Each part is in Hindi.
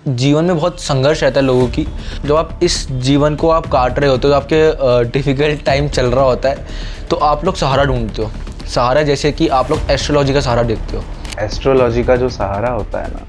जीवन में बहुत संघर्ष रहता है लोगों की। जब आप इस जीवन को आप काट रहे होते हो, तो आपके डिफ़िकल्ट टाइम चल रहा होता है, तो आप लोग सहारा ढूंढते हो। सहारा जैसे कि आप लोग एस्ट्रोलॉजी का सहारा देखते हो। एस्ट्रोलॉजी का जो सहारा होता है ना,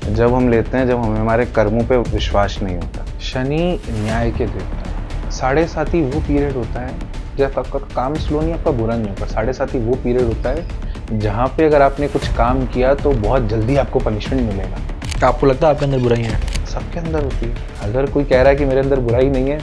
जब हम लेते हैं, जब हमें हमारे कर्मों पे विश्वास नहीं होता। शनि न्याय के देवता है। 7.5 ही वो पीरियड होता है जब आपका काम स्लो नहीं, आपका बुरा नहीं होगा। 7.5 ही वो पीरियड होता है जहाँ पे अगर आपने कुछ काम किया तो बहुत जल्दी आपको पनिशमेंट मिलेगा। आपको लगता है आपके अंदर बुराई है? सबके अंदर होती है। अगर कोई कह रहा है कि मेरे अंदर बुराई नहीं है,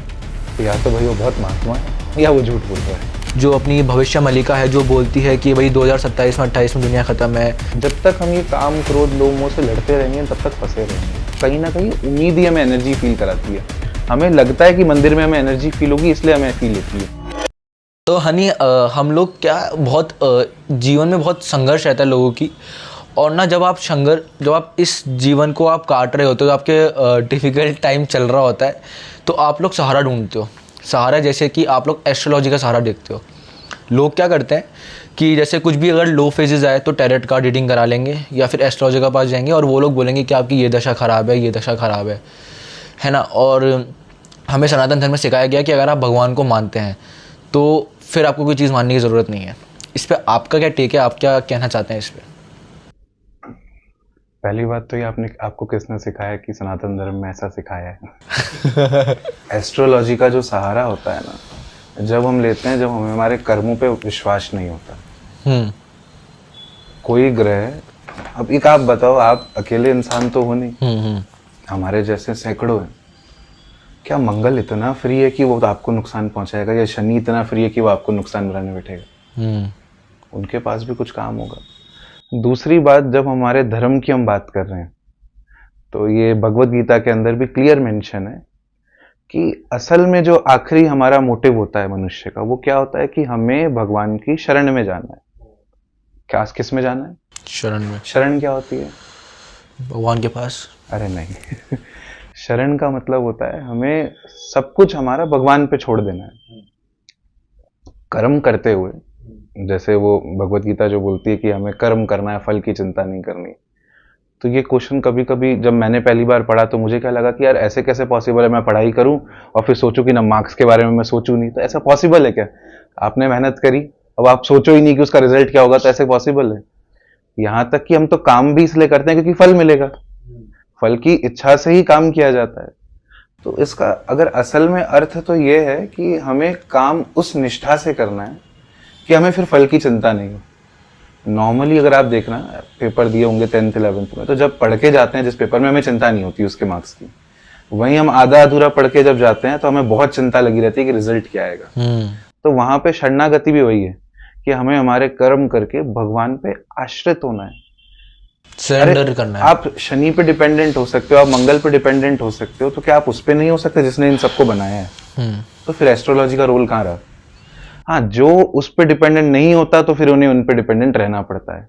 तो या तो भाई वो बहुत महात्मा है या वो झूठ बोल रहा है। जो अपनी भविष्य मलिका है, जो बोलती है कि भाई 2027 में 28 में दुनिया ख़त्म है। जब तक हम ये काम क्रोध लोभ मोह से लड़ते रहेंगे, तब तक फंसे रहेंगे। कहीं ना कहीं उम्मीद ही हमें एनर्जी फील कराती है। हमें लगता है कि मंदिर में हमें एनर्जी फील होगी, इसलिए हमें फील होती है। तो हनी, हम लोग क्या बहुत जीवन में बहुत संघर्ष रहता है लोगों की। और ना जब आप इस जीवन को आप काट रहे होते हो, तो आपके डिफ़िकल्ट टाइम चल रहा होता है, तो आप लोग सहारा ढूंढते हो। सहारा जैसे कि आप लोग एस्ट्रोलॉजी का सहारा देखते हो। लोग क्या करते हैं कि जैसे कुछ भी अगर लो फेजेस आए तो टैरेट कार्ड रीडिंग करा लेंगे, या फिर एस्ट्रोलॉजी के पास जाएंगे और वो लोग बोलेंगे कि आपकी ये दशा ख़राब है, ये दशा ख़राब है ना। और हमें सनातन धर्म में सिखाया गया कि अगर आप भगवान को मानते हैं तो फिर आपको कोई चीज़ मानने की ज़रूरत नहीं है। इस पर आपका क्या टेक है? आप क्या कहना चाहते हैं इस पर? पहली बात तो ये आपको किसने सिखाया कि सनातन धर्म में ऐसा सिखाया है? एस्ट्रोलॉजी का जो सहारा होता है ना, जब हम लेते हैं, जब हमें हमारे कर्मों पे विश्वास नहीं होता। कोई ग्रह, अब एक आप बताओ, आप अकेले इंसान तो हो नहीं, हमारे जैसे सैकड़ों हैं। क्या मंगल इतना फ्री है कि वो आपको नुकसान पहुंचाएगा, या शनि इतना फ्री है कि वो आपको नुकसान बनाने बैठेगा? उनके पास भी कुछ काम होगा। दूसरी बात, जब हमारे धर्म की हम बात कर रहे हैं, तो ये भगवत गीता के अंदर भी क्लियर मेंशन है कि असल में जो आखिरी हमारा मोटिव होता है मनुष्य का, वो क्या होता है कि हमें भगवान की शरण में जाना है। क्या, किस में जाना है? शरण में। शरण क्या होती है? भगवान के पास। अरे नहीं शरण का मतलब होता है हमें सब कुछ हमारा भगवान पे छोड़ देना है। कर्म करते हुए, जैसे वो भगवत गीता जो बोलती है कि हमें कर्म करना है, फल की चिंता नहीं करनी। तो ये क्वेश्चन कभी कभी जब मैंने पहली बार पढ़ा, तो मुझे क्या लगा कि यार ऐसे कैसे पॉसिबल है मैं पढ़ाई करूं और फिर सोचूं कि ना मार्क्स के बारे में मैं सोचूं नहीं। तो ऐसा पॉसिबल है क्या? आपने मेहनत करी, अब आप सोचो ही नहीं कि उसका रिजल्ट क्या होगा, तो ऐसे पॉसिबल है? यहाँ तक कि हम तो काम भी इसलिए करते हैं क्योंकि फल मिलेगा। फल की इच्छा से ही काम किया जाता है। तो इसका अगर असल में अर्थ तो ये है कि हमें काम उस निष्ठा से करना है कि हमें फिर फल की चिंता नहीं हो। नॉर्मली अगर आप देखना, पेपर दिए होंगे 10th 11th में, तो जब पढ़ के जाते हैं जिस पेपर में, हमें चिंता नहीं होती उसके मार्क्स की। वहीं हम आधा अधूरा पढ़ के जब जाते हैं तो हमें बहुत चिंता लगी रहती है कि रिजल्ट क्या आएगा। तो वहां पे शरणागति भी वही है कि हमें हमारे कर्म करके भगवान पे आश्रित होना है, सरेंडर करना है। आप शनि पे डिपेंडेंट हो सकते हो, आप मंगल पे डिपेंडेंट हो सकते हो, तो क्या आप उस पे नहीं हो सकते जिसने इन सबको बनाया है? तो फिर एस्ट्रोलॉजी का रोल कहाँ रहा? हाँ, जो उस पे डिपेंडेंट नहीं होता तो फिर उन्हें उन पे डिपेंडेंट रहना पड़ता है।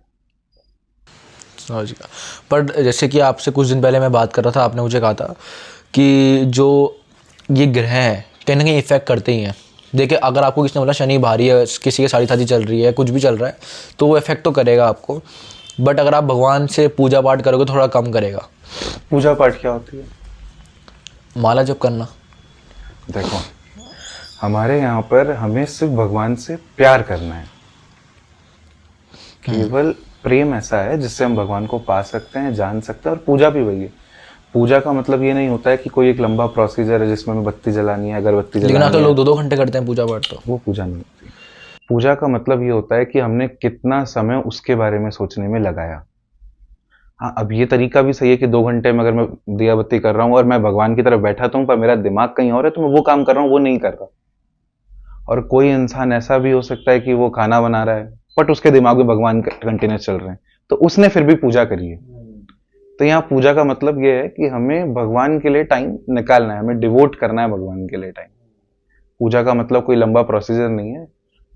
समझ गया। पर जैसे कि आपसे कुछ दिन पहले मैं बात कर रहा था, आपने मुझे कहा था कि जो ये ग्रह हैं कहीं ना कहीं इफेक्ट करते ही हैं। देखिए, अगर आपको किसी ने बोला शनि भारी है, किसी की साढ़े साथी चल रही है, कुछ भी चल रहा है, तो वो इफेक्ट तो करेगा आपको। बट अगर आप भगवान से पूजा पाठ करोगे, थोड़ा कम करेगा। पूजा पाठ क्या होती है? माला जप करना। देखो, हमारे यहाँ पर हमें सिर्फ भगवान से प्यार करना है। केवल प्रेम ऐसा है जिससे हम भगवान को पा सकते हैं, जान सकते हैं। और पूजा भी वही है। पूजा का मतलब ये नहीं होता है कि कोई एक लंबा प्रोसीजर है जिसमें हमें बत्ती जलानी है, अगरबत्ती जलानी है। लेकिन आजकल लोग 2-2 घंटे करते हैं पूजा पाठ, तो वो पूजा नहीं होती। पूजा का मतलब ये होता है कि हमने कितना समय उसके बारे में सोचने में लगाया। हाँ, अब ये तरीका भी सही है कि 2 घंटे में अगर मैं दिया बत्ती कर रहा हूँ और मैं भगवान की तरफ बैठा तो हूँ, पर मेरा दिमाग कहीं और है, तो मैं वो काम कर रहा हूँ, वो नहीं कर रहा। और कोई इंसान ऐसा भी हो सकता है कि वो खाना बना रहा है बट उसके दिमाग में भगवान कंटिन्यूस चल रहे हैं, तो उसने फिर भी पूजा करी है। तो यहाँ पूजा का मतलब ये है कि हमें भगवान के लिए टाइम निकालना है, हमें डिवोट करना है भगवान के लिए टाइम। पूजा का मतलब कोई लंबा प्रोसीजर नहीं है,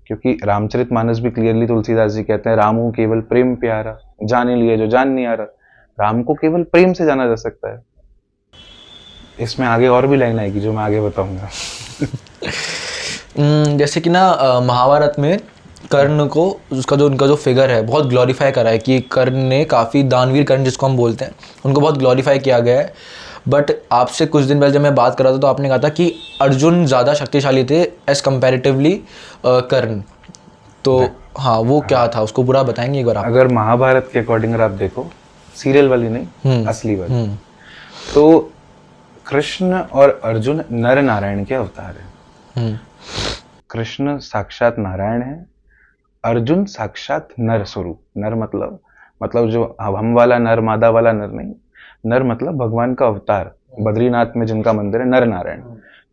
क्योंकि रामचरितमानस भी क्लियरली तुलसीदास जी कहते हैं, रामू केवल प्रेम प्यारा, जाने लिए जो जान नहीं आ रहा। राम को केवल प्रेम से जाना जा सकता है। इसमें आगे और भी लाइन आएगी जो मैं आगे बताऊंगा। जैसे कि ना महाभारत में कर्ण को उनका जो फिगर है बहुत ग्लोरीफाई करा है कि कर्ण ने काफ़ी दानवीर कर्ण जिसको हम बोलते हैं, उनको बहुत ग्लोरीफाई किया गया है। बट आपसे कुछ दिन पहले जब मैं बात कर रहा था तो आपने कहा था कि अर्जुन ज़्यादा शक्तिशाली थे एज कंपैरेटिवली कर्ण। तो हाँ, वो क्या था, उसको पूरा बताएंगे एक बार आप? अगर महाभारत के अकॉर्डिंग अगर आप देखो, सीरियल वाली नहीं, असली वाली, तो कृष्ण और अर्जुन नर नारायण के अवतार है। कृष्ण साक्षात नारायण है, अर्जुन साक्षात नर स्वरूप। नर मतलब जो हम वाला नर, मादा वाला नर नहीं, नर मतलब भगवान का अवतार। बद्रीनाथ में जिनका मंदिर है, नर नारायण।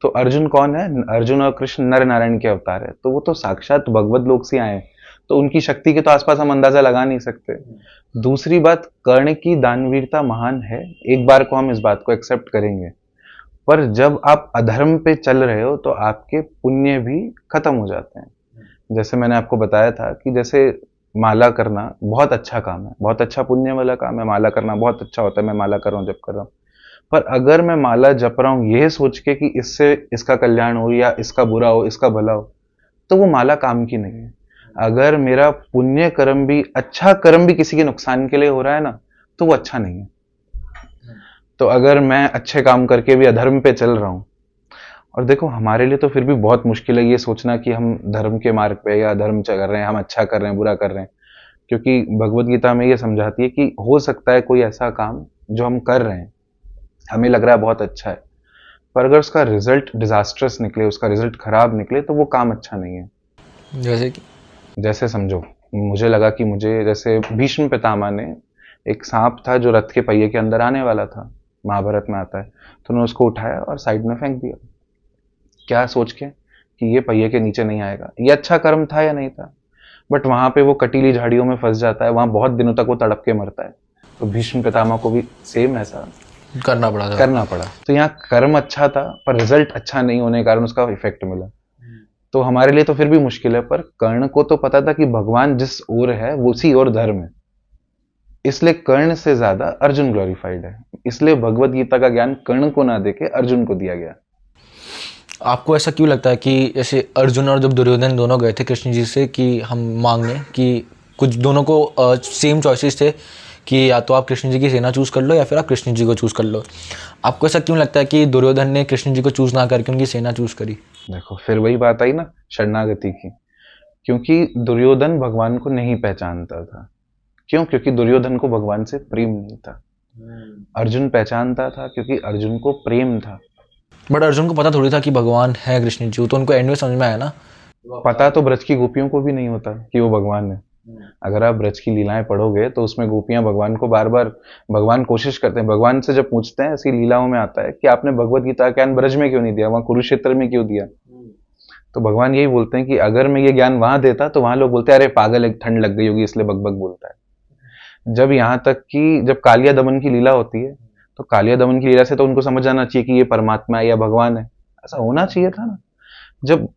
तो अर्जुन कौन है? अर्जुन और कृष्ण नर नारायण के अवतार है, तो वो तो साक्षात भगवत लोक से आए हैं, तो उनकी शक्ति के तो आसपास हम अंदाजा लगा नहीं सकते। दूसरी बात, कर्ण की दानवीरता महान है, एक बार को हम इस बात को एक्सेप्ट करेंगे, पर जब आप अधर्म पे चल रहे हो तो आपके पुण्य भी खत्म हो जाते हैं। जैसे मैंने आपको बताया था कि जैसे माला करना बहुत अच्छा काम है, बहुत अच्छा पुण्य वाला काम है, माला करना बहुत अच्छा होता है, मैं माला कर रहा हूँ, जप कर रहा हूँ। पर अगर मैं माला जप रहा हूँ ये सोच के कि इससे इसका कल्याण हो या इसका बुरा हो, इसका भला हो, तो वो माला काम की नहीं है। अगर मेरा पुण्य कर्म भी, अच्छा कर्म भी किसी के नुकसान के लिए हो रहा है ना, तो वो अच्छा नहीं है। तो अगर मैं अच्छे काम करके भी अधर्म पे चल रहा हूँ, और देखो हमारे लिए तो फिर भी बहुत मुश्किल है ये सोचना कि हम धर्म के मार्ग पे या धर्म कर रहे हैं, हम अच्छा कर रहे हैं, बुरा कर रहे हैं, क्योंकि भगवत गीता में ये समझाती है कि हो सकता है कोई ऐसा काम जो हम कर रहे हैं, हमें लग रहा है बहुत अच्छा है, पर अगर उसका रिजल्ट डिजास्ट्रस निकले, उसका रिजल्ट खराब निकले, तो वो काम अच्छा नहीं है। जैसे कि जैसे समझो, मुझे लगा कि मुझे, जैसे भीष्म पितामह ने, एक सांप था जो रथ के पहिए के अंदर आने वाला था, महाभारत में आता है, तो उन्होंने उसको उठाया और साइड में फेंक दिया। क्या सोच के कि ये पहिए के नीचे नहीं आएगा। ये अच्छा कर्म था या नहीं था? बट वहां पे वो कटीली झाड़ियों में फंस जाता है, वहां बहुत दिनों तक वो तड़प के मरता है। तो भीष्म पितामह को भी सेम ऐसा करना पड़ा था। करना पड़ा। तो यहाँ कर्म अच्छा था पर रिजल्ट अच्छा नहीं होने के कारण उसका इफेक्ट मिला। तो हमारे लिए तो फिर भी मुश्किल है, पर कर्ण को तो पता था कि भगवान जिस ओर है वो उसी ओर धर्म है, इसलिए कर्ण से ज्यादा अर्जुन ग्लोरीफाइड है। इसलिए भगवत गीता का ज्ञान कर्ण को ना देके अर्जुन को दिया गया। आपको ऐसा क्यों लगता है कि जैसे अर्जुन और जब दुर्योधन दोनों गए थे कृष्ण जी से कि हम मांगने, कि कुछ दोनों को सेम चॉइसेस थे कि या तो आप कृष्ण जी की सेना चूज़ कर लो या फिर आप कृष्ण जी को चूज़ कर लो, आपको ऐसा क्यों लगता है कि दुर्योधन ने कृष्ण जी को चूज़ ना करके उनकी सेना चूज़ करी? देखो फिर वही बात आई ना, शरणागति की। क्योंकि दुर्योधन भगवान को नहीं पहचानता था। क्यों? क्योंकि दुर्योधन को भगवान से प्रेम नहीं था। अर्जुन पहचानता था क्योंकि अर्जुन को प्रेम था। बट अर्जुन को पता थोड़ी था कि भगवान है कृष्ण जी, तो उनको एंड में समझ में आया ना। पता तो ब्रज की गोपियों को भी नहीं होता कि वो भगवान है। अगर आप ब्रज की लीलाएं पढ़ोगे तो उसमें गोपियां भगवान को बार बार, भगवान कोशिश करते हैं, भगवान से जब पूछते हैं, ऐसी लीलाओं में आता है कि आपने भगवत गीता का ज्ञान ब्रज में क्यों नहीं दिया, वहां कुरुक्षेत्र में क्यों दिया? तो भगवान यही बोलते हैं कि अगर मैं ये ज्ञान वहां देता तो वहां लोग बोलते अरे पागल है, ठंड लग गई होगी इसलिए बकबक बोलता है। जब यहाँ तक कि जब कालिया दमन की लीला होती है, तो कालिया दमन की लीला से तो उनको समझ जाना चाहिए कि ये परमात्मा है या भगवान है, ऐसा होना चाहिए था ना। जब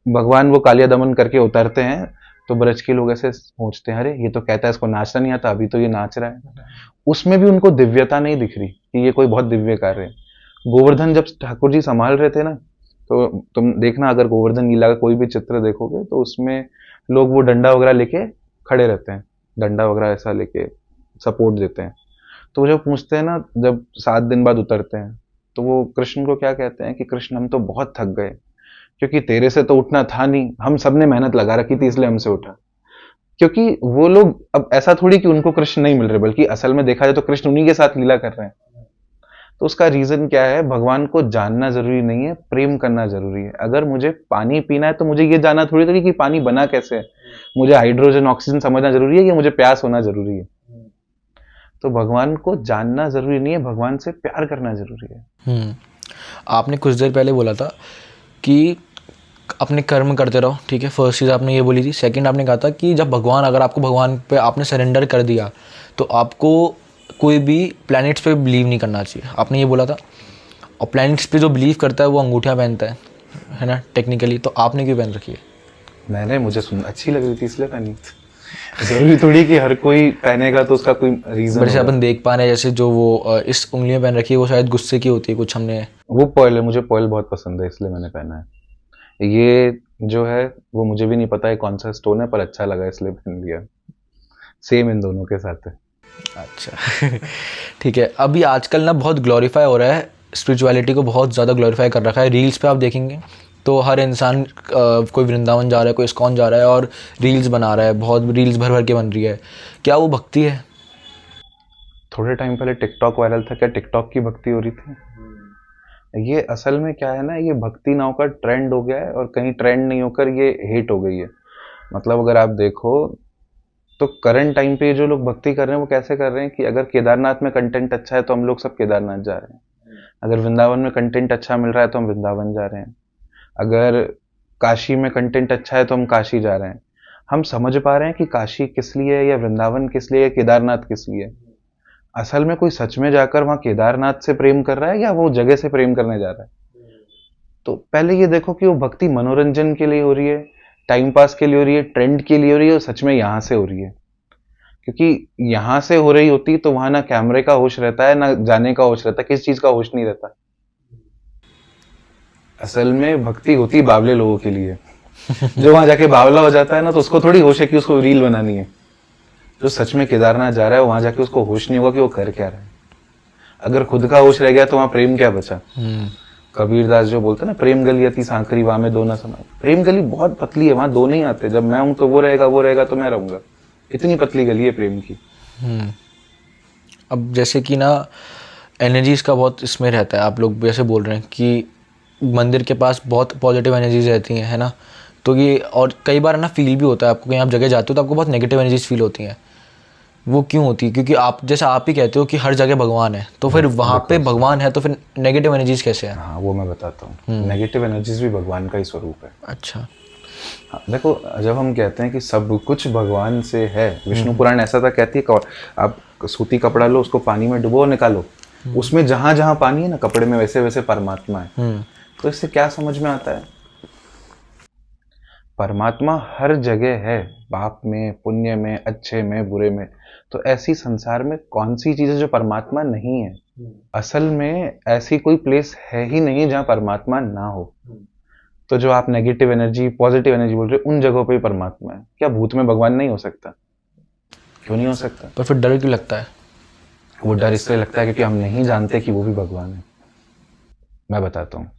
भगवान वो कालिया दमन करके उतरते हैं तो ब्रज के लोग ऐसे सोचते हैं अरे ये तो कहता है इसको नाचना नहीं आता, अभी तो ये नाच रहा है। उसमें भी उनको दिव्यता नहीं दिख रही कि ये कोई बहुत दिव्य कार्य है। गोवर्धन जब ठाकुर जी संभाल रहे थे ना, तो तुम देखना, अगर गोवर्धन लीला का कोई भी चित्र देखोगे तो उसमें लोग वो डंडा वगैरह लेके खड़े रहते हैं, डंडा वगैरह ऐसा लेके सपोर्ट देते हैं। तो वो जब पूछते हैं ना, जब 7 दिन बाद उतरते हैं, तो वो कृष्ण को क्या कहते हैं कि कृष्ण हम तो बहुत थक गए, क्योंकि तेरे से तो उठना था नहीं, हम सबने मेहनत लगा रखी थी इसलिए हमसे उठा। क्योंकि वो लोग, अब ऐसा थोड़ी कि उनको कृष्ण नहीं मिल रहे, बल्कि असल में देखा जाए तो कृष्ण उन्हीं के साथ लीला कर रहे हैं। तो उसका रीजन क्या है? भगवान को जानना जरूरी नहीं है, प्रेम करना जरूरी है। अगर मुझे पानी पीना है तो मुझे ये जानना थोड़ी थोड़ी कि पानी बना कैसे है, मुझे हाइड्रोजन ऑक्सीजन समझना जरूरी है कि मुझे प्यास होना जरूरी है। तो भगवान को जानना जरूरी नहीं है, भगवान से प्यार करना जरूरी है। आपने कुछ देर पहले बोला था कि अपने कर्म करते रहो, ठीक है, फर्स्ट चीज़ आपने ये बोली थी। सेकंड आपने कहा था कि जब भगवान, अगर आपको भगवान पे आपने सरेंडर कर दिया तो आपको कोई भी प्लैनेट्स पे बिलीव नहीं करना चाहिए, आपने ये बोला था। और प्लैनेट्स पे जो बिलीव करता है वो अंगूठियाँ पहनता है ना टेक्निकली, तो आपने क्यों पहन रखी है? मैंने, मुझे सुन अच्छी लग रही थी इसलिए पहनी थी। जरूरी थोड़ी कि हर कोई पहनेगा तो उसका कोई रीजन। जैसे अपन देख पा रहे हैं, जैसे जो वो इस उंगली में पहन रखी है वो शायद गुस्से की होती है कुछ, हमने वो पॉइल है, मुझे पॉइल बहुत पसंद है इसलिए मैंने पहना है। ये जो है वो मुझे भी नहीं पता है कौन सा स्टोन है, पर अच्छा लगा इसलिए पहन लिया। सेम इन दोनों के साथ है। अच्छा ठीक है। अभी आजकल ना बहुत ग्लोरीफाई हो रहा है, स्पिरिचुअलिटी को बहुत ज़्यादा ग्लोरीफाई कर रखा है। रील्स पे आप देखेंगे तो हर इंसान कोई वृंदावन जा रहा है, कोई इस्कॉन जा रहा है और रील्स बना रहा है, बहुत रील्स भर भर के बन रही है। क्या वो भक्ति है? थोड़े टाइम पहले टिकटॉक वायरल था, क्या टिकटॉक की भक्ति हो रही थी? ये असल में क्या है ना, ये भक्ति नाव का ट्रेंड हो गया है और कहीं ट्रेंड नहीं होकर ये हेट हो गई है। मतलब अगर आप देखो तो करंट टाइम पे जो लोग भक्ति कर रहे हैं वो कैसे कर रहे हैं कि अगर केदारनाथ में कंटेंट अच्छा है तो हम लोग सब केदारनाथ जा रहे हैं, अगर वृंदावन में कंटेंट अच्छा मिल रहा है तो हम वृंदावन जा रहे हैं, अगर काशी में कंटेंट अच्छा है तो हम काशी जा रहे हैं। हम समझ पा रहे हैं कि काशी किस लिए है या वृंदावन किस लिए या केदारनाथ किस लिए है। असल में कोई सच में जाकर वहां केदारनाथ से प्रेम कर रहा है या वो जगह से प्रेम करने जा रहा है? तो पहले ये देखो कि वो भक्ति मनोरंजन के लिए हो रही है, टाइम पास के लिए हो रही है, ट्रेंड के लिए हो रही है, और सच में यहां से हो रही है। क्योंकि यहां से हो रही होती तो वहां ना कैमरे का होश रहता है ना जाने का होश रहता है, किस चीज का होश नहीं रहता। असल में भक्ति होती बावले लोगों के लिए। जो वहां जाके बावला हो जाता है ना तो उसको थोड़ी होश है कि उसको रील बनानी है। जो सच में केदारनाथ जा रहा है वहां जाके उसको होश नहीं होगा कि वो कर क्या रहा है। अगर खुद का होश रह गया तो वहां प्रेम क्या बचा? कबीरदास जो बोलते हैं ना, प्रेम गली अति सांकरी वहां में दो ना समा। प्रेम गली बहुत पतली है, वहां दो नहीं आते। जब मैं हूं तो वो रहेगा तो मैं रहूंगा। इतनी पतली गली है प्रेम की। अब जैसे कि ना एनर्जीज का बहुत इसमें रहता है, आप लोग जैसे बोल रहे हैं कि मंदिर के पास बहुत पॉजिटिव एनर्जीज रहती हैं, है ना? तो ये और कई बार ना फील भी होता है आपको, कहीं आप जगह जाते हो तो आपको बहुत नेगेटिव एनर्जीज फील होती हैं। वो क्यों होती है? क्योंकि आप जैसा आप ही कहते हो कि हर जगह भगवान है, तो फिर वहाँ पे भगवान है तो फिर नेगेटिव एनर्जीज कैसे हैं? हाँ वो मैं बताता हूँ। नेगेटिव एनर्जीज भी भगवान का ही स्वरूप है। अच्छा। हाँ, देखो जब हम कहते हैं कि सब कुछ भगवान से है, विष्णु पुराण ऐसा था, कहती है आप सूती कपड़ा लो, उसको पानी में डुबो और निकालो, उसमें जहां जहां पानी है ना कपड़े में वैसे वैसे परमात्मा है। तो इससे क्या समझ में आता है? परमात्मा हर जगह है, पाप में, पुण्य में, अच्छे में, बुरे में। तो ऐसी संसार में कौन सी चीज है जो परमात्मा नहीं है? असल में ऐसी कोई प्लेस है ही नहीं जहां परमात्मा ना हो। तो जो आप नेगेटिव एनर्जी पॉजिटिव एनर्जी बोल रहे हो, उन जगहों पे ही परमात्मा है। क्या भूत में भगवान नहीं हो सकता? क्यों नहीं हो सकता? पर फिर डर क्यों लगता है? वो डर इसलिए लगता है क्योंकि हम नहीं जानते कि वो भी भगवान है। मैं बताता हूँ।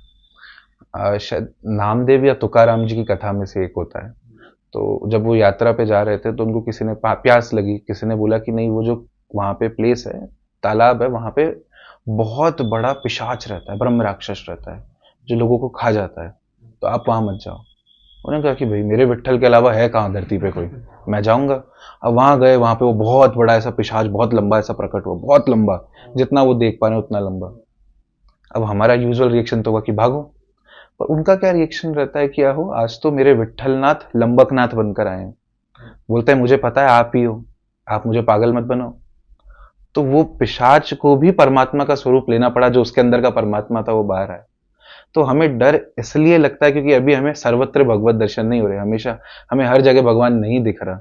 शायद नामदेव या तुकाराम जी की कथा में से एक होता है। तो जब वो यात्रा पे जा रहे थे तो उनको किसी ने प्यास लगी, किसी ने बोला कि नहीं, वो जो वहां पे प्लेस है, तालाब है, वहां पे बहुत बड़ा पिशाच रहता है, ब्रह्म राक्षस रहता है जो लोगों को खा जाता है, तो आप वहां मत जाओ। उन्होंने कहा कि भाई मेरे विट्ठल के अलावा है कहाँ धरती पे कोई, मैं जाऊंगा। अब वहां गए, वहां पे वो बहुत बड़ा ऐसा पिशाच बहुत लंबा ऐसा प्रकट हुआ, बहुत लंबा, जितना वो देख पा रहे उतना लंबा। अब हमारा यूजुअल रिएक्शन तो हुआ कि भागो, पर उनका क्या रिएक्शन रहता है कि आहो आज तो मेरे विट्ठलनाथ लंबकनाथ बनकर आए हैं। बोलता है मुझे पता है आप ही हो, आप मुझे पागल मत बनाओ। तो वो पिशाच को भी परमात्मा का स्वरूप लेना पड़ा, जो उसके अंदर का परमात्मा था वो बाहर आया। तो हमें डर इसलिए लगता है क्योंकि अभी हमें सर्वत्र भगवत दर्शन नहीं हो रहे, हमेशा हमें हर जगह भगवान नहीं दिख रहा।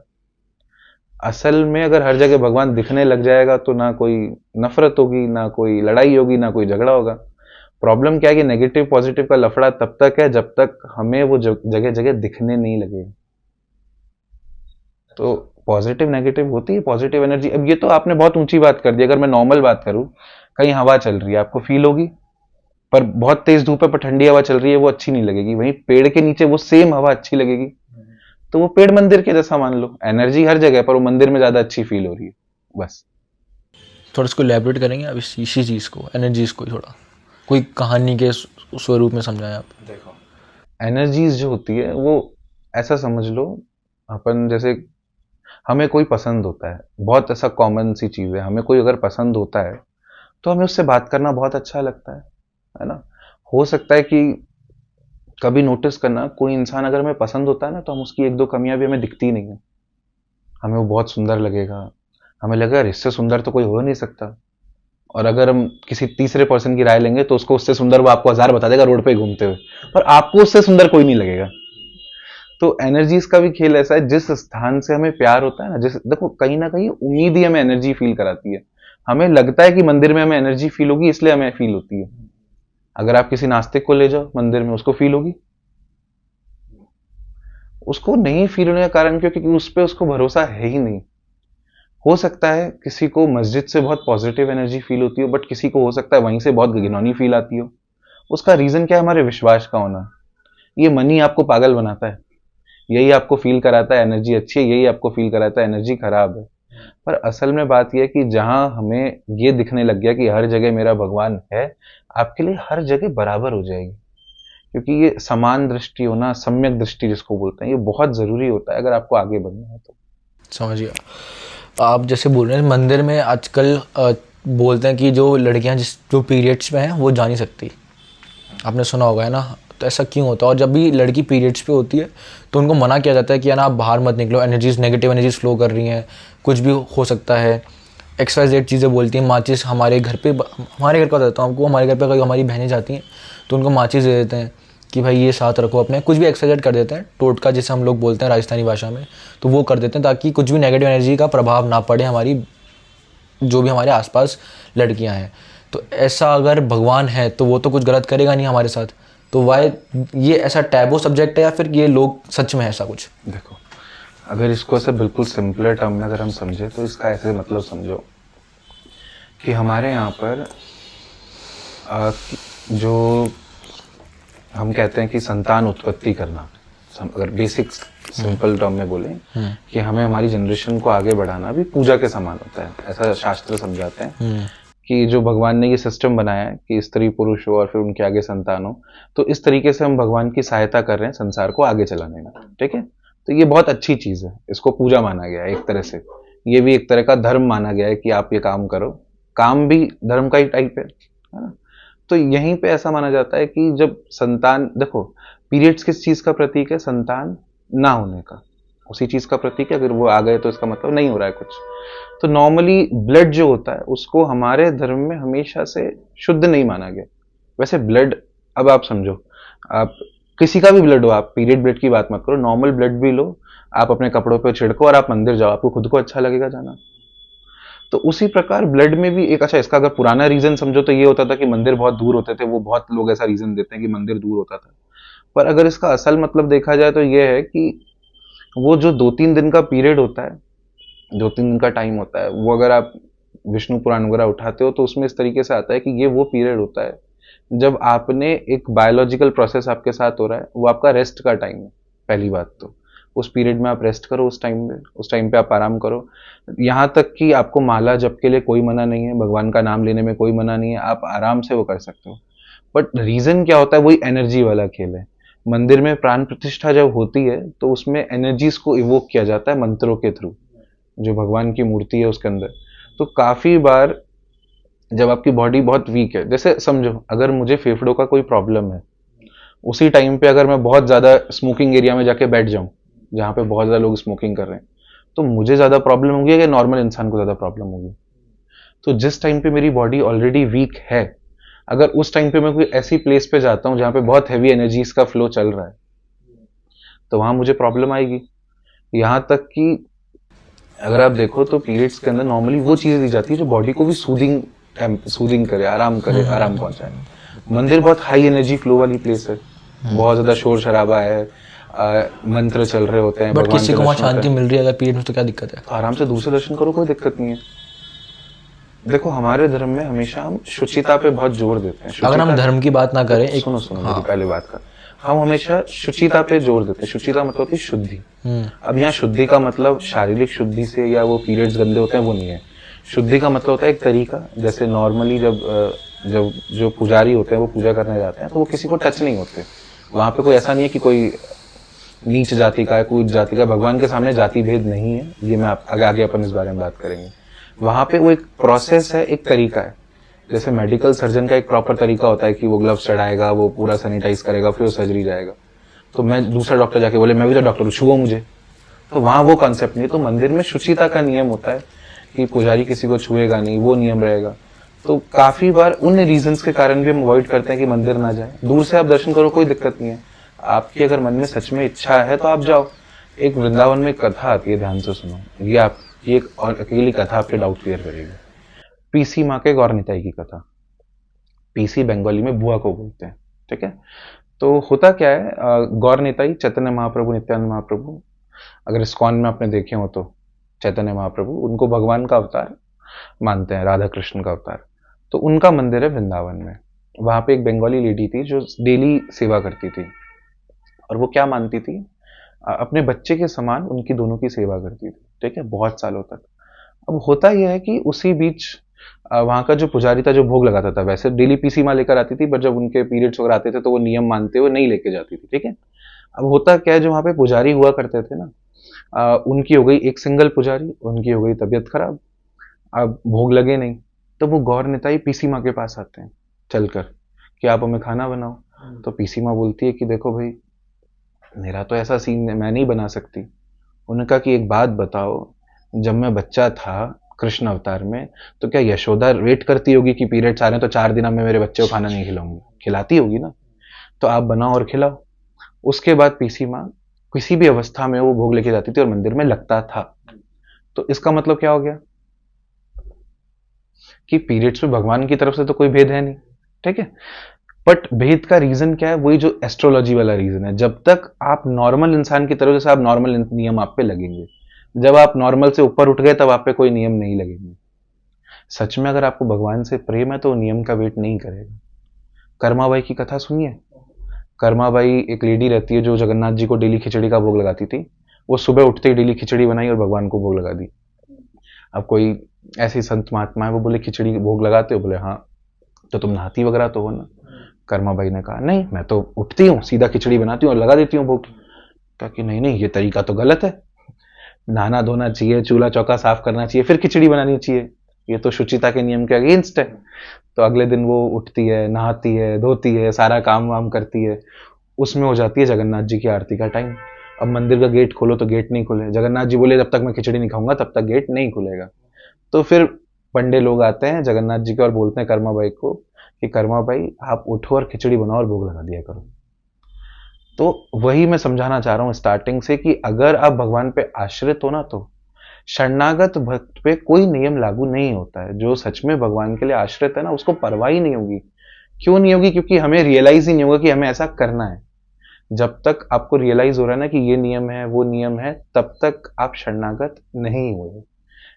असल में अगर हर जगह भगवान दिखने लग जाएगा तो ना कोई नफरत होगी, ना कोई लड़ाई होगी, ना कोई झगड़ा होगा। प्रॉब्लम क्या है कि नेगेटिव पॉजिटिव का लफड़ा तब तक है जब तक हमें वो जगह जगह दिखने नहीं लगे। तो पॉजिटिव नेगेटिव होती है पॉजिटिव एनर्जी। अब ये तो आपने बहुत ऊंची बात कर दी। अगर मैं नॉर्मल बात करूं, कहीं हवा चल रही है आपको फील होगी, पर बहुत तेज धूप है पर ठंडी हवा चल रही है वो अच्छी नहीं लगेगी। वहीं पेड़ के नीचे वो सेम हवा अच्छी लगेगी। तो वो पेड़ मंदिर के जैसा मान लो, एनर्जी हर जगह पर वो मंदिर में ज्यादा अच्छी फील हो रही है बस। थोड़ा इसको एलैबोरेट करेंगे आप इसी चीज़ को, एनर्जीज को थोड़ा कोई कहानी के स्वरूप में समझाएं आप। देखो एनर्जीज जो होती है वो ऐसा समझ लो, अपन जैसे हमें कोई पसंद होता है, बहुत ऐसा कॉमन सी चीज है, हमें कोई अगर पसंद होता है तो हमें उससे बात करना बहुत अच्छा लगता है ना। हो सकता है कि कभी नोटिस करना, कोई इंसान अगर हमें पसंद होता है ना तो हम उसकी एक दो कमियां भी हमें दिखती नहीं है, हमें वो बहुत सुंदर लगेगा, हमें लगेगा इससे सुंदर तो कोई हो नहीं सकता। और अगर हम किसी तीसरे पर्सन की राय लेंगे तो उसको उससे सुंदर वो आपको हजार बता देगा रोड पे घूमते हुए, पर आपको उससे सुंदर कोई नहीं लगेगा। तो एनर्जीज का भी खेल ऐसा है, जिस स्थान से हमें प्यार होता है ना, जिस देखो कहीं ना कहीं उम्मीद ही हमें एनर्जी फील कराती है। हमें लगता है कि मंदिर में हमें एनर्जी फील होगी इसलिए हमें फील होती है। अगर आप किसी नास्तिक को ले जाओ मंदिर में, उसको फील होगी? उसको नहीं फील होने का कारण क्यों? क्योंकि उस पर उसको भरोसा है ही नहीं। हो सकता है किसी को मस्जिद से बहुत पॉजिटिव एनर्जी फील होती हो, बट किसी को हो सकता है वहीं से बहुत घिनौनी फील आती हो। उसका रीजन क्या है? हमारे विश्वास का होना। ये मन ही आपको पागल बनाता है, यही आपको फील कराता है एनर्जी अच्छी है, यही आपको फील कराता है एनर्जी खराब है। पर असल में बात यह है कि जहां हमें ये दिखने लग गया कि हर जगह मेरा भगवान है, आपके लिए हर जगह बराबर हो जाएगी। क्योंकि ये समान दृष्टि होना, सम्यक दृष्टि जिसको बोलते हैं, ये बहुत जरूरी होता है अगर आपको आगे बढ़ना है तो। समझ गया। आप जैसे बोल रहे हैं मंदिर में आजकल बोलते हैं कि जो लड़कियां जो पीरियड्स में हैं वो जा नहीं सकती, आपने सुना होगा है ना? तो ऐसा क्यों होता है? और जब भी लड़की पीरियड्स पे होती है तो उनको मना किया जाता है कि है ना आप बाहर मत निकलो, एनर्जीज नेगेटिव एनर्जीज फ्लो कर रही हैं, कुछ भी हो सकता है, XYZ चीज़ें बोलती हैं। माचिस हमारे घर पे, हमारे घर का बताता हूँ आपको, हमारे घर पे अगर हमारी बहनें जाती हैं तो उनको माचिस दे देते हैं कि भाई ये साथ रखो अपने, कुछ भी XYZ कर देते हैं, टोटका जिसे हम लोग बोलते हैं राजस्थानी भाषा में, तो वो कर देते हैं ताकि कुछ भी नेगेटिव एनर्जी का प्रभाव ना पड़े हमारी, जो भी हमारे आसपास लड़कियां हैं। तो ऐसा अगर भगवान है तो वो तो कुछ गलत करेगा नहीं हमारे साथ, तो वाई ये ऐसा टैबू सब्जेक्ट है या फिर ये लोग सच में ऐसा कुछ? देखो, अगर इसको ऐसे बिल्कुल सिंपलर टर्म में अगर हम समझे तो इसका ऐसे मतलब समझो कि हमारे यहाँ पर जो हम कहते हैं कि संतान उत्पत्ति करना, अगर बेसिक सिंपल टर्म में बोलें कि हमें हमारी जनरेशन को आगे बढ़ाना भी पूजा के समान होता है, ऐसा शास्त्र समझाते हैं कि जो भगवान ने ये सिस्टम बनाया है कि स्त्री पुरुष हो और फिर उनके आगे संतान हो, तो इस तरीके से हम भगवान की सहायता कर रहे हैं संसार को आगे चलाने में। ठीक है, तो ये बहुत अच्छी चीज है, इसको पूजा माना गया है एक तरह से, ये भी एक तरह का धर्म माना गया है कि आप ये काम करो, काम भी धर्म का ही टाइप है ना? तो यहीं पे ऐसा माना जाता है कि जब संतान, देखो पीरियड्स किस चीज का प्रतीक है? संतान ना होने का, उसी चीज का प्रतीक है। अगर वो आ गए तो इसका मतलब नहीं हो रहा है कुछ। तो नॉर्मली ब्लड जो होता है उसको हमारे धर्म में हमेशा से शुद्ध नहीं माना गया। वैसे ब्लड, अब आप समझो, आप किसी का भी ब्लड हो, आप पीरियड ब्लड की बात मत करो, नॉर्मल ब्लड भी लो, आप अपने कपड़ों पे छिड़को और आप मंदिर जाओ, आपको खुद को अच्छा लगेगा जाना। तो उसी प्रकार ब्लड में भी एक, अच्छा इसका अगर पुराना रीजन समझो तो ये होता था कि मंदिर बहुत दूर होते थे, वो बहुत लोग ऐसा रीजन देते हैं कि मंदिर दूर होता था। पर अगर इसका असल मतलब देखा जाए तो ये है कि वो जो 2-3 दिन का पीरियड होता है, 2-3 दिन का टाइम होता है, वो अगर आप विष्णु पुराण वगैरह उठाते हो तो उसमें इस तरीके से आता है कि ये वो पीरियड होता है जब आपने एक बायोलॉजिकल प्रोसेस आपके साथ हो रहा है, वो आपका रेस्ट का टाइम है। पहली बात तो उस पीरियड में आप रेस्ट करो, उस टाइम पे आप आराम करो। यहाँ तक कि आपको माला जप के लिए कोई मना नहीं है, भगवान का नाम लेने में कोई मना नहीं है, आप आराम से वो कर सकते हो। बट रीजन क्या होता है? वही एनर्जी वाला खेल है। मंदिर में प्राण प्रतिष्ठा जब होती है तो उसमें एनर्जीज को इवोक किया जाता है मंत्रों के थ्रू, जो भगवान की मूर्ति है उसके अंदर। तो काफी बार जब आपकी बॉडी बहुत वीक है, जैसे समझो अगर मुझे फेफड़ों का कोई प्रॉब्लम है, उसी टाइम पे अगर मैं बहुत ज्यादा स्मोकिंग एरिया में जाके बैठ जाऊं जहां पे बहुत ज्यादा लोग स्मोकिंग कर रहे हैं, तो मुझे ज्यादा प्रॉब्लम होगी या नॉर्मल इंसान को ज्यादा प्रॉब्लम होगी? तो जिस टाइम पे मेरी बॉडी ऑलरेडी वीक है, अगर उस टाइम पे मैं कोई ऐसी प्लेस पे जाता हूं जहां पे बहुत हैवी एनर्जीज का फ्लो चल रहा है, तो वहां मुझे प्रॉब्लम आएगी। यहां तक कि अगर आप देखो तो पीरियड्स के अंदर नॉर्मली वो चीजें दी जाती है जो बॉडी को भी सूदिंग करे, आराम करे, आराम पहुंचाए। मंदिर बहुत हाई एनर्जी फ्लो वाली प्लेस है, बहुत ज्यादा शोर शराबा है, मंत्र चल रहे होते हैं, बट किसी को वहाँ दर्शन होते शांति हैं। मिल रही है अगर पीरियड में, तो क्या दिक्कत है? तो आराम से दूर से दर्शन करो, कोई दिक्कत नहीं है। देखो हमारे धर्म में हमेशा हम शुचिता पे बहुत जोर देते हैं। अगर हम धर्म की बात ना करें, एक सुनो मेरी पहले बात का, हम हमेशा शुचिता पे जोर देते हैं। शुचिता मतलब होती है शुद्धि। अब यहाँ शुद्धि का मतलब शारीरिक शुद्धि से या वो पीरियड्स गंदे होते हैं वो नहीं है। शुद्धि का मतलब होता है एक तरीका, जैसे नॉर्मली जब जो पुजारी होते हैं वो पूजा करने जाते हैं तो वो किसी को टच नहीं होते। वहां पे कोई ऐसा नहीं है कि कोई नीच जाति का है, कोई उच्च जाति का। भगवान के सामने जाति भेद नहीं है, ये मैं आगे अपन इस बारे में बात करेंगे। वहां पे वो एक प्रोसेस है, एक तरीका है। जैसे मेडिकल सर्जन का एक प्रॉपर तरीका होता है कि वो ग्लव्स चढ़ाएगा, वो पूरा सैनिटाइज करेगा, फिर वो सर्जरी जाएगा। तो मैं दूसरा डॉक्टर जाके बोले मैं भी तो डॉक्टर हूँ, छुओ मुझे, तो वहां वो कॉन्सेप्ट नहीं। तो मंदिर में शुचिता का नियम होता है कि पुजारी किसी को छुएगा नहीं, वो नियम रहेगा। तो काफी बार उन रीजंस के कारण भी हम अवॉइड करते हैं कि मंदिर ना जाए। दूर से आप दर्शन करो, कोई दिक्कत नहीं है। आपकी अगर मन में सच में इच्छा है तो आप जाओ। एक वृंदावन में कथा आती है, ध्यान से सुनो, ये आपकी एक और अकेली कथा आपके डाउट क्लियर करेगी। पीसी माँ के गौर निताई की कथा। पीसी बंगाली में बुआ को बोलते हैं, ठीक है। तो होता क्या है, गौर निताई चैतन्य महाप्रभु, नित्यानंद महाप्रभु, अगर इस्कॉन में आपने देखे हो तो चैतन्य महाप्रभु, उनको भगवान का अवतार मानते हैं, राधा कृष्ण का अवतार। तो उनका मंदिर है वृंदावन में। वहां पे एक बंगाली लेडी थी जो डेली सेवा करती थी, और वो क्या मानती थी, अपने बच्चे के समान उनकी दोनों की सेवा करती थी, ठीक है, बहुत सालों तक। अब होता यह है कि उसी बीच वहाँ का जो पुजारी था, जो भोग लगाता था, वैसे डेली पीसी माँ लेकर आती थी, पर जब उनके पीरियड्स वगैरह आते थे तो वो नियम मानते हुए नहीं लेके जाती थी, ठीक है। अब होता क्या है, जो वहाँ पे पुजारी हुआ करते थे ना, उनकी हो गई एक सिंगल पुजारी, उनकी हो गई तबीयत खराब, अब भोग लगे नहीं, तो वो गौर निताई पीसी माँ के पास आते हैं चलकर कि आप हमें खाना बनाओ। तो पीसी माँ बोलती है कि देखो भाई, मेरा तो ऐसा सीन है, मैं नहीं बना सकती। उन्होंने कहा कि एक बात बताओ, जब मैं बच्चा था कृष्ण अवतार में, तो क्या यशोदा वेट करती होगी कि पीरियड्स आ रहे हैं तो 4 दिन अब मैं मेरे बच्चे को खाना नहीं खिलाऊंगी? खिलाती होगी ना। तो आप बनाओ और खिलाओ। उसके बाद पीसी माँ किसी भी अवस्था में वो भोग लेके जाती थी और मंदिर में लगता था। तो इसका मतलब क्या हो गया कि पीरियड्स में भगवान की तरफ से तो कोई भेद है नहीं, ठीक है। बट भेद का रीजन क्या है? वही जो एस्ट्रोलॉजी वाला रीजन है। जब तक आप नॉर्मल इंसान की तरफ से, आप नॉर्मल नियम आप पे लगेंगे। जब आप नॉर्मल से ऊपर उठ गए तब आप पे कोई नियम नहीं लगेंगे। सच में अगर आपको भगवान से प्रेम है तो नियम का वेट नहीं करेगा। कर्माबाई की कथा सुनिए। कर्माबाई एक लेडी रहती है जो जगन्नाथ जी को डेली खिचड़ी का भोग लगाती थी। वो सुबह उठते ही डेली खिचड़ी बनाई और भगवान को भोग लगा दी। अब कोई ऐसी संत महात्मा है, वो बोले खिचड़ी भोग लगाते हो? बोले हाँ। तो तुम नहाती वगैरह तो हो ना? कर्माबाई ने कहा नहीं, मैं तो उठती हूँ, सीधा खिचड़ी बनाती हूँ और लगा देती हूँ भोग। कहा कि नहीं नहीं, ये तरीका तो गलत है, नहाना धोना चाहिए, चूल्हा चौका साफ करना चाहिए, फिर खिचड़ी बनानी चाहिए, ये तो शुचिता के नियम के अगेंस्ट है। तो अगले दिन वो उठती है, नहाती है, धोती है, सारा काम वाम करती है। उसमें हो जाती है जगन्नाथ जी की आरती का टाइम। अब मंदिर का गेट खोलो तो गेट नहीं खुले। जगन्नाथ जी बोले जब तक मैं खिचड़ी नहीं खाऊंगा तब तक गेट नहीं खुलेगा। तो फिर पंडे लोग आते हैं जगन्नाथ जी के और बोलते हैं कर्माबाई को कि कर्माबाई आप उठो और खिचड़ी बनाओ और भोग लगा दिया करो। तो वही मैं समझाना चाह रहा हूं स्टार्टिंग से कि अगर आप भगवान पे आश्रित हो ना, तो शरणागत भक्त पे कोई नियम लागू नहीं होता है। जो सच में भगवान के लिए आश्रित है ना, उसको परवाह ही नहीं होगी। क्यों नहीं होगी? क्योंकि हमें रियलाइज ही नहीं होगा कि हमें ऐसा करना है। जब तक आपको रियलाइज हो रहा है ना कि ये नियम है, वो नियम है, तब तक आप शरणागत नहीं हुए।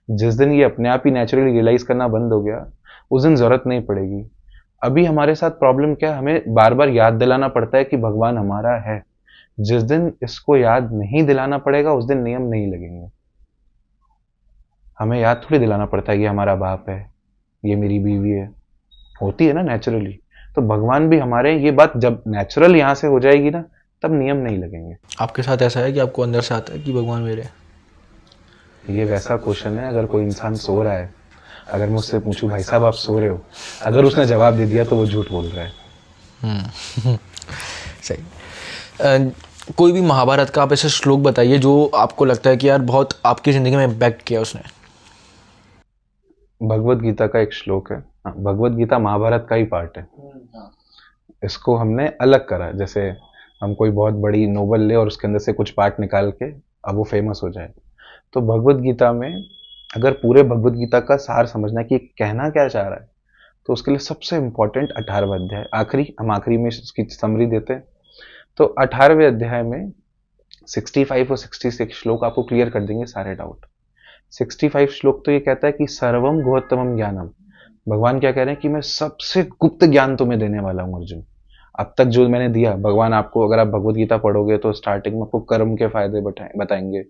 जिस दिन ये अपने आप ही नेचुरली रियलाइज करना बंद हो गया, उस दिन जरूरत नहीं पड़ेगी। अभी हमारे साथ प्रॉब्लम क्या है, हमें बार बार याद दिलाना पड़ता है कि भगवान हमारा है। जिस दिन इसको याद नहीं दिलाना पड़ेगा, उस दिन नियम नहीं लगेंगे। हमें याद थोड़ी दिलाना पड़ता है कि हमारा बाप है, ये मेरी बीवी है, होती है ना नेचुरली। तो भगवान भी हमारे, ये बात जब नेचुरल यहां से हो जाएगी ना, तब नियम नहीं लगेंगे। आपके साथ ऐसा है कि आपको अंदर से आता है कि भगवान मेरे हैं? ये वैसा क्वेश्चन है, अगर कोई इंसान सो रहा है, अगर मैं उससे पूछूं भाई साहब आप सो रहे हो, अगर उसने जवाब दे दिया तो वो झूठ बोल रहा है। सही। कोई भी महाभारत का आप ऐसे श्लोक बताइए जो आपको लगता है कि यार बहुत आपकी ज़िंदगी में इम्पैक्ट किया उसने। भगवत गीता का एक श्लोक है। हाँ, भगवत गीता महाभारत का ही पार्ट है। इसको हमने अलग करा, जैसे हम कोई बहुत बड़ी नोवेल ले और उसके अंदर से कुछ पार्ट निकाल के अब वो फेमस हो जाए। तो भगवत गीता में अगर पूरे भगवत गीता का सार समझना है कि कहना क्या चाह रहा है, तो उसके लिए सबसे इंपॉर्टेंट 18वां अध्याय, हम आखिरी में इसकी समरी देते हैं। तो 18वें अध्याय में 65 और 66 श्लोक आपको क्लियर कर देंगे सारे डाउट। 65 श्लोक तो ये कहता है कि सर्वम गुह्यतमम ज्ञानम। भगवान क्या कह रहे हैं कि मैं सबसे गुप्त ज्ञान तुम्हें देने वाला हूं अर्जुन। अब तक जो मैंने दिया, भगवान आपको, अगर आप भगवत गीता पढ़ोगे तो स्टार्टिंग में आपको कर्म के फायदे बताएंगे,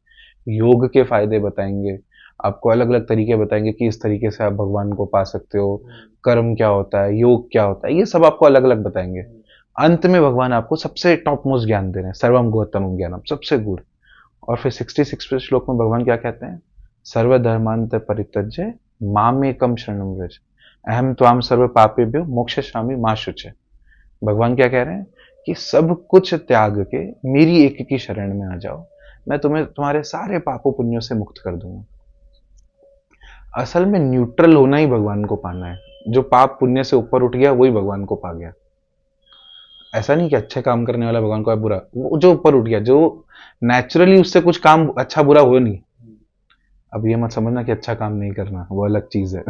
योग के फायदे बताएंगे, आपको अलग अलग तरीके बताएंगे कि इस तरीके से आप भगवान को पा सकते हो, कर्म क्या होता है, योग क्या होता है, ये सब आपको अलग अलग बताएंगे। अंत में भगवान आपको सबसे टॉप मोस्ट ज्ञान दे रहे हैं, सर्वम गुह्यतमम ज्ञानम, सबसे गुड़। और फिर 66वें श्लोक में भगवान क्या कहते हैं, सर्वधर्मांत परित्यज्य मामेकम शरणं व्रज अहम त्वाम सर्व पापेभ्यो मोक्षयिष्यामि मा शुचे। भगवान क्या कह रहे हैं कि सब कुछ त्याग के मेरी एक की शरण में आ जाओ, मैं तुम्हें तुम्हारे सारे पापों पुण्यों से मुक्त कर दूंगा। असल में न्यूट्रल होना ही भगवान को पाना है। जो पाप पुण्य से ऊपर उठ गया वही भगवान को पा गया। ऐसा नहीं कि अच्छे काम करने वाला भगवान को है बुरा, वो जो ऊपर उठ गया, जो नेचुरली उससे कुछ काम अच्छा बुरा हो नहीं। अब ये मत समझना कि अच्छा काम नहीं करना, वो अलग चीज है।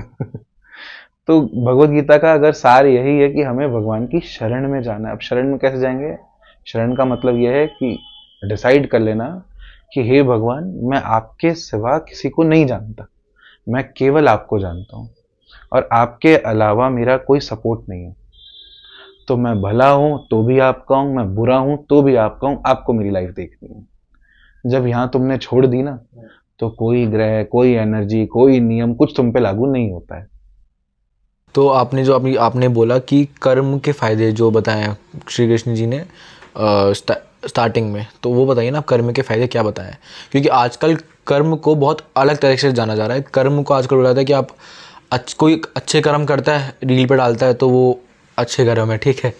तो भगवत गीता का अगर सार यही है कि हमें भगवान की शरण में जाना है। अब शरण में कैसे जाएंगे? शरण का मतलब यह है कि डिसाइड कर लेना कि हे भगवान, मैं आपके सिवा किसी को नहीं जानता, मैं केवल आपको जानता हूँ और आपके अलावा मेरा कोई सपोर्ट नहीं है। तो मैं भला हूं तो भी आपका हूं, मैं बुरा हूं तो भी आपका हूं, आपको मेरी लाइफ देखनी है। जब यहां तुमने छोड़ दी ना, तो कोई ग्रह, कोई एनर्जी, कोई नियम कुछ तुम पे लागू नहीं होता है। तो आपने जो आपने बोला कि कर्म के फायदे जो बताए हैं श्री कृष्ण जी ने स्टार्टिंग में, तो वो बताइए ना, आप कर्म के फायदे क्या बताएं? क्योंकि आजकल कर्म को बहुत अलग तरह से जाना जा रहा है। कर्म को आजकल बोला जाता है कि आप कोई अच्छे कर्म करता है, रील पे डालता है, तो वो अच्छे कर्म है, ठीक है।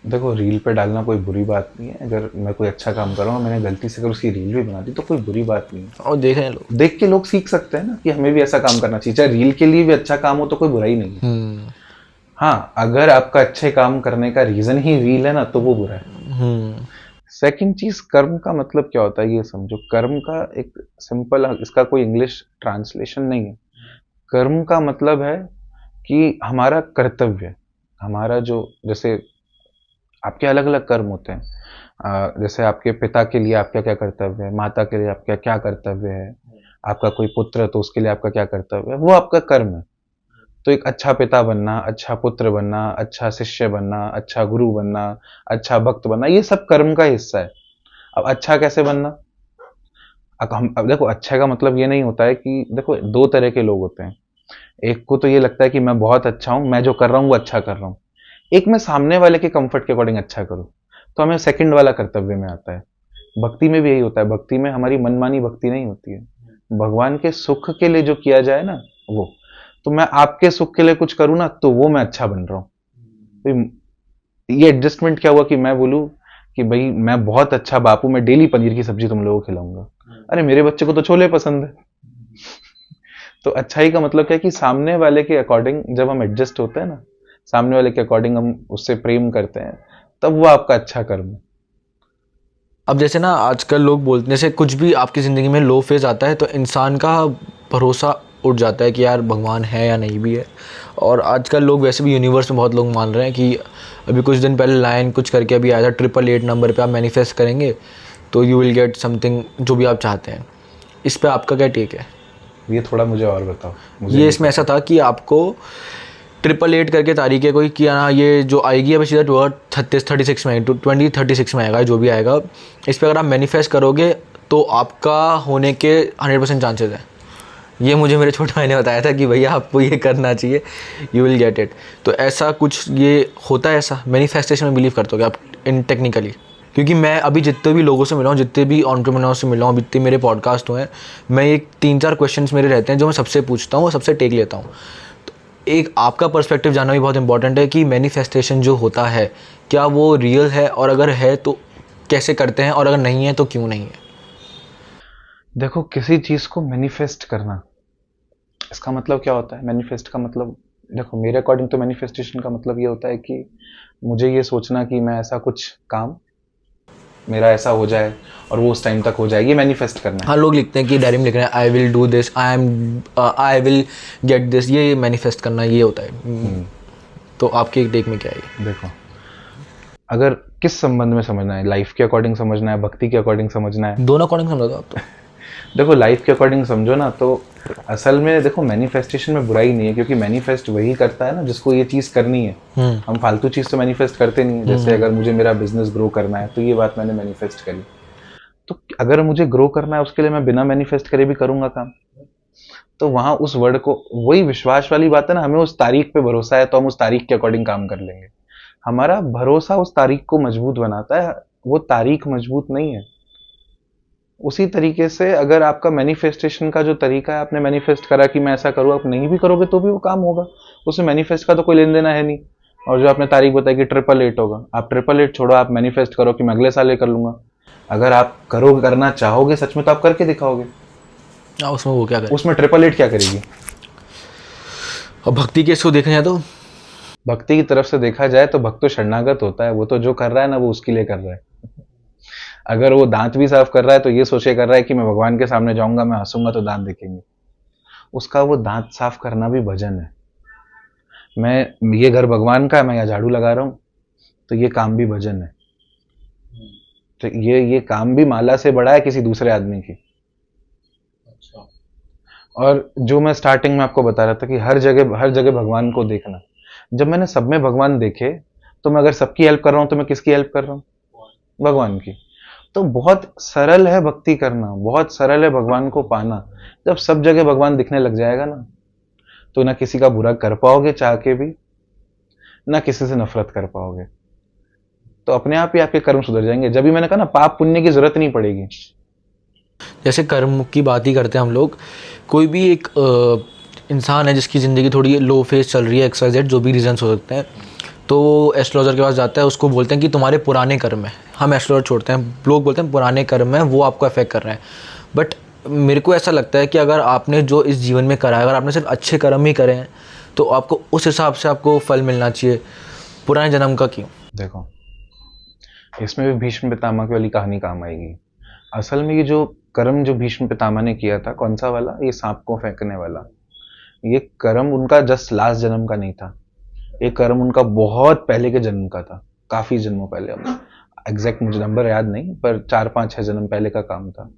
देखो, रील पे डालना कोई बुरी बात नहीं है। अगर मैं कोई अच्छा काम कर रहा हूँ, मैंने गलती से अगर उसकी रील भी बना दी तो कोई बुरी बात नहीं है। और देख रहे हैं लोग। देख के लोग सीख सकते हैं ना कि हमें भी ऐसा काम करना चाहिए। चाहे रील के लिए भी अच्छा काम हो तो कोई बुराई नहीं है। हाँ, अगर आपका अच्छे काम करने का रीजन ही रील है ना, तो वो बुरा है। सेकंड चीज, कर्म का मतलब क्या होता है ये समझो। कर्म का एक सिंपल, इसका कोई इंग्लिश ट्रांसलेशन नहीं है। कर्म का मतलब है कि हमारा कर्तव्य, हमारा जो, जैसे आपके अलग अलग कर्म होते हैं। जैसे आपके पिता के लिए आपका क्या कर्तव्य है, माता के लिए आपका क्या कर्तव्य है, आपका कोई पुत्र है तो उसके लिए आपका क्या कर्तव्य है, वो आपका कर्म है। तो एक अच्छा पिता बनना, अच्छा पुत्र बनना, अच्छा शिष्य बनना, अच्छा गुरु बनना, अच्छा भक्त बनना, ये सब कर्म का हिस्सा है। अब अच्छा कैसे बनना? अब देखो, अच्छा का मतलब ये नहीं होता है कि, देखो दो तरह के लोग होते हैं। एक को तो ये लगता है कि मैं बहुत अच्छा हूं, मैं जो कर रहा हूं वो अच्छा कर रहा हूं। एक मैं सामने वाले के कंफर्ट के अकॉर्डिंग अच्छा करूं। तो हमें सेकंड वाला कर्तव्य में आता है। भक्ति में भी यही होता है। भक्ति में हमारी मनमानी भक्ति नहीं होती है। भगवान के सुख के लिए जो किया जाए ना, वो। तो मैं आपके सुख के लिए कुछ करूं ना, तो वो मैं अच्छा बन रहा हूं। तो ये एडजस्टमेंट क्या हुआ कि मैं बोलूं कि भाई मैं बहुत अच्छा बापू, मैं डेली पनीर की सब्जी तुम लोगों को खिलाऊंगा। अरे मेरे बच्चे को तो छोले पसंद है। तो अच्छाई का मतलब क्या है कि सामने वाले के अकॉर्डिंग जब हम एडजस्ट होते हैं ना, सामने वाले के अकॉर्डिंग हम उससे प्रेम करते हैं, तब वो आपका अच्छा कर्म है। अब जैसे ना आजकल लोग बोलते हैं, जैसे कुछ भी आपकी ज़िंदगी में लो फेज़ आता है तो इंसान का भरोसा उठ जाता है कि यार भगवान है या नहीं भी है। और आजकल लोग वैसे भी यूनिवर्स में बहुत लोग मान रहे हैं कि अभी कुछ दिन पहले लाइन कुछ करके अभी आया था, 888 नंबर पे आप मैनिफेस्ट करेंगे तो यू विल गेट समथिंग, जो भी आप चाहते हैं। इस पे आपका क्या टेक है? ये थोड़ा मुझे और बताओ, मुझे ये नहीं इसमें पता। ऐसा था कि आपको 888 करके तारीख है कोई, कि ना ये जो आएगी अभी सीधा 36 में, 2036 में आएगा जो भी आएगा। इस पर अगर आप मैनिफेस्ट करोगे तो आपका होने के 100% चांसेस है। ये मुझे मेरे छोटे भाई ने बताया था कि भैया आपको ये करना चाहिए, यू विल गेट इट। तो ऐसा कुछ ये होता है, ऐसा मैनिफेस्टेशन में बिलीव करते हो क्या आप इन टेक्निकली? क्योंकि मैं अभी जितने भी लोगों से मिला हूँ, जितने भी एंटरप्रेन्योर से मिला हूँ, जितने मेरे पॉडकास्ट हुए हैं, मैं एक 3-4 क्वेश्चंस मेरे रहते हैं जो मैं सबसे पूछता हूँ और सबसे टेक लेता हूँ। एक आपका पर्सपेक्टिव जानना भी बहुत इंपॉर्टेंट है कि मैनिफेस्टेशन जो होता है क्या वो रियल है, और अगर है तो कैसे करते हैं, और अगर नहीं है तो क्यों नहीं है? देखो, किसी चीज को मैनिफेस्ट करना, इसका मतलब क्या होता है? मैनिफेस्ट का मतलब, देखो मेरे अकॉर्डिंग तो मैनिफेस्टेशन का मतलब ये होता है कि मुझे ये सोचना कि मैं ऐसा कुछ काम, मेरा ऐसा हो जाए और वो उस टाइम तक हो जाए, ये मैनिफेस्ट करना है। हाँ, लोग लिखते हैं कि डायरी में लिख रहे हैं I will do this, I will get this, ये मैनिफेस्ट करना ये होता है। तो आपके एक टेक में क्या है ये? देखो, अगर किस संबंध में समझना है, लाइफ के अकॉर्डिंग समझना है, भक्ति के अकॉर्डिंग समझना है? दोनों अकॉर्डिंग समझो आप तो। देखो, लाइफ के अकॉर्डिंग समझो ना, तो असल में देखो मैनिफेस्टेशन में बुराई नहीं है, क्योंकि मैनिफेस्ट वही करता है ना जिसको ये चीज करनी है। हम फालतू चीज तो मैनिफेस्ट करते नहीं है। जैसे अगर मुझे मेरा बिजनेस ग्रो करना है तो ये बात मैंने मैनिफेस्ट करी, तो अगर मुझे ग्रो करना है उसके लिए मैं बिना मैनिफेस्ट करे भी करूंगा काम। तो वहां उस वर्ड को, वही विश्वास वाली बात है ना, हमें उस तारीख पे भरोसा है तो हम उस तारीख के अकॉर्डिंग काम कर लेंगे। हमारा भरोसा उस तारीख को मजबूत बनाता है, वो तारीख मजबूत नहीं है। उसी तरीके से अगर आपका मैनिफेस्टेशन का जो तरीका है, आपने मैनिफेस्ट करा कि मैं ऐसा करूँ, आप नहीं भी करोगे तो भी वो काम होगा। उसमें मैनिफेस्ट का तो कोई लेन देना है नहीं। और जो आपने तारीख बताई कि 888 होगा, आप 888 छोड़ो, आप मैनिफेस्ट करो कि मैं अगले साल ये कर लूंगा। अगर आप करना चाहोगे सच में तो आप करके दिखाओगे। उसमें वो क्या करें? उसमें 888 क्या करेगी? और भक्ति के इसको देखने जाए तो भक्ति की तरफ से देखा जाए तो भक्त तो शरणागत होता है। वो तो जो कर रहा है ना, वो उसके लिए कर रहा है। अगर वो दांत भी साफ कर रहा है तो ये सोचे कर रहा है कि मैं भगवान के सामने जाऊंगा, मैं हंसूंगा तो दांत दिखेंगे। उसका वो दांत साफ करना भी भजन है। मैं, ये घर भगवान का है, मैं यहाँ झाड़ू लगा रहा हूँ, तो ये काम भी भजन है। तो ये काम भी माला से बड़ा है किसी दूसरे आदमी की। अच्छा। और जो मैं स्टार्टिंग में आपको बता रहा था कि हर जगह भगवान को देखना, जब मैंने सब में भगवान देखे, तो मैं अगर सबकी हेल्प कर रहा हूं तो मैं किसकी हेल्प कर रहा हूं? भगवान की। तो बहुत सरल है भक्ति करना, बहुत सरल है भगवान को पाना। जब सब जगह भगवान दिखने लग जाएगा ना, तो ना किसी का बुरा कर पाओगे चाह के भी, ना किसी से नफरत कर पाओगे। तो अपने आप ही आपके कर्म सुधर जाएंगे। जब भी मैंने कहा ना, पाप पुण्य की जरूरत नहीं पड़ेगी। जैसे कर्म की बात ही करते हैं हम लोग, कोई भी एक इंसान है जिसकी ज़िंदगी थोड़ी लो फेज चल रही है, XYZ जो भी रीजंस हो सकते हैं, तो वो एस्ट्रोलॉजर के पास जाता है, उसको बोलते हैं कि तुम्हारे पुराने कर्म है, हम एस्ट्रोलॉजर छोड़ते हैं, लोग बोलते हैं पुराने कर्म है वो आपको अफेक्ट कर रहे हैं। बट मेरे को ऐसा लगता है कि अगर आपने जो इस जीवन में करा है, अगर आपने सिर्फ अच्छे कर्म ही करे हैं, तो आपको उस हिसाब से आपको फल मिलना चाहिए। पुराने जन्म का क्यों? देखो, इसमें भी भीष्म पितामह की वाली कहानी काम आएगी। असल में ये जो कर्म जो भीष्म पितामह ने किया था, कौन सा वाला? ये सांप को फेंकने वाला। ये कर्म उनका जस्ट लास्ट जन्म का नहीं था। ये कर्म उनका बहुत पहले के जन्म का था, काफी जन्मों पहले। अब एग्जैक्ट मुझे नंबर याद नहीं, पर 4 5 6 जन्म पहले का काम था।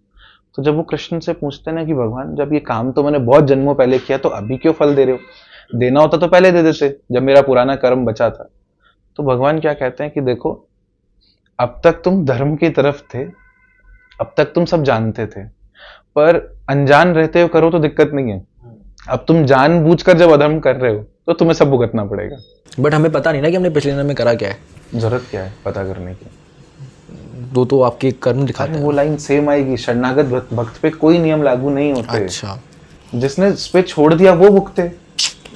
तो जब वो कृष्ण से पूछते ना कि भगवान, जब ये काम तो मैंने बहुत जन्मों पहले किया, तो अभी क्यों फल दे रहे हो? देना होता तो पहले दे देते, जब मेरा पुराना कर्म बचा था। तो भगवान क्या कहते हैं कि देखो, अब तक तुम धर्म की तरफ थे, अब तक तुम सब जानते थे, पर अनजान रहते हो करो तो दिक्कत नहीं है। अब तुम जानबूझकर जब अधर्म कर रहे हो, तो तुम्हें सब भुगतना पड़ेगा। बट हमें पता नहीं ना कि हमने पिछले जन्म में करा क्या है। जरूरत क्या है पता करने की? तो आपके कर्म दिखाते अरे हैं। वो लाइन सेम आएगी, शरणागत भक्त पे कोई नियम लागू नहीं होते। अच्छा। जिसने इस पे छोड़ दिया वो भुगते।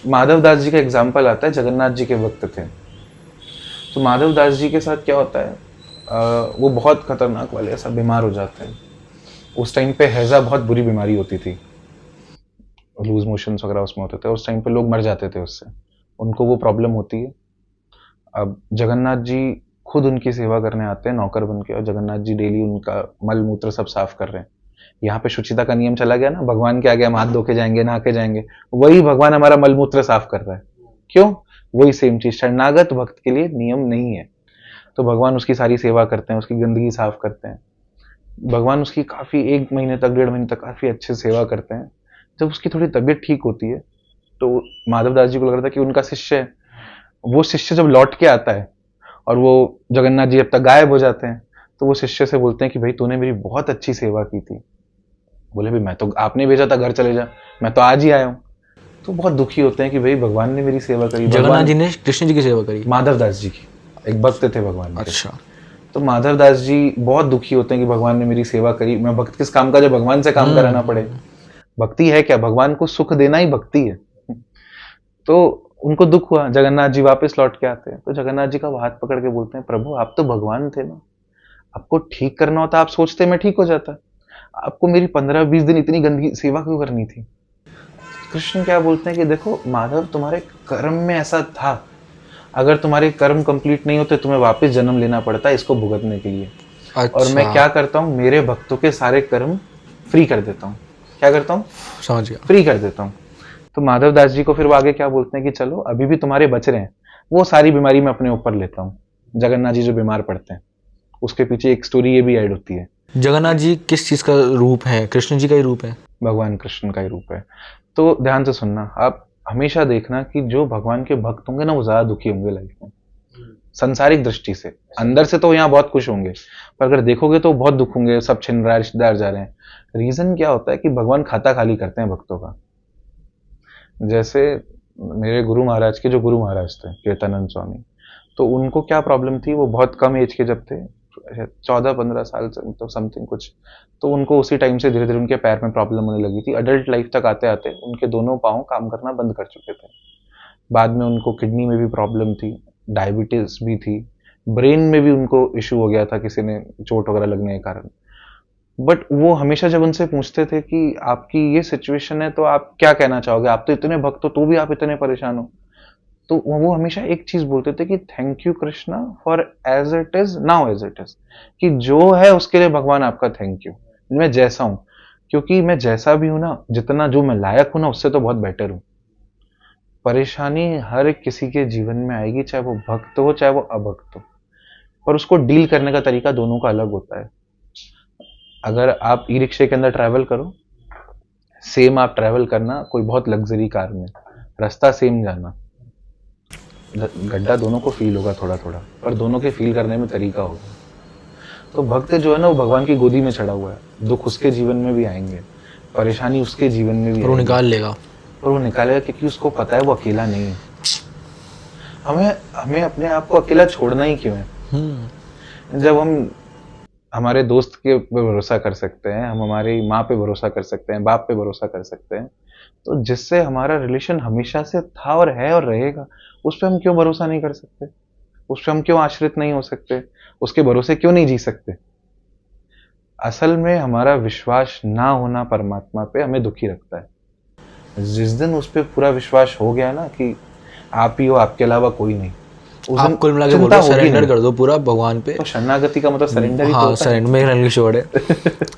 माधव दास जी का एग्जाम्पल आता है, जगन्नाथ जी के भक्त थे। तो माधव दास जी के साथ क्या होता है, वो बहुत खतरनाक वाले ऐसा बीमार हो जाते हैं। उस टाइम पे हैजा बहुत बुरी बीमारी होती थी, लूज मोशंस वगैरह उसमें होते थे। उस टाइम पे लोग मर जाते थे उससे, उनको वो प्रॉब्लम होती है। अब जगन्नाथ जी खुद उनकी सेवा करने आते हैं नौकर बन के, और जगन्नाथ जी डेली उनका मल मूत्र सब साफ कर रहे हैं। यहाँ पे शुचिता का नियम चला गया ना, भगवान के आगे हम हाथ धो के जाएंगे, नहा के जाएंगे, वही भगवान हमारा मल मूत्र साफ कर रहा है। क्यों? वही सेम चीज शरणागत भक्त के लिए नियम नहीं है। तो भगवान उसकी सारी सेवा करते हैं, उसकी गंदगी साफ करते हैं। भगवान उसकी काफी 1 महीने तक 1.5 महीने तक काफी अच्छे सेवा करते हैं। जब उसकी थोड़ी तबीयत ठीक होती है, तो माधवदास जी को लग रहा था कि उनका शिष्य है, वो शिष्य जब लौट के आता है और वो जगन्नाथ जी अब तक गायब हो जाते हैं, तो वो शिष्य से बोलते हैं कि भाई तूने मेरी बहुत अच्छी सेवा की थी। बोले भाई मैं तो, आपने भेजा था घर चले जा, मैं तो आज ही आया हूँ। तो बहुत दुखी होते हैं कि भाई भगवान ने मेरी सेवा करी। जगन्नाथ जी ने कृष्ण जी की सेवा करी? माधवदास जी की, एक भक्त थे भगवान के। अच्छा। तो माधवदास जी बहुत दुखी होते हैं कि भगवान ने मेरी सेवा करी, मैं भक्त किस काम का जब भगवान से काम कराना पड़े। भक्ति है क्या? भगवान को सुख देना ही भक्ति है। तो उनको दुख हुआ, जगन्नाथ जी वापस लौट के आते हैं। तो जगन्नाथ जी का वो हाथ पकड़ के बोलते हैं, प्रभु आप तो भगवान थे ना, आपको ठीक करना होता आप सोचते मैं ठीक हो जाता, आपको मेरी 15 20 दिन इतनी गंदगी सेवा क्यों करनी थी? कृष्ण क्या बोलते हैं कि देखो माधव, तुम्हारे कर्म में ऐसा था, अगर तुम्हारे कर्म कंप्लीट नहीं होते तुम्हें वापस जन्म लेना पड़ता है इसको भुगतने के लिए। अच्छा। और मैं क्या करता हूँ, मेरे भक्तों के सारे कर्म फ्री कर देता हूँ। क्या करता हूँ? समझ गया। फ्री कर देता हूँ। तो माधवदास जी को फिर वो आगे क्या बोलते हैं कि चलो अभी भी तुम्हारे बच रहे हैं, वो सारी बीमारी मैं अपने ऊपर लेता हूँ। जगन्नाथ जी जो बीमार पड़ते हैं, उसके पीछे एक स्टोरी ये भी ऐड होती है। जगन्नाथ जी किस चीज का रूप है? कृष्ण जी का ही रूप है? भगवान कृष्ण का ही रूप है। तो ध्यान से सुनना, आप हमेशा देखना कि जो भगवान के भक्त होंगे ना, वो ज्यादा दुखी होंगे लाइफ में, संसारिक दृष्टि से। अंदर से तो यहाँ बहुत खुश होंगे, पर अगर देखोगे तो बहुत दुख होंगे, सब छिन रहा है, रिश्तेदार जा रहे हैं। रीजन क्या होता है कि भगवान खाता खाली करते हैं भक्तों का। जैसे मेरे गुरु महाराज के जो गुरु महाराज थे कीर्तनानंद स्वामी, तो उनको क्या प्रॉब्लम थी, वो बहुत कम एज के जब थे, 14 15 साल से, मतलब समथिंग कुछ, तो उनको उसी टाइम से धीरे धीरे उनके पैर में प्रॉब्लम होने लगी थी। अडल्ट लाइफ तक आते आते उनके दोनों पाँव काम करना बंद कर चुके थे। बाद में उनको किडनी में भी प्रॉब्लम थी, डायबिटीज भी थी, ब्रेन में भी उनको इशू हो गया था किसी ने चोट वगैरह लगने के कारण। बट वो हमेशा जब उनसे पूछते थे कि आपकी ये सिचुएशन है तो आप क्या कहना चाहोगे, आप तो इतने भक्त हो तो भी आप इतने परेशान हो, तो वो हमेशा एक चीज बोलते थे कि thank you Krishna for as it is now as it is, कि जो है उसके लिए भगवान आपका थैंक यू, मैं जैसा हूं, क्योंकि मैं जैसा भी हूं ना, जितना जो मैं लायक हूं ना, उससे तो बहुत बेटर हूं। परेशानी हर किसी के जीवन में आएगी, चाहे वो भक्त हो चाहे वो अभक्त हो। पर उसको डील करने का तरीका दोनों का अलग होता है। अगर आप ई रिक्शे के अंदर ट्रैवल करो, सेम आप ट्रैवल करना कोई बहुत लग्जरी कार में, रास्ता सेम जाना, गड्ढा दोनों को फील होगा थोड़ा थोड़ा, पर दोनों के फील करने में तरीका होगा। तो भक्त जो है ना, वो भगवान की गोदी में चढ़ा हुआ है। दुख उसके जीवन में भी आएंगे, परेशानी उसके जीवन में भी और वो आएंगी, निकाल लेगा। और वो निकालेगा, क्योंकि उसको पता है वो अकेला नहीं है। हमें हमें अपने आप को अकेला छोड़ना ही क्यों है? जब हम हमारे दोस्त के पे भरोसा कर सकते हैं, हम हमारी माँ पे भरोसा कर सकते हैं, बाप पे भरोसा कर सकते हैं, तो जिससे हमारा रिलेशन हमेशा से था और है और रहेगा, उस पर हम क्यों भरोसा नहीं कर सकते? उस पर हम क्यों आश्रित नहीं हो सकते? उसके भरोसे क्यों नहीं जी सकते? असल में हमारा विश्वास ना होना परमात्मा पे हमें दुखी रखता है। जिस दिन उस पर पूरा विश्वास हो गया ना कि आप ही हो, आपके अलावा कोई नहीं, उस दिन आप कुल मिला के बोल चिंता रहे हो होगी सरेंडर नहीं। कर दो पूरा भगवान पे। तो शरणागति का मतलब सरेंडर ही तो हाँ होता है। सरेंडर, मेरा इंग्लिश वर्ड है।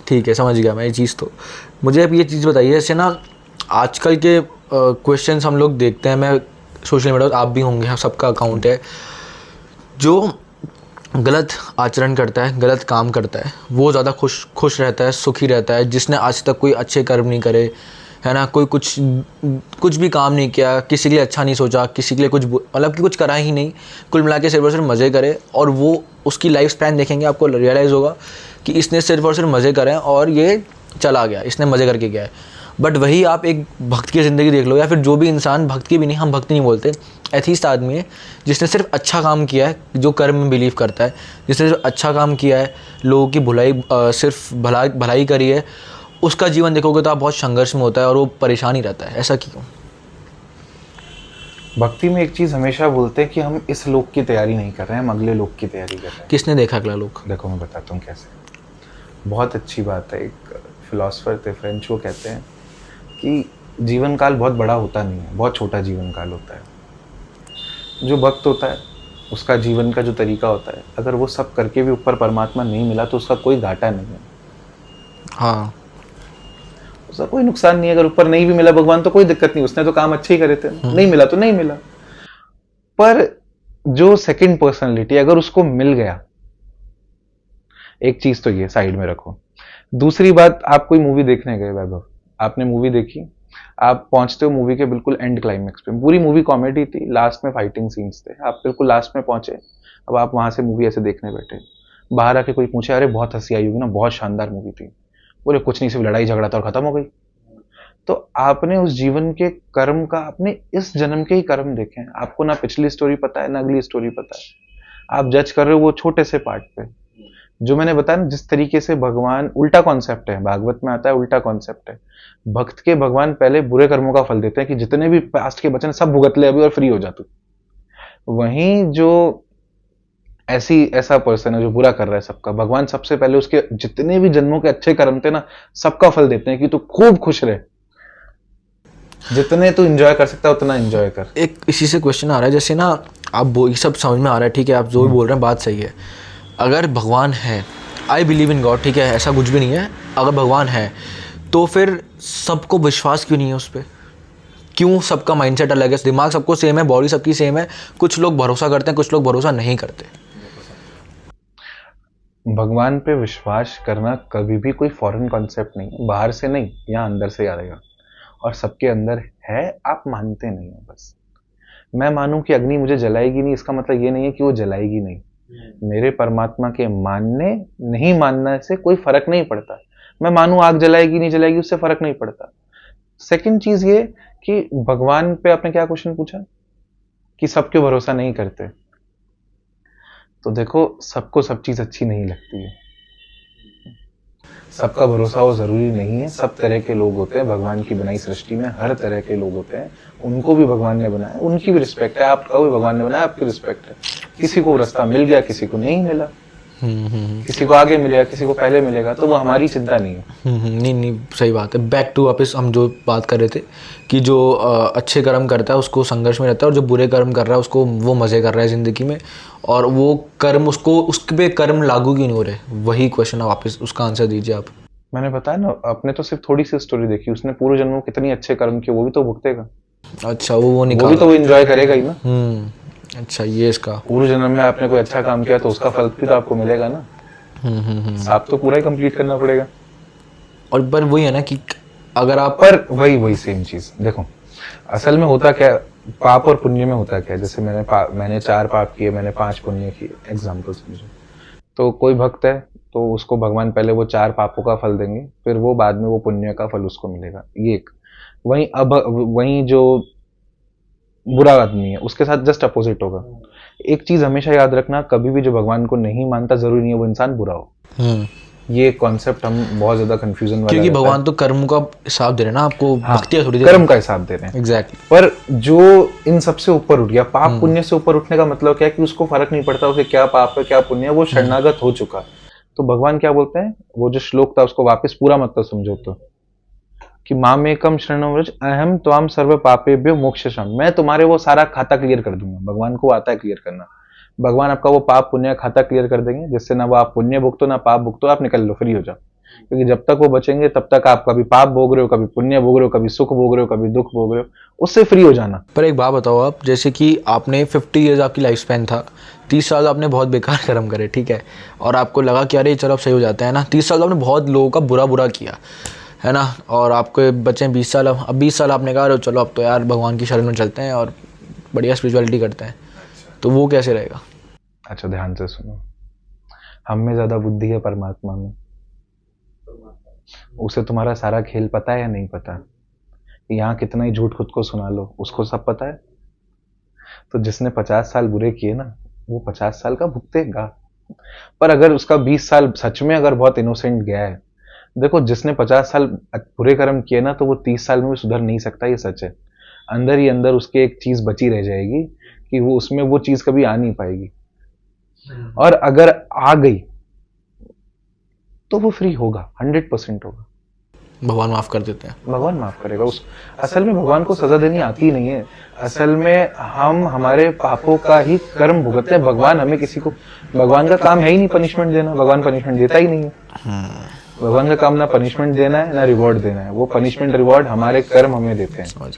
ठीक है, समझ गया मैं ये चीज़। तो मुझे अब ये चीज़ बताइए, जैसे ना आजकल के क्वेश्चंस हम लोग देखते हैं, मैं सोशल मीडिया पर, आप भी होंगे, हाँ, सबका अकाउंट है, जो गलत आचरण करता है, गलत काम करता है, वो ज़्यादा खुश रहता है, सुखी रहता है। जिसने आज तक कोई अच्छे कर्म नहीं करे, है ना, कोई कुछ भी काम नहीं किया, किसी के लिए अच्छा नहीं सोचा, किसी के लिए कुछ मतलब कि कुछ करा ही नहीं, कुल मिला के सिर्फ और सिर्फ मज़े करे, और वो उसकी लाइफ स्पैन देखेंगे आपको रियलाइज़ होगा कि इसने सिर्फ और सिर्फ मज़े करे और ये चला गया, इसने मज़े करके गया है। बट वही आप एक भक्त की ज़िंदगी देख लो, या फिर जो भी इंसान, भक्त की भी नहीं, हम भक्त नहीं बोलते, एथीस्ट आदमी है, जिसने सिर्फ अच्छा काम किया है, जो कर्म में बिलीव करता है, जिसने सिर्फ अच्छा काम किया है, लोगों की सिर्फ भलाई करी है, उसका जीवन देखोगे तो आप बहुत संघर्ष में होता है और वो परेशान ही रहता है। ऐसा क्यों? भक्ति में एक चीज हमेशा बोलते हैं कि हम इस लोक की तैयारी नहीं कर रहे हैं, हम अगले लोक की तैयारी कर रहे हैं। किसने देखा अगला लोग? देखो मैं बताता हूँ कैसे। बहुत अच्छी बात है, एक फिलोसफर थे फ्रेंच, वो कहते हैं कि जीवन काल बहुत बड़ा होता नहीं है, बहुत छोटा जीवन काल होता है। जो भक्त होता है उसका जीवन का जो तरीका होता है, अगर वो सब करके भी ऊपर परमात्मा नहीं मिला तो उसका कोई घाटा नहीं है। हाँ, उसका कोई नुकसान नहीं है। अगर ऊपर नहीं भी मिला भगवान तो कोई दिक्कत नहीं, उसने तो काम अच्छे ही करे थे, नहीं मिला तो नहीं मिला। पर जो सेकंड पर्सनालिटी अगर उसको मिल गया, एक चीज तो ये साइड में रखो। दूसरी बात, आप कोई मूवी देखने गए वैभव, आपने मूवी देखी, आप पहुंचते हो मूवी के बिल्कुल एंड क्लाइमेक्स पे, पूरी मूवी कॉमेडी थी, लास्ट में फाइटिंग सीन्स थे, आप बिल्कुल लास्ट में पहुंचे, अब आप वहां से मूवी ऐसे देखने बैठे, बाहर आके कोई पूछे अरे बहुत हंसी आई होगी ना, बहुत शानदार मूवी थी, बोले कुछ नहीं, सिर्फ लड़ाई झगड़ा था और खत्म हो गई। तो आपने उस जीवन के कर्म का, आपने इस जन्म के ही कर्म देखे हैं, आपको ना पिछली स्टोरी पता है ना अगली स्टोरी पता है, आप जज कर रहे हो वो छोटे से पार्ट पे। जो मैंने बताया ना, जिस तरीके से भगवान, उल्टा कॉन्सेप्ट है, भागवत में आता है, उल्टा कॉन्सेप्ट है। भक्त के भगवान पहले बुरे कर्मों का फल देते हैं कि जितने भी पास्ट के बचन सब भुगत ले अभी और फ्री हो जा तू। वहीं जो ऐसा पर्सन है जो बुरा कर रहा है सबका, भगवान सबसे पहले उसके जितने भी जन्मों के अच्छे कर्म थे ना, सबका फल देते हैं कि तू खूब खुश रहे, जितने तू एंजॉय कर सकता है उतना एंजॉय कर। एक इसी से क्वेश्चन आ रहा है, जैसे ना आप ये सब समझ में आ रहा है, ठीक है, आप जो भी बोल रहे हैं बात सही है। अगर भगवान है, आई बिलीव इन गॉड, ठीक है, ऐसा कुछ भी नहीं है, अगर भगवान है तो फिर सबको विश्वास क्यों नहीं है उस पर? क्यों सबका माइंडसेट अलग है? दिमाग सबको सेम है, बॉडी सबकी सेम है, कुछ लोग भरोसा करते हैं, कुछ लोग भरोसा नहीं करते। भगवान पे विश्वास करना कभी भी कोई फॉरेन कॉन्सेप्ट नहीं है, बाहर से नहीं, यहाँ अंदर से आएगा, और सबके अंदर है, आप मानते नहीं हो। बस मैं मानूं कि अग्नि मुझे जलाएगी नहीं, इसका मतलब ये नहीं है कि वो जलाएगी नहीं। मेरे परमात्मा के मानने नहीं मानने से कोई फर्क नहीं पड़ता। मैं मानूं आग जलाएगी नहीं जलाएगी, उससे फर्क नहीं पड़ता। सेकंड चीज ये कि भगवान पे आपने क्या क्वेश्चन पूछा कि सब क्यों भरोसा नहीं करते, तो देखो सबको सब चीज अच्छी नहीं लगती है, सबका भरोसा वो जरूरी नहीं है। सब तरह के लोग होते हैं भगवान की बनाई सृष्टि में, हर तरह के लोग होते हैं, उनको भी भगवान ने बनाया, उनकी भी रिस्पेक्ट है, आपका भी भगवान ने बनाया, आपकी रिस्पेक्ट है। किसी को रास्ता मिल गया, किसी को नहीं मिला, किसी को आगे मिलेगा, किसी को पहले मिलेगा, तो वो हमारी चिंता नहीं है। नहीं, सही बात है। बैक टू वापस हम जो बात कर रहे थे कि जो अच्छे कर्म करता है उसको संघर्ष में रहता है, और जो बुरे कर्म कर रहा है उसको वो मज़े कर रहा है ज़िंदगी में, और वो कर्म उसको उसके पे कर्म लागू क्यों नहीं हो रहे? वही क्वेश्चन है, वापस उसका आंसर दीजिए आप। मैंने बताया ना, आपने तो सिर्फ थोड़ी सी स्टोरी देखी, उसने पूर्व जन्मों कितनी अच्छे कर्म किए, वो भी तो भुगतेगा। अच्छा, वो वो भी तो वो एंजॉय करेगा ही ना। अच्छा, ये इसका। पूर्व जन्म में आपने कोई अच्छा काम किया तो उसका फल भी तो आपको मिलेगा ना। आप तो पूरा ही कंप्लीट करना पड़ेगा। और पर वही है ना कि अगर आप पर वही सेम चीज देखो, असल में होता क्या, पाप और पुण्य में होता क्या, जैसे मैंने 4 पाप किए, मैंने 5 पुण्य किए, एग्जाम्पल समझो। तो कोई भक्त है तो उसको भगवान पहले वो 4 पापों का फल देंगे, फिर वो बाद में वो पुण्य का फल उसको मिलेगा, ये एक। वहीं जो बुरा आदमी है उसके साथ जस्ट अपोजिट होगा। एक चीज हमेशा याद रखना, कभी भी जो भगवान को नहीं मानता जरूरी नहीं है वो इंसान बुरा हो। ये कॉन्सेप्ट हम बहुत ज्यादा कंफ्यूजन वाला क्योंकि रहता है। भगवान तो कर्म का हिसाब दे रहे हैं ना आपको, हाँ, भक्ति का थोड़ी दे कर्म का हिसाब दे रहे हैं। एग्जैक्टली। पर जो इन सबसे ऊपर उठ गया, पाप पुण्य से ऊपर उठने का मतलब क्या है कि उसको फर्क नहीं पड़ता उसे क्या पाप है क्या पुण्य है, वो शरणागत हो चुका। तो भगवान क्या बोलते हैं, वो जो श्लोक था उसको वापस पूरा मतलब समझो तो, कि मामेकम शरणं व्रज अहम त्वाम सर्व पापेभ्यो मोक्षयिष्यामि, मैं तुम्हारे वो सारा खाता क्लियर कर दूंगा। भगवान को आता है क्लियर करना। भगवान आपका वो पाप पुण्य का खाता क्लियर कर देंगे, जिससे ना वो आप पुण्य भुगतो ना पाप भुगतो, आप निकल लो, फ्री हो जाओ। क्योंकि जब तक वो बचेंगे तब तक आप कभी पाप भोग रहे हो, कभी पुण्य भोग रहे हो, कभी सुख भोग रहे हो, कभी दुख भोग रहे हो, उससे फ्री हो जाना। पर एक बात बताओ आप, जैसे कि आपने 50 ईयर्स आपकी लाइफ स्पैन था, 30 साल आपने बहुत बेकार कर्म करे, ठीक है, और आपको लगा कि अरे चलो अब सही हो जाता है ना। 30 साल आपने बहुत लोगों का बुरा किया है ना, और आपके बचे 20 साल। अब 20 साल आपने कहा चलो अब तो यार भगवान की शरण में चलते हैं और बढ़िया स्पिरिचुअलिटी करते हैं, तो वो कैसे रहेगा? अच्छा, ध्यान से सुनो, हम में ज्यादा बुद्धि है परमात्मा में। उसे तुम्हारा सारा खेल पता है या नहीं पता? यहाँ कितना ही झूठ खुद को सुना लो, उसको सब पता है। तो जिसने 50 साल बुरे किए ना, वो 50 साल का भुगतेगा। पर अगर उसका 20 साल सच में अगर बहुत इनोसेंट गया है, देखो जिसने 50 साल बुरे कर्म किए ना, तो वो 30 साल में भी सुधर नहीं सकता, ये सच है। अंदर ही अंदर उसके एक चीज बची रह जाएगी कि वो उसमें वो चीज कभी आ नहीं पाएगी। और अगर आ गई तो वो फ्री होगा, 100% होगा। भगवान माफ कर देते हैं। भगवान माफ करेगा उस। असल में भगवान को सजा देनी आती ही नहीं है। असल में हम हमारे पापों का ही कर्म भुगतते हैं। भगवान हमें किसी को, भगवान का काम है ही नहीं पनिशमेंट देना, भगवान पनिशमेंट देता ही नहीं है। भगवान का काम ना पनिशमेंट देना है ना रिवॉर्ड देना है, वो पनिशमेंट रिवॉर्ड हमारे कर्म हमें देते हैं।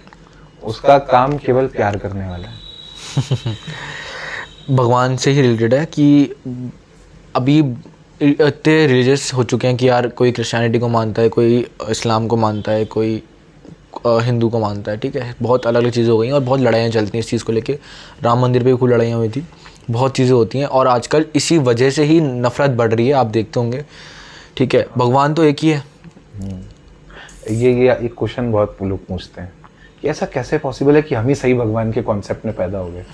उसका काम केवल प्यार करने वाला है। भगवान से ही रिलेटेड है कि अभी इतने रिलीजियस हो चुके हैं कि यार कोई क्रिश्चियनिटी को मानता है, कोई इस्लाम को मानता है, कोई हिंदू को मानता है, ठीक है, बहुत अलग अलग चीज़ें हो गई हैं और बहुत लड़ाइयाँ चलती हैं इस चीज़ को लेके। राम मंदिर पे भी खूब लड़ाइयाँ हुई थी, बहुत चीज़ें होती हैं, और आजकल इसी वजह से ही नफरत बढ़ रही है, आप देखते होंगे, ठीक है। भगवान तो एक ही है। ये एक क्वेश्चन बहुत लोग पूछते हैं कि ऐसा कैसे पॉसिबल है कि हम ही सही भगवान के कॉन्सेप्ट में पैदा हो गए।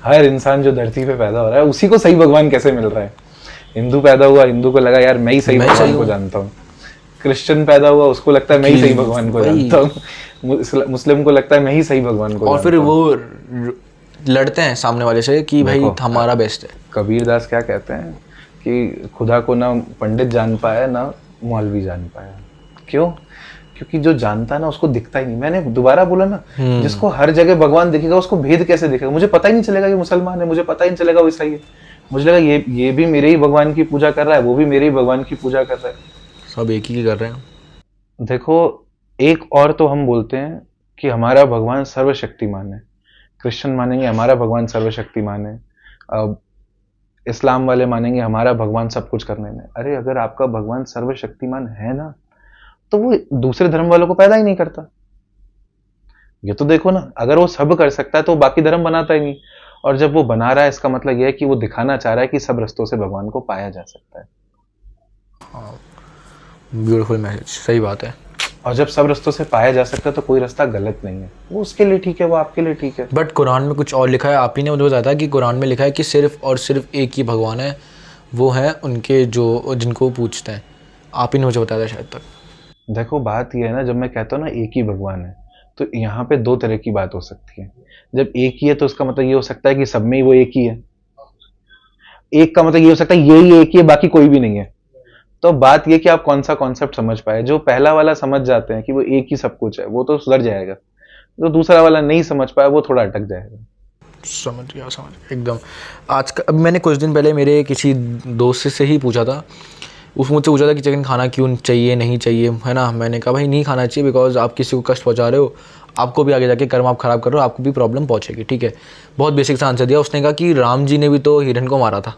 हर इंसान जो धरती पे पैदा हो रहा है उसी को सही भगवान कैसे मिल रहा है? हिंदू पैदा हुआ, हिंदू को लगा यार मैं ही सही भगवान को जानता हूँ। क्रिश्चियन पैदा हुआ, उसको लगता है मैं ही सही भगवान को जानता हूँ। मुस्लिम को लगता है मैं ही सही भगवान को, और फिर वो लड़ते हैं सामने वाले से कि भाई हमारा बेस्ट है। कबीर दास क्या कहते हैं कि खुदा को ना पंडित जान पाया ना मौलवी जान पाया। क्यों? क्योंकि जो जानता है ना उसको दिखता ही नहीं। मैंने दोबारा बोला ना, जिसको हर जगह भगवान दिखेगा उसको भेद कैसे दिखेगा? मुझे पता ही नहीं चलेगा ये मुसलमान है, मुझे पता ही नहीं चलेगा वो ईसाई है। मुझे लगा ये भी मेरे ही भगवान की पूजा कर रहा है, वो भी मेरे ही भगवान की पूजा कर रहा है, सब एक ही कर रहे हैं। देखो, एक और तो हम बोलते हैं कि हमारा भगवान सर्वशक्तिमान है। क्रिश्चियन मानेंगे हमारा भगवान सर्वशक्तिमान है, अब इस्लाम वाले मानेंगे हमारा भगवान सब कुछ करने में। अरे अगर आपका भगवान सर्वशक्तिमान है ना, तो वो दूसरे धर्म वालों को पैदा ही नहीं करता। ये तो देखो ना, अगर वो सब कर सकता है तो बाकी धर्म बनाता ही नहीं। और जब वो बना रहा है, इसका मतलब यह है कि वो दिखाना चाह रहा है कि सब रस्तों से भगवान को पाया जा सकता है। ब्यूटीफुल मैसेज, सही बात है। और जब सब रस्तों से पाया जा सकता है तो कोई रास्ता गलत नहीं है। वो उसके लिए ठीक है, वो आपके लिए ठीक है। बट कुरान में कुछ और लिखा है। आप ही ने मुझे बताया था कि कुरान में लिखा है कि सिर्फ और सिर्फ एक ही भगवान है, वो है उनके जो जिनको पूछते हैं। आप ही ने मुझे बताया था शायद तक। देखो बात यह है ना, जब मैं कहता हूँ ना एक ही भगवान है, तो यहाँ पे दो तरह की बात हो सकती है। जब एक ही है तो उसका मतलब ये हो सकता है कि सब में ही वो एक ही है। एक का मतलब ये हो सकता है यही एक ही है, बाकी कोई भी नहीं है। तो बात ये कि आप कौन सा कॉन्सेप्ट समझ पाए। जो पहला वाला समझ जाते हैं कि वो एक ही सब कुछ है, वो तो सुधर जाएगा। जो दूसरा वाला नहीं समझ पाया वो थोड़ा अटक जाएगा। समझ गया एकदम। आज का, अब मैंने कुछ दिन पहले मेरे किसी दोस्त से ही पूछा था, उस मुझसे पूछा था कि चिकन खाना क्यों चाहिए, नहीं चाहिए, है ना। मैंने कहा भाई नहीं खाना चाहिए, बिकॉज आप किसी को कष्ट पहुंचा रहे हो, आपको भी आगे जाके कर्म आप खराब कर रहे हो, आपको भी प्रॉब्लम पहुंचेगी, ठीक है। बहुत बेसिक सा आंसर दिया उसने। कहा कि राम जी ने भी तो हिरण को मारा था।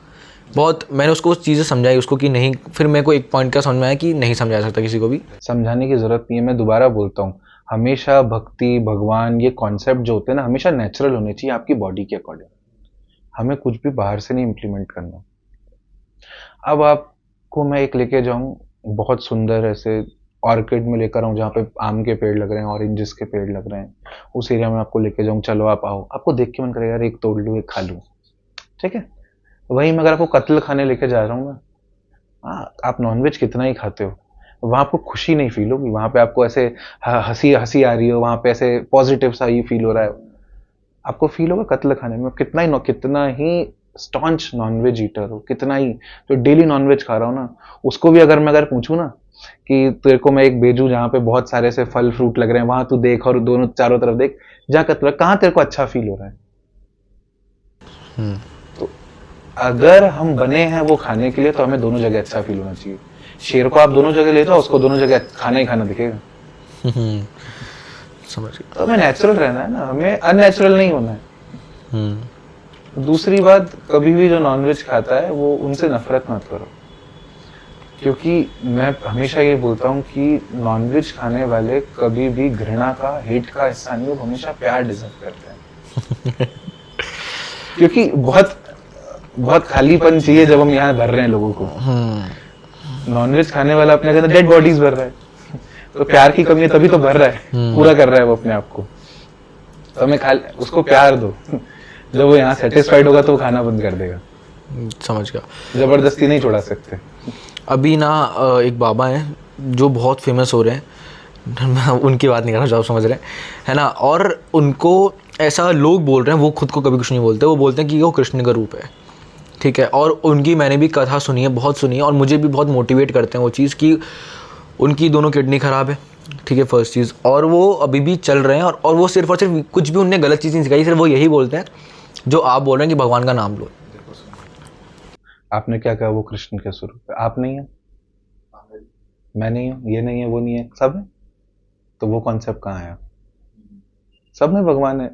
बहुत मैंने उसको उस चीज़ें समझाई उसको कि नहीं, फिर मेरे को एक पॉइंट का समझ में आया कि नहीं समझा सकता किसी को भी। समझाने की जरूरत नहीं है, मैं दोबारा बोलता हूँ, हमेशा भक्ति भगवान ये कॉन्सेप्ट जो होते हैं ना, हमेशा नेचुरल होने चाहिए आपकी बॉडी के अकॉर्डिंग। हमें कुछ भी बाहर से नहीं इम्प्लीमेंट करना। अब आपको मैं एक लेके जाऊं बहुत सुंदर ऐसे ऑर्किड में लेकर आऊं जहाँ पे आम के पेड़ लग रहे हैं, ऑरेंजेस के पेड़ लग रहे हैं, उस एरिया में आपको लेके जाऊं, चलो आप आओ, आपको देख के मन करेगा यार एक तोड़ लूं एक खा लूं, ठीक है। वहीं मैं अगर आपको कत्ल खाने लेके जा रहा हूँ ना, आप नॉनवेज कितना ही खाते हो, वहां आपको खुशी नहीं फील होगी, वहां पे आपको ऐसे हंसी हंसी आ रही हो, वहां पे ऐसे पॉजिटिव सा ही फील हो रहा है, आपको फील होगा कत्ल खाने में। कितना ही स्टॉन्च नॉनवेज ईटर हो, कितना ही जो डेली नॉनवेज खा रहा हूँ ना, उसको भी अगर पूछूं ना कि तेरे को मैं एक भेजूं जहाँ पे बहुत सारे से फल फ्रूट लग रहे हैं, वहां तू देख और दोनों चारों तरफ देख, जहाँ कत्ल, कहाँ तेरे को अच्छा फील हो रहा है। तो अगर हम बने हैं वो खाने के लिए, तो हमें दोनों जगह अच्छा फील होना चाहिए। शेर को आप दोनों जगह ले जाओ, उसको दोनों जगह खाना ही खाना दिखेगा। समझ गया। तो हमें नेचुरल रहना है ना, हमें अननेचुरल नहीं होना है। दूसरी बात, कभी भी जो नॉनवेज खाता है वो उनसे नफरत मत करो, क्योंकि मैं हमेशा ये बोलता हूँ कि नॉनवेज खाने वाले कभी भी घृणा का, हेट का हिस्सा नहीं, वो हमेशा प्यार डिजर्व करते हैं। क्योंकि बहुत खालीपन चाहिए जब हम यहाँ भर रहे हैं लोगों को। नॉनवेज खाने वाला अपने अंदर डेड बॉडीज भर रहा है, तो प्यार की कमी है तभी तो भर रहा है, पूरा कर रहा है वो अपने आप को। तो हमें उसको प्यार दो, जब वो यहाँ सेटिस्फाइड होगा तो वो खाना बंद कर देगा। समझ गया। जबरदस्ती नहीं छुड़ा सकते। अभी ना एक बाबा हैं जो बहुत फेमस हो रहे हैं, मैं उनकी बात नहीं कर रहा, जो आप समझ रहे हैं, है ना। और उनको ऐसा लोग बोल रहे हैं, वो खुद को कभी कुछ नहीं बोलते, वो बोलते हैं कि वो कृष्ण का रूप है, ठीक है। और उनकी मैंने भी कथा सुनी है, बहुत सुनी है, और मुझे भी बहुत मोटिवेट करते हैं वो चीज़ कि उनकी दोनों किडनी ख़राब है, ठीक है, फर्स्ट चीज़, और वो अभी भी चल रहे हैं, और वो सिर्फ और सिर्फ कुछ भी उनने गलत चीज़ नहीं सिखाई, सिर्फ वो यही बोलते हैं जो आप बोल रहे हैं कि भगवान का नाम लो। आपने क्या कहा, वो कृष्ण के स्वरूप है, आप नहीं है, मैं नहीं हूँ, ये नहीं है, वो नहीं है, सब है। तो वो कॉन्सेप्ट कहाँ आया? सब में भगवान है।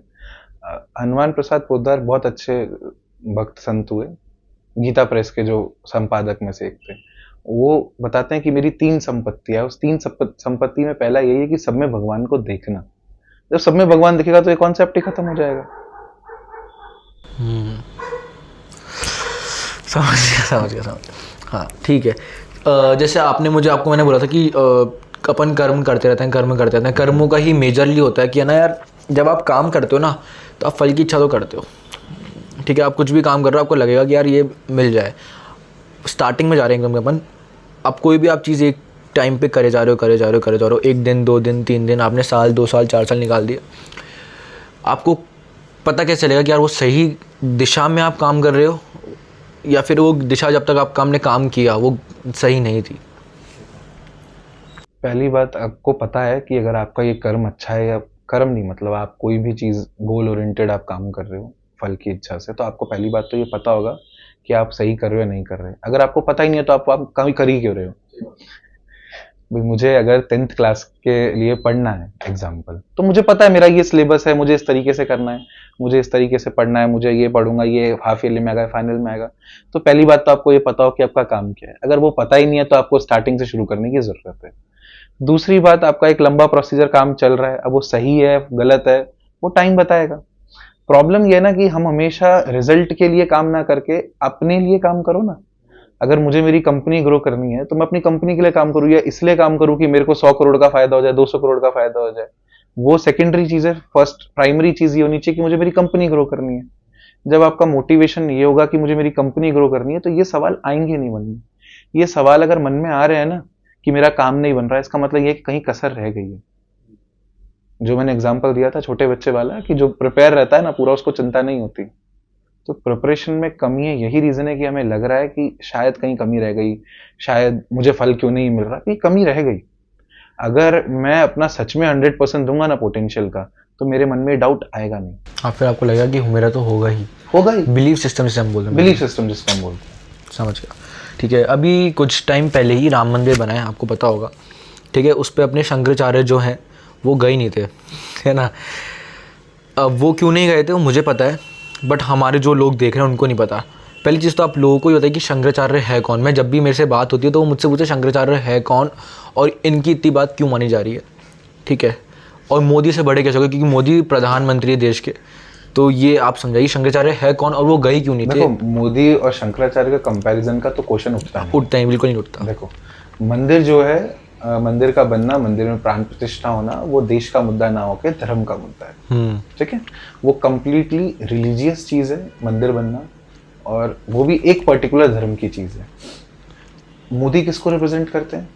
हनुमान प्रसाद पोद्दार बहुत अच्छे भक्त संत हुए, गीता प्रेस के जो संपादक में से एक थे। वो बताते हैं कि मेरी 3 संपत्ति है, उस 3 संपत्ति में पहला यही है कि सब में भगवान को देखना। जब सब में भगवान दिखेगा तो ये कॉन्सेप्ट ही खत्म हो जाएगा। समझ गया। हाँ, ठीक है। जैसे आपको मैंने बोला था कि अपन कर्म करते रहते हैं, कर्मों का ही मेजरली होता है कि है ना यार, जब आप काम करते हो ना तो आप फल की इच्छा तो करते हो, ठीक है। आप कुछ भी काम कर रहे हो, आपको लगेगा कि यार ये मिल जाए। स्टार्टिंग में जा रहे हैं एकदम अपन, आप कोई भी आप चीज़ एक टाइम पे करे जा रहे हो, 1 दिन 2 दिन 3 दिन, आपने साल 2 साल 4 साल निकाल दिए, आपको पता कैसे चलेगा कि यार वो सही दिशा में आप काम कर रहे हो, या फिर वो दिशा जब तक आपने काम किया वो सही नहीं थी? पहली बात, आपको पता है कि अगर आपका ये कर्म अच्छा है, या कर्म नहीं मतलब आप कोई भी चीज़ गोल ओरिएंटेड आप काम कर रहे हो फल की इच्छा से, तो आपको पहली बात तो ये पता होगा कि आप सही कर रहे हो या नहीं कर रहे। अगर आपको पता ही नहीं है तो आप कभी कर ही क्यों रहे हो? भाई मुझे अगर 10th क्लास के लिए पढ़ना है एग्जाम्पल, तो मुझे पता है मेरा ये सिलेबस है, मुझे इस तरीके से करना है, मुझे इस तरीके से पढ़ना है, मुझे ये पढ़ूंगा, ये हाफ ईयरली में आएगा, फाइनल में आएगा। तो पहली बात तो आपको ये पता हो कि आपका काम क्या है। अगर वो पता ही नहीं है तो आपको स्टार्टिंग से शुरू करने की जरूरत है। दूसरी बात, आपका एक लंबा प्रोसीजर काम चल रहा है, अब वो सही है गलत है वो टाइम बताएगा। प्रॉब्लम ये है ना कि हम हमेशा रिजल्ट के लिए काम ना करके अपने लिए काम करो ना। अगर मुझे मेरी कंपनी ग्रो करनी है तो मैं अपनी कंपनी के लिए काम करूँ, या इसलिए काम करूँ कि मेरे को 100 करोड़ का फायदा हो जाए, 200 करोड़ का फायदा हो जाए, वो सेकेंडरी चीज है। फर्स्ट प्राइमरी चीज ये होनी चाहिए कि मुझे मेरी कंपनी ग्रो करनी है। जब आपका मोटिवेशन ये होगा कि मुझे मेरी कंपनी ग्रो करनी है, तो ये सवाल आएंगे नहीं मन में। ये सवाल अगर मन में आ रहे हैं ना कि मेरा काम नहीं बन रहा है, इसका मतलब ये कि कहीं कसर रह गई है। जो मैंने एग्जाम्पल दिया था छोटे बच्चे वाला, कि जो प्रिपेयर रहता है ना पूरा, उसको चिंता नहीं होती। तो प्रिपरेशन में कमी है, यही रीजन है कि हमें लग रहा है कि शायद कहीं कमी रह गई, शायद मुझे फल क्यों नहीं मिल रहा, कि कमी रह गई। अगर मैं अपना सच में 100% दूंगा ना पोटेंशियल का, तो मेरे मन में डाउट आएगा नहीं। हाँ, फिर आपको लगेगा कि मेरा तो होगा ही। बिलीफ सिस्टम जिसे हम बोलते हैं। बिलीफ सिस्टम जिसको हम बोलते हैं। समझ गया, ठीक है। अभी कुछ टाइम पहले ही राम मंदिर बना है, आपको पता होगा, ठीक है। उस पर अपने शंकराचार्य जो हैं वो गए नहीं थे, है ना। अब वो क्यों नहीं गए थे वो मुझे पता है, बट हमारे जो लोग देख रहे हैं उनको नहीं पता। पहली चीज़ तो आप लोगों को ही बताइए कि शंकराचार्य है कौन। मैं जब भी मेरे से बात होती है तो वो मुझसे पूछे शंकराचार्य है कौन और इनकी इतनी बात क्यों मानी जा रही है, ठीक है। और मोदी से बड़े कैसे हो गए, क्योंकि मोदी प्रधानमंत्री है देश के। तो ये आप समझाइए शंकराचार्य है कौन और वो गए क्यों नहीं देखो, थे। मोदी और शंकराचार्य का कंपैरिजन का तो क्वेश्चन उठता नहीं। उठता ही बिल्कुल नहीं उठता। देखो, मंदिर जो है, मंदिर का बनना, मंदिर में प्राण प्रतिष्ठा होना, वो देश का मुद्दा ना होकर धर्म का मुद्दा है, ठीक है। वो कंप्लीटली रिलीजियस चीज है मंदिर बनना, और वो भी एक पर्टिकुलर धर्म की चीज है। मोदी किसको रिप्रेजेंट करते हैं?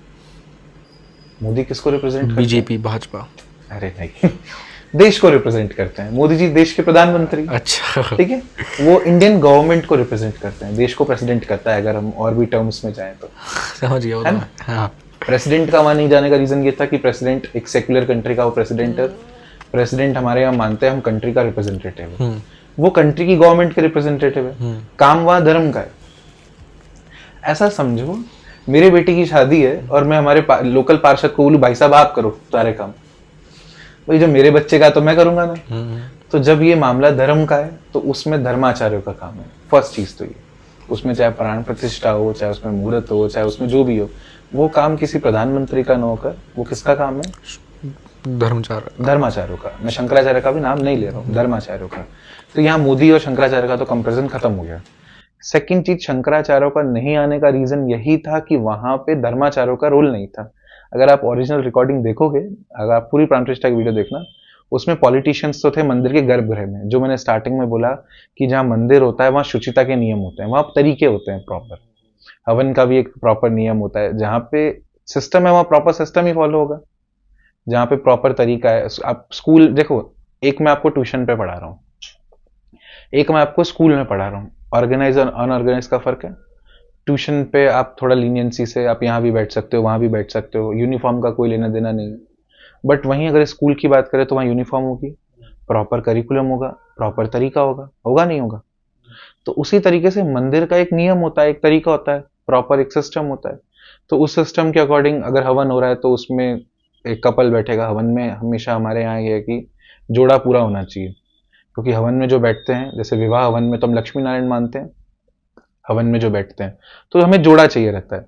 मोदी किसको रिप्रेजेंट करते हैं? बीजेपी, भाजपा। अरे नहीं, देश को रिप्रेजेंट करते हैं। मोदी जी देश के प्रधानमंत्री, अच्छा, ठीक है। वो इंडियन गवर्नमेंट को रिप्रेजेंट करते हैं, देश को प्रेसिडेंट करता है, अगर हम और भी टर्म्स में जाएं तो। समझ गया वो तो मैं। हाँ, प्रेसिडेंट का वहां नहीं जाने का रीजन ये था कि प्रेसिडेंट एक सेक्युलर कंट्री का वो प्रेसिडेंट है। प्रेसिडेंट हमारे यहाँ मानते हैं हम कंट्री का रिप्रेजेंटेटिव है, वो कंट्री की गवर्नमेंट के रिप्रेजेंटेटिव है। काम वहां धर्म का है। ऐसा समझो, मेरे बेटी की शादी है और मैं हमारे लोकल पार्षद को बोलूं भाई साहब आप करो सारे काम, भाई जो मेरे बच्चे का तो मैं करूंगा ना। तो जब ये मामला धर्म का है तो उसमें धर्माचार्यों का काम है। फर्स्ट चीज तो ये, उसमें चाहे प्राण प्रतिष्ठा हो, चाहे उसमें मुहूर्त हो, चाहे उसमें जो भी हो, वो काम किसी प्रधानमंत्री का न होकर वो किसका काम है? धर्माचार्यों का। मैं शंकराचार्य का भी नाम नहीं ले रहा हूँ, धर्माचार्यों का। तो यहाँ मोदी और शंकराचार्य का तो कंपेरिजन खत्म हो गया। सेकंड चीज, शंकराचार्यों का नहीं आने का रीजन यही था कि वहां पे धर्माचार्यों का रोल नहीं था। अगर आप ओरिजिनल रिकॉर्डिंग देखोगे, अगर आप पूरी प्राण प्रतिष्ठा की वीडियो देखना, उसमें पॉलिटिशियंस तो थे मंदिर के गर्भगृह में। जो मैंने स्टार्टिंग में बोला कि जहाँ मंदिर होता है वहां शुचिता के नियम होते हैं, वहां तरीके होते हैं प्रॉपर। हवन का भी एक प्रॉपर नियम होता है। जहाँ पे सिस्टम है वहां प्रॉपर सिस्टम ही फॉलो होगा। जहाँ पे प्रॉपर तरीका है, आप स्कूल देखो, एक मैं आपको ट्यूशन पे पढ़ा रहा हूँ, एक मैं आपको स्कूल में पढ़ा रहा हूँ। ऑर्गेनाइज और अनऑर्गेनाइज का फर्क है। ट्यूशन पे आप थोड़ा लीनियंसी से आप यहाँ भी बैठ सकते हो, वहां भी बैठ सकते हो, यूनिफॉर्म का कोई लेना देना नहीं है। बट वहीं अगर स्कूल की बात करें तो वहाँ यूनिफॉर्म होगी, प्रॉपर करिकुलम होगा, प्रॉपर तरीका होगा, होगा नहीं होगा? तो उसी तरीके से मंदिर का एक नियम होता है, एक तरीका होता है, प्रॉपर एक सिस्टम होता है। तो उस सिस्टम के अकॉर्डिंग अगर हवन हो रहा है तो उसमें एक कपल बैठेगा हवन में। हमेशा हमारे यहाँ ये है कि जोड़ा पूरा होना चाहिए, क्योंकि हवन में जो बैठते हैं, जैसे विवाह हवन में तो हम लक्ष्मी नारायण मानते हैं, हवन में जो बैठते हैं तो हमें जोड़ा चाहिए रहता है।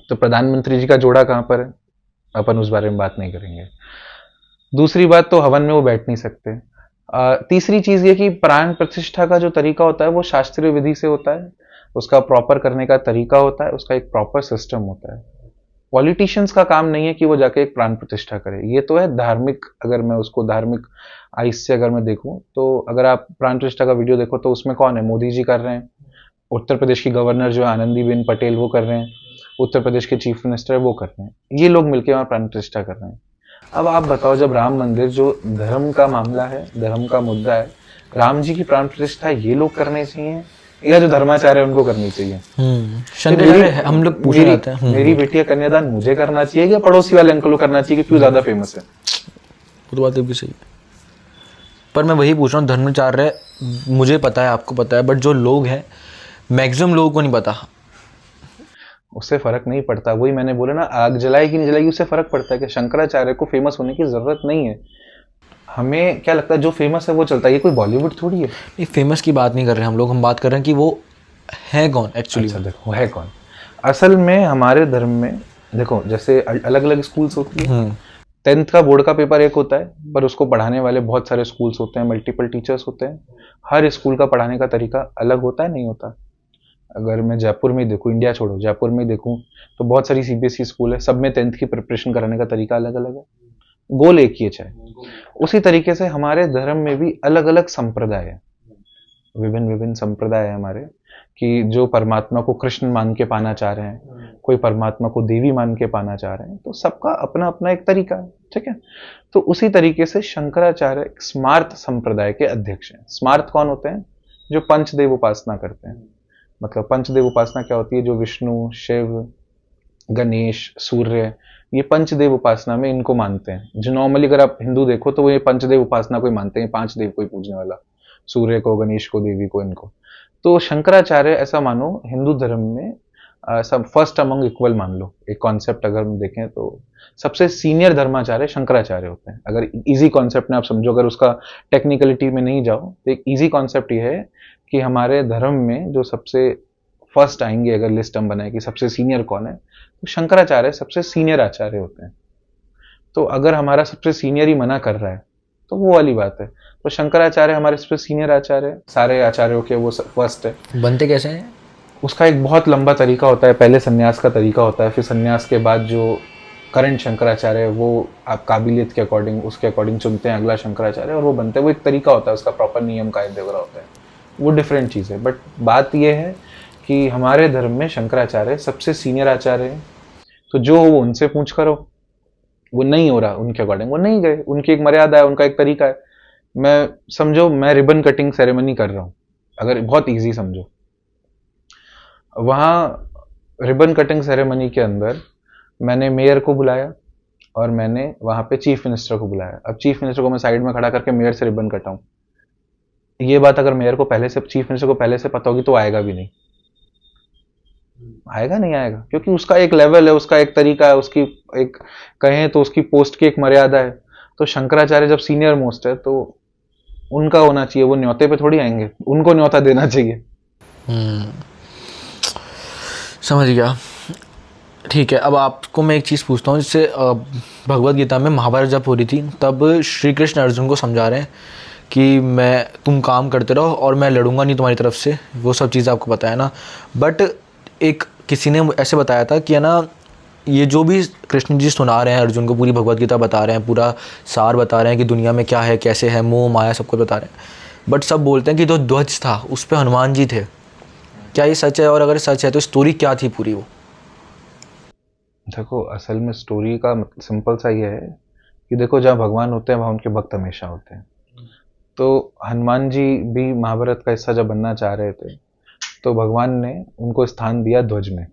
तो प्रधानमंत्री जी का जोड़ा कहाँ पर है, अपन उस बारे में बात नहीं करेंगे। दूसरी बात, तो हवन में वो बैठ नहीं सकते। तीसरी चीज ये कि प्राण प्रतिष्ठा का जो तरीका होता है वो शास्त्रीय विधि से होता है, उसका प्रॉपर करने का तरीका होता है, उसका एक प्रॉपर सिस्टम होता है। पॉलिटिशियंस का काम नहीं है कि वो जाके एक प्राण प्रतिष्ठा करे। ये तो है धार्मिक, अगर मैं उसको धार्मिक आइस से अगर मैं देखूं तो अगर आप प्राण प्रतिष्ठा का वीडियो देखो तो उसमें कौन है? मोदी जी कर रहे हैं, उत्तर प्रदेश की गवर्नर जो है आनंदीबेन पटेल वो कर रहे हैं, उत्तर प्रदेश के चीफ मिनिस्टर है वो कर रहे हैं, ये लोग मिलकर वहां प्राण प्रतिष्ठा कर रहे हैं। अब आप बताओ, जब राम मंदिर जो धर्म का मामला है, धर्म का मुद्दा है, राम जी की प्राण प्रतिष्ठा ये लोग करने चाहिए या जो धर्माचार्य है उनको करनी चाहिए? शंकराचार्य हम लोग पूछे जाते हैं। मेरी बेटी का कन्यादान मुझे करना चाहिए या पड़ोसी वाले अंकल को करना चाहिए कि क्यों ज्यादा फेमस है? वो तो बात भी सही है, पर मैं वही पूछ रहा हूँ, धर्माचार्य मुझे पता है, आपको पता है, बट जो लोग हैं मैक्सिमम लोगों को नहीं पता। उससे फर्क नहीं पड़ता। वही मैंने बोला ना, आग जलाए कि नहीं जलाएगी उससे फर्क पड़ता है कि शंकराचार्य को फेमस होने की जरूरत नहीं है। हमें क्या लगता है जो फेमस है वो चलता है, ये कोई बॉलीवुड थोड़ी है। नहीं, फेमस की बात नहीं कर रहे हम लोग, हम बात कर रहे हैं कि वो है कौन एक्चुअली। अच्छा देखो, है कौन असल में हमारे धर्म में? देखो, जैसे अलग अलग स्कूल्स होती है। 10th का बोर्ड का पेपर एक होता है, पर उसको पढ़ाने वाले बहुत सारे स्कूल्स होते हैं, मल्टीपल टीचर्स होते हैं। हर स्कूल का पढ़ाने का तरीका अलग होता है, नहीं होता? अगर मैं जयपुर में देखूँ, इंडिया छोड़ो, जयपुर में देखूँ तो बहुत सारी सीबीएसई स्कूल है, सब में 10th की प्रिपरेशन कराने का तरीका अलग अलग है, गोल एक ही है चाहे। उसी तरीके से हमारे धर्म में भी अलग अलग संप्रदाय है, विभिन्न विभिन्न संप्रदाय है हमारे, कि जो परमात्मा को कृष्ण मान के पाना चाह रहे हैं, कोई परमात्मा को देवी मान के पाना चाह रहे हैं, तो सबका अपना अपना एक तरीका है, ठीक है। तो उसी तरीके से शंकराचार्य एक स्मार्त संप्रदाय के अध्यक्ष हैं। स्मार्त कौन होते हैं? जो पंचदेव उपासना करते हैं। मतलब पंचदेव उपासना क्या होती है? जो विष्णु, शिव, गणेश, सूर्य, ये पंचदेव उपासना में इनको मानते हैं। जो नॉर्मली अगर आप हिंदू देखो तो वो ये पंचदेव उपासना को ही मानते हैं, 5 देव को ही पूजने वाला, सूर्य को, गणेश को, देवी को, इनको। तो शंकराचार्य ऐसा मानो हिंदू धर्म में सब फर्स्ट अमंग इक्वल मान लो, एक कॉन्सेप्ट अगर हम देखें तो सबसे सीनियर धर्माचार्य शंकराचार्य होते हैं। अगर इजी कॉन्सेप्ट में आप समझो, अगर उसका टेक्निकलिटी में नहीं जाओ, तो एक इजी कॉन्सेप्ट ये है कि हमारे धर्म में जो सबसे फर्स्ट आएंगे, अगर लिस्ट हम बनाए कि सबसे सीनियर कौन है, तो शंकराचार्य सबसे सीनियर आचार्य होते हैं। तो अगर हमारा सबसे सीनियर ही मना कर रहा है तो वो वाली बात है। तो शंकराचार्य हमारे सबसे सीनियर आचार्य है, सारे आचार्यों के वो फर्स्ट है। बनते कैसे हैं? उसका एक बहुत लंबा तरीका होता है, पहले संन्यास का तरीका होता है, फिर संन्यास के बाद जो करंट शंकराचार्य है वो आप काबिलियत के अकॉर्डिंग, उसके अकॉर्डिंग चुनते हैं अगला शंकराचार्य, और वो बनते हैं। वो एक तरीका होता है, उसका प्रॉपर नियम कायदे वगैरह होता है, वो डिफरेंट चीज़ है। बट बात ये है कि हमारे धर्म में शंकराचार्य सबसे सीनियर आचार्य है। तो जो हो वो उनसे पूछ करो, वो नहीं हो रहा उनके अकॉर्डिंग, वो नहीं गए, उनकी एक मर्यादा है, उनका एक तरीका है। मैं समझो मैं रिबन कटिंग सेरेमनी कर रहा हूँ, अगर बहुत ईजी समझो, वहाँ रिबन कटिंग सेरेमनी के अंदर मैंने मेयर को बुलाया और मैंने वहाँ पे चीफ मिनिस्टर को बुलाया। अब चीफ मिनिस्टर को मैं साइड में खड़ा करके मेयर से रिबन कटाऊं, ये बात अगर मेयर को पहले से, चीफ मिनिस्टर को पहले से पता होगी तो आएगा भी नहीं, आएगा नहीं आएगा, क्योंकि उसका एक लेवल है, उसका एक तरीका है, उसकी एक कहें तो उसकी पोस्ट की एक मर्यादा है। तो शंकराचार्य जब सीनियर मोस्ट है तो उनका होना चाहिए, वो न्योते पे थोड़ी आएंगे, उनको न्योता देना चाहिए। समझ गया। ठीक है, अब आपको मैं एक चीज़ पूछता हूँ, जैसे भगवत गीता में महाभारत जब हो रही थी तब श्री कृष्ण अर्जुन को समझा रहे हैं कि तुम काम करते रहो और मैं लड़ूंगा नहीं तुम्हारी तरफ से, वो सब चीज़ आपको पता है ना। बट एक किसी ने ऐसे बताया था कि है ना, ये जो भी कृष्ण जी सुना रहे हैं अर्जुन को, पूरी भगवत गीता बता रहे हैं, पूरा सार बता रहे हैं कि दुनिया में क्या है, कैसे है, मोह माया, सब कुछ बता रहे हैं। बट सब बोलते हैं कि जो ध्वज था उस पर हनुमान जी थे। क्या ये सच है? और अगर सच है तो स्टोरी क्या थी पूरी वो? देखो असल में स्टोरी का सिंपल सा ये है कि देखो जहाँ भगवान होते हैं वहाँ उनके भक्त हमेशा होते हैं। तो हनुमान जी भी महाभारत का हिस्सा जब बनना चाह रहे थे तो भगवान ने उनको स्थान दिया ध्वज में,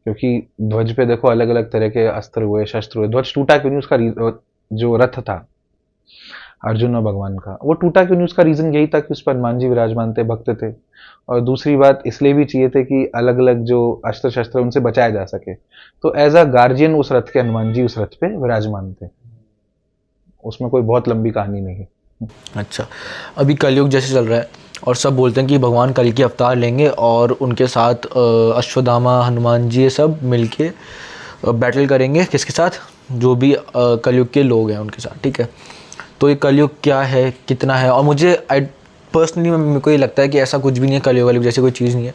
क्योंकि ध्वज पे देखो अलग अलग तरह के अस्त्र हुए, शस्त्र हुए। ध्वज टूटा क्यों नहीं, उसका जो रथ था अर्जुन और भगवान का, वो टूटा क्यों नहीं, उसका रीजन यही था कि उस पर हनुमान जी विराजमान थे, भक्त थे। और दूसरी बात इसलिए भी चाहिए थे कि अलग अलग जो अस्त्र शस्त्र उनसे बचाया जा सके। तो एज अ गार्जियन उस रथ के हनुमान जी उस रथ पे विराजमान थे, उसमें कोई बहुत लंबी कहानी नहीं है। अच्छा, अभी कलयुग जैसे चल रहा है और सब बोलते हैं कि भगवान कल की अवतार लेंगे और उनके साथ अश्वत्थामा, हनुमान जी, ये सब मिलके बैटल करेंगे किसके साथ? जो भी कलयुग के लोग हैं उनके साथ, ठीक है। तो ये कलयुग क्या है, कितना है? और मुझे पर्सनली मेरे को ये लगता है कि ऐसा कुछ भी नहीं है, कलयुग वाली जैसे कोई चीज़ नहीं है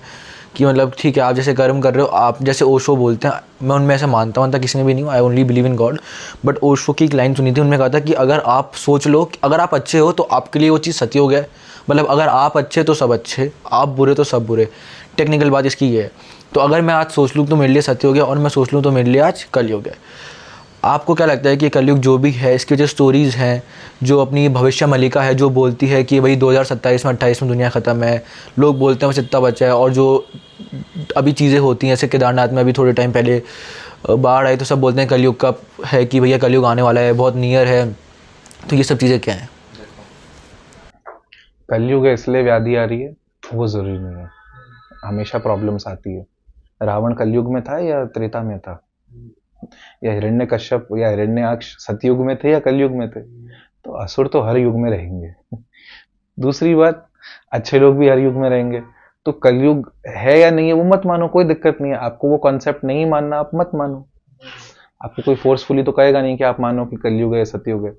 कि मतलब ठीक है आप जैसे कर्म कर रहे हो, आप जैसे ओशो बोलते हैं, मैं उनमें ऐसा मानता किसी में भी नहीं हूँ, I only believe in God. But Osho की एक लाइन सुनी थी, उनमें कहा था कि अगर आप सोच लो कि अगर आप अच्छे हो तो आपके लिए वो चीज़ सत्य हो गया है। मतलब अगर आप अच्छे तो सब अच्छे, आप बुरे तो सब बुरे। टेक्निकल बात इसकी ये है। तो अगर मैं आज सोच लूँ तो मेरे लिए सत्य हो गया, और मैं सोच लूँ तो मेरे लिए आज कलयुग है। आपको क्या लगता है कि कलयुग जो भी है, इसके जो स्टोरीज़ हैं, जो अपनी भविष्य मलिका है जो बोलती है कि भाई 2027 में 28 में दुनिया ख़त्म है, लोग बोलते हैं बस इतना बचा है, और जो अभी चीज़ें होती हैं जैसे केदारनाथ में अभी थोड़े टाइम पहले बाढ़ आई तो सब बोलते हैं कलयुग का है कि भैया कलयुग आने वाला है, बहुत नियर है। तो ये सब चीज़ें क्या हैं? कलयुग है इसलिए व्याधि आ रही है वो जरूरी नहीं है, हमेशा प्रॉब्लम्स आती है। रावण कलयुग में था या त्रेता में था, या हिरण्यकश्यप या हिरण्याक्ष सतयुग में थे या कलयुग में थे? तो असुर तो हर युग में रहेंगे। दूसरी बात, अच्छे लोग भी हर युग में रहेंगे। तो कलयुग है या नहीं है वो मत मानो, कोई दिक्कत नहीं है। आपको वो कॉन्सेप्ट नहीं मानना, आप मत मानो। आपको कोई फोर्सफुली तो कहेगा नहीं कि आप मानो कि कलयुग है सतयुग है।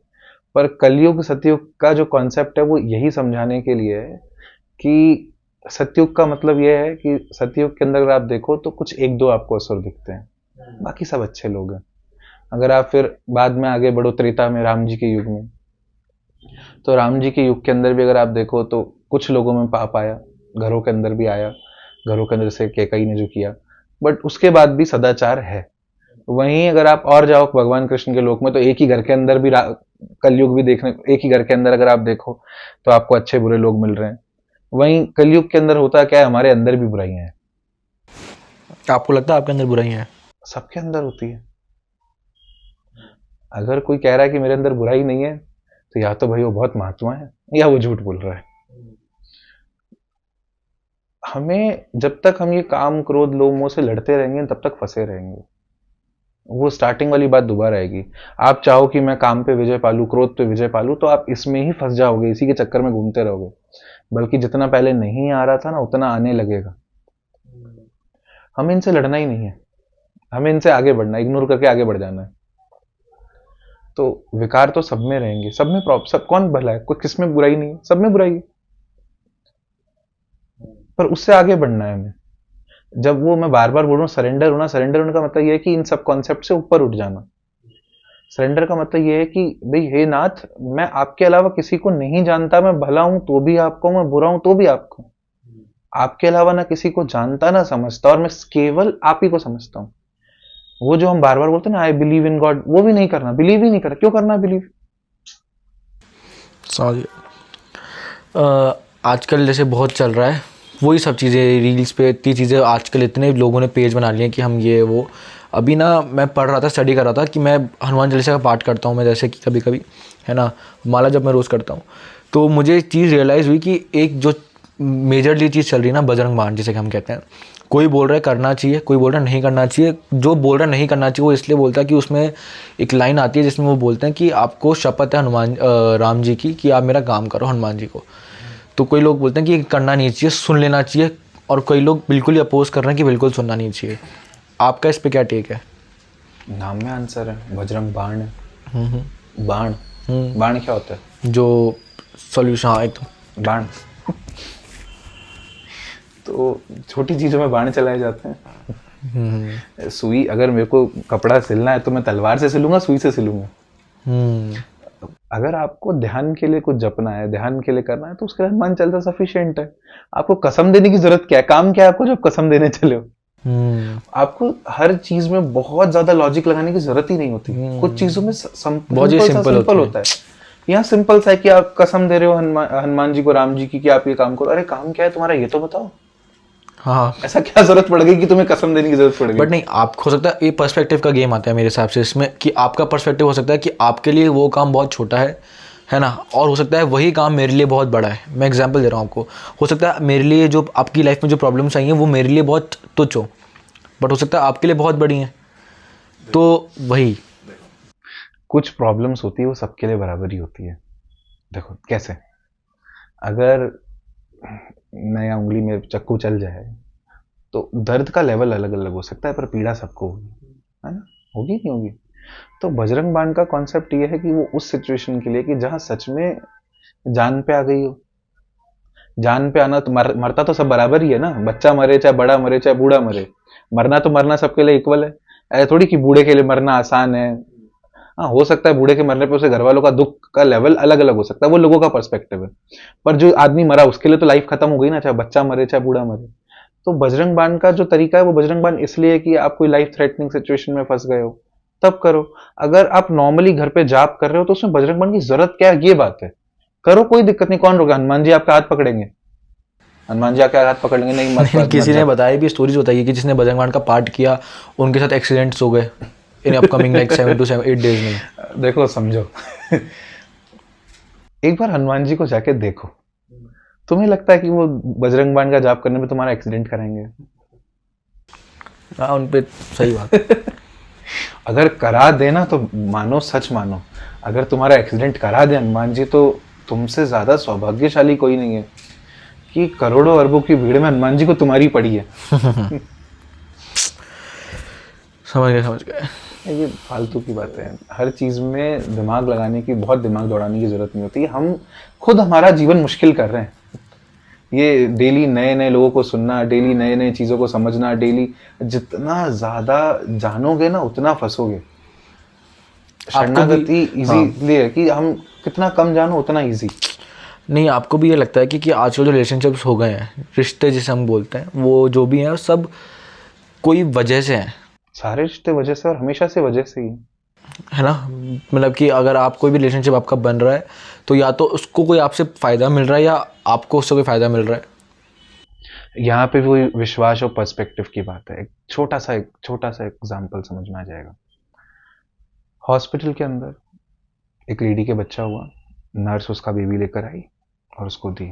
पर कलयुग सतयुग का जो कॉन्सेप्ट है वो यही समझाने के लिए है कि सतयुग का मतलब यह है कि सतयुग के अंदर अगर आप देखो तो कुछ एक दो आपको असुर दिखते हैं, बाकी सब अच्छे लोग हैं। अगर आप फिर बाद में आगे बढ़ो त्रेता में, राम जी के युग में, तो राम जी के युग के अंदर भी अगर आप देखो तो कुछ लोगों में पाप आया, घरों के अंदर भी आया, घरों के अंदर से कैकई ने जो किया, बट उसके बाद भी सदाचार है। वहीं अगर आप और जाओ भगवान कृष्ण के लोक में तो एक ही घर के अंदर भी कलयुग भी देखने, एक ही घर के अंदर अगर आप देखो तो आपको अच्छे बुरे लोग मिल रहे हैं। वहीं कलयुग के अंदर होता क्या है, हमारे अंदर भी बुराइयां हैं। आपको लगता है आपके अंदर बुराई है? सबके अंदर होती है। अगर कोई कह रहा है कि मेरे अंदर बुराई नहीं है तो या तो भाई वो बहुत महात्मा है या वो झूठ बोल रहा है। हमें जब तक हम ये काम क्रोध लोभ मोह से लड़ते रहेंगे तब तक फंसे रहेंगे। वो स्टार्टिंग वाली बात दोबारा आएगी। आप चाहो कि मैं काम पे विजय पालू, क्रोध पे विजय पालू, तो आप इसमें ही फंस जाओगे, इसी के चक्कर में घूमते रहोगे। बल्कि जितना पहले नहीं आ रहा था ना, उतना आने लगेगा। हमें इनसे लड़ना ही नहीं है, हमें इनसे आगे बढ़ना, इग्नोर करके आगे बढ़ जाना है। तो विकार तो सब में रहेंगे, सब में सब कौन भला है, कोई किस में बुराई नहीं है, सब में बुराई है। पर उससे आगे बढ़ना है हमें। जब वो मैं बार बार बोल रहा हूँ सरेंडर होना, सरेंडर होने का मतलब ये है कि इन सब कॉन्सेप्ट से ऊपर उठ जाना। सरेंडर का मतलब ये है कि भाई हे नाथ, मैं आपके अलावा किसी को नहीं जानता, मैं भला हूं तो भी आपको, मैं बुरा हूं तो भी आपको। आपके अलावा ना किसी को जानता ना समझता, और मैं केवल आप ही को समझता हूँ। वो जो हम बार बार बोलते हैं ना, आई बिलीव इन गॉड, वो भी नहीं करना, बिलीव ही नहीं करना। क्यों करना बिलीव? समझ गया। आजकल जैसे बहुत चल रहा है वही सब चीज़ें, रील्स पे इतनी चीज़ें, आजकल इतने लोगों ने पेज बना लिए हैं कि हम ये वो। अभी ना मैं पढ़ रहा था, स्टडी कर रहा था कि मैं हनुमान चालीसा का पाठ करता हूँ मैं, जैसे कि कभी कभी, है ना, माला जब मैं रोज़ करता हूँ, तो मुझे एक चीज़ रियलाइज़ हुई कि एक जो मेजरली चीज़ चल रही है ना, बजरंग बाण जिसे कि हम कहते हैं। कोई बोल रहा है करना चाहिए, कोई बोल रहा है नहीं करना चाहिए। जो बोल रहा है नहीं करना चाहिए वो इसलिए बोलता है कि उसमें एक लाइन आती है जिसमें वो बोलते हैं कि आपको शपथ है राम जी की कि आप मेरा काम करो, हनुमान जी को। तो कोई लोग बोलते हैं कि करना नहीं चाहिए, सुन लेना चाहिए, और कई लोग बिल्कुल ही अपोज कर रहे हैं कि बिल्कुल सुनना नहीं चाहिए। आपका इस पे क्या टेक है? नाम में आंसर है, बजरंग बाण है। बाण, बाण क्या होता है? जो सॉल्यूशन, हाँ एकदम बाण। तो छोटी चीजों में बाण चलाए जाते हैं। सुई, अगर मेरे को कपड़ा सिलना है तो मैं तलवार से सिलूंगा, सुई से सिलूंगा। अगर आपको ध्यान के लिए कुछ जपना है, ध्यान के लिए करना है, तो उसके लिए हनुमान चालीसा सफिशिएंट है। आपको कसम देने की जरूरत क्या है? काम क्या है आपको जब कसम देने चले हो? आपको हर चीज में बहुत ज्यादा लॉजिक लगाने की जरूरत ही नहीं होती। कुछ चीजों में बहुत ही सिंपल होता है। यहाँ सिंपल सा है कि आप कसम दे रहे हो हनुमान जी को, राम जी की, कि आप ये काम करो। अरे काम क्या है तुम्हारा, ये तो बताओ। हाँ, ऐसा क्या जरूरत पड़ गई कि तुम्हें कसम देने की जरूरत पड़ गई? बट नहीं, आप हो सकता है ये पर्सपेक्टिव का गेम आता है मेरे हिसाब से इसमें, कि आपका पर्सपेक्टिव हो सकता है कि आपके लिए वो काम बहुत छोटा है ना, और हो सकता है वही काम मेरे लिए बहुत बड़ा है। मैं एग्जांपल दे रहा हूँ आपको। हो सकता है मेरे लिए जो आपकी लाइफ में जो प्रॉब्लम्स आई हैं वो मेरे लिए बहुत तुच्छ हो, बट हो सकता है आपके लिए बहुत बड़ी हैं। तो वही, कुछ प्रॉब्लम्स होती है वो सबके लिए बराबर ही होती है। देखो कैसे, अगर नया उंगली में चक्कू चल जाए तो दर्द का लेवल अलग अलग हो सकता है, पर पीड़ा सबको होगी, है ना? होगी नहीं होगी? तो बजरंग बाण का कॉन्सेप्ट ये है कि वो उस सिचुएशन के लिए कि जहां सच में जान पे आ गई हो। जान पे आना तो मरता तो सब बराबर ही है ना, बच्चा मरे चाहे बड़ा मरे चाहे बूढ़ा मरे, मरना तो मरना सबके लिए इक्वल है। ऐसा थोड़ी कि बूढ़े के लिए मरना आसान है। हाँ, हो सकता है बूढ़े के मरने पे उसे घर वालों का दुख का लेवल अलग अलग हो सकता है, वो लोगों का पर्सपेक्टिव है। पर जो आदमी मरा उसके लिए तो लाइफ खत्म हो गई ना, चाहे बच्चा मरे चाहे बूढ़ा मरे। तो बजरंग बाण का जो तरीका है वो बजरंग बाण इसलिए है कि आप कोई लाइफ थ्रेटनिंग सिचुएशन में फंस गए हो तब करो। अगर आप नॉर्मली घर पे जाप कर रहे हो तो उसमें बजरंग बाण की जरूरत क्या है, ये बात है। करो, कोई दिक्कत नहीं, कौन रोका? हनुमान जी आपका हाथ पकड़ेंगे, हनुमान जी आपके हाथ पकड़ लेंगे, नहीं मत मत किसी मत ने जाओ। बताया भी, स्टोरीज बताई है कि जिसने बजरंग बाण का पाठ किया उनके साथ एक्सीडेंट्स हो गए in upcoming like 7 to 8 days में। देखो समझो, एक बार हनुमान जी को जाके देखो, तुम्हें लगता है कि वो बजरंग बाण का जाप करने में तुम्हारा एक्सीडेंट कराएंगे? हाँ, उन पे सही बात। अगर करा देना तो मानो, सच मानो, अगर तुम्हारा एक्सीडेंट करा दे हनुमान जी, तो तुमसे ज्यादा सौभाग्यशाली कोई नहीं है कि करोड़ों अरबों की भीड़ में हनुमान जी को तुम्हारी पड़ी है। समझ गए। ये फालतू की बातें हैं। हर चीज में दिमाग लगाने की, बहुत दिमाग दौड़ाने की जरूरत नहीं होती। हम खुद हमारा जीवन मुश्किल कर रहे हैं। ये डेली नए नए लोगों को सुनना, डेली नए नए चीजों को समझना, डेली जितना ज्यादा जानोगे ना उतना फंसोगे। शरणागति इजी इसलिए है कि हम कितना कम जानो उतना इजी। नहीं, आपको भी ये लगता है कि आजकल जो रिलेशनशिप्स हो गए हैं, रिश्ते जिसे हम बोलते हैं, वो जो भी हैं सब कोई वजह से हैं, सारे रिश्ते वजह से, और हमेशा से वजह से ही। है ना। मतलब कि अगर आप कोई भी रिलेशनशिप आपका बन रहा है तो या तो उसको कोई आपसे फ़ायदा मिल रहा है या आपको उससे कोई फ़ायदा मिल रहा है। यहाँ पे भी विश्वास और पर्सपेक्टिव की बात है। एक छोटा सा एग्जांपल समझ में आ जाएगा। हॉस्पिटल के अंदर एक लेडी के बच्चा हुआ, नर्स उसका बेबी लेकर आई और उसको दी।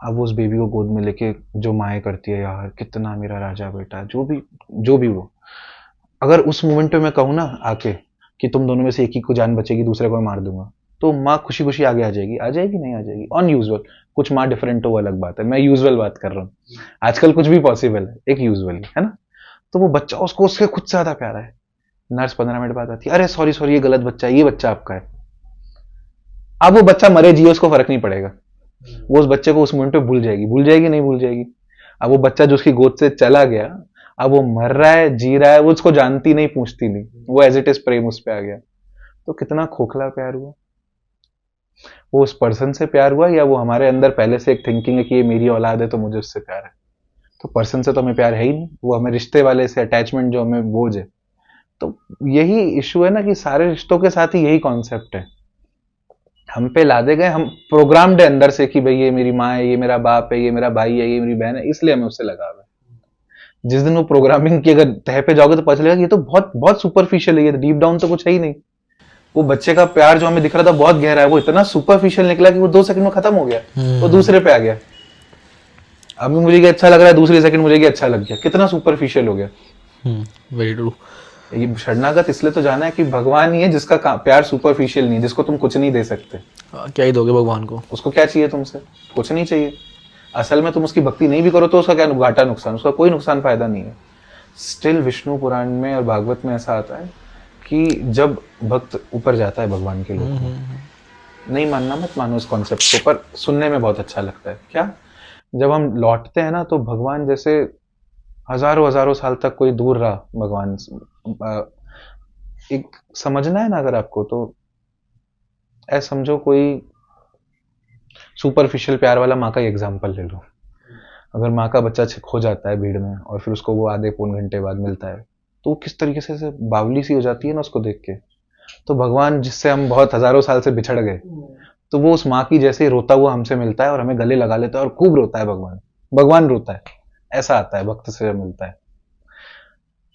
अब वो उस बेबी को गोद में लेके जो माएँ करती है, यार कितना मेरा राजा बेटा, जो भी वो, अगर उस मोमेंट पे मैं कहूँ ना आके कि तुम दोनों में से एक ही को जान बचेगी, दूसरे को मैं मार दूंगा, तो माँ खुशी खुशी आगे आ जाएगी? आ जाएगी? नहीं आ जाएगी। ऑन यूजुअल, कुछ माँ डिफरेंट हो वो अलग बात है, मैं यूजुअल बात कर रहा हूँ। आजकल कुछ भी पॉसिबल है, एक यूजुअली, है ना? तो वो बच्चा उसको उसके खुद से ज्यादा प्यारा है। नर्स 15 मिनट बाद आती है, अरे सॉरी सॉरी, ये गलत बच्चा है, ये बच्चा आपका है। अब वो बच्चा मरे जिए उसको फर्क नहीं पड़ेगा, वो उस बच्चे को उस मोमेंट पे भूल जाएगी नहीं भूल जाएगी। अब वो बच्चा जो उसकी गोद से चला गया, अब वो मर रहा है जी रहा है, वो उसको जानती नहीं पूछती नहीं, वो एज इट इज प्रेम उस पे आ गया। तो कितना खोखला प्यार हुआ। वो उस पर्सन से प्यार हुआ, या वो हमारे अंदर पहले से एक थिंकिंग है कि ये मेरी औलाद है तो मुझे उससे प्यार है। तो पर्सन से तो हमें प्यार है ही नहीं, वो हमें रिश्ते वाले से अटैचमेंट जो हमें बोझ है। तो यही इशू है ना कि सारे रिश्तों के साथ ही यही कॉन्सेप्ट है, हम पे लादे गए, हम प्रोग्राम्ड है अंदर से कि भाई ये मेरी माँ है, ये मेरा बाप है, ये मेरा भाई है, ये मेरी बहन है, इसलिए हमें उससे लगाव है। जिस दिन वो प्रोग्रामिंग की अगर तह पे जाओगे तो पता चलेगा कि ये तो बहुत बहुत सुपरफिशियल है, ये डीप डाउन तो कुछ है ही नहीं। वो बच्चे का प्यार जो हमें दिख रहा था बहुत गहरा है, वो इतना सुपरफिशियल निकला कि वो 2 सेकंड में खत्म हो गया, वो दूसरे पे आ गया। अभी मुझे ये अच्छा लग रहा है, दूसरे सेकंड मुझे ये अच्छा लग गया, कितना सुपरफिशियल हो गया। Very true. ये शरणागत इसलिए तो जाना है कि भगवान ही है जिसका प्यार सुपरफिशियल नहीं है, जिसको तुम कुछ नहीं दे सकते। क्या ही दोगे भगवान को? उसको क्या चाहिए तुमसे? कुछ नहीं चाहिए। असल में तुम उसकी भक्ति नहीं भी करो तो उसका क्या घाटा नुकसान, उसका कोई नुकसान फायदा नहीं है। स्टिल विष्णु पुराण में और भागवत में ऐसा आता है कि जब भक्त ऊपर जाता है भगवान के लोक में, नहीं मानना मत मानो इस कॉन्सेप्ट को, पर सुनने में बहुत अच्छा लगता है। क्या, जब हम लौटते हैं ना तो भगवान जैसे हजारों हजारों साल तक कोई दूर रहा भगवान एक समझना है ना अगर आपको, तो ऐसा समझो कोई सुपरफिशियल प्यार वाला माँ का ही एग्जाम्पल ले लो। अगर माँ का बच्चा खो जाता है भीड़ में और फिर उसको वो आधे पौन घंटे बाद मिलता है, तो वो किस तरीके से बावली सी हो जाती है ना उसको देख के। तो भगवान जिससे हम बहुत हजारों साल से बिछड़ गए, तो वो उस माँ की जैसे ही रोता हुआ हमसे मिलता है और हमें गले लगा लेता है और खूब रोता है भगवान। भगवान रोता है, ऐसा आता है भक्त से मिलता है।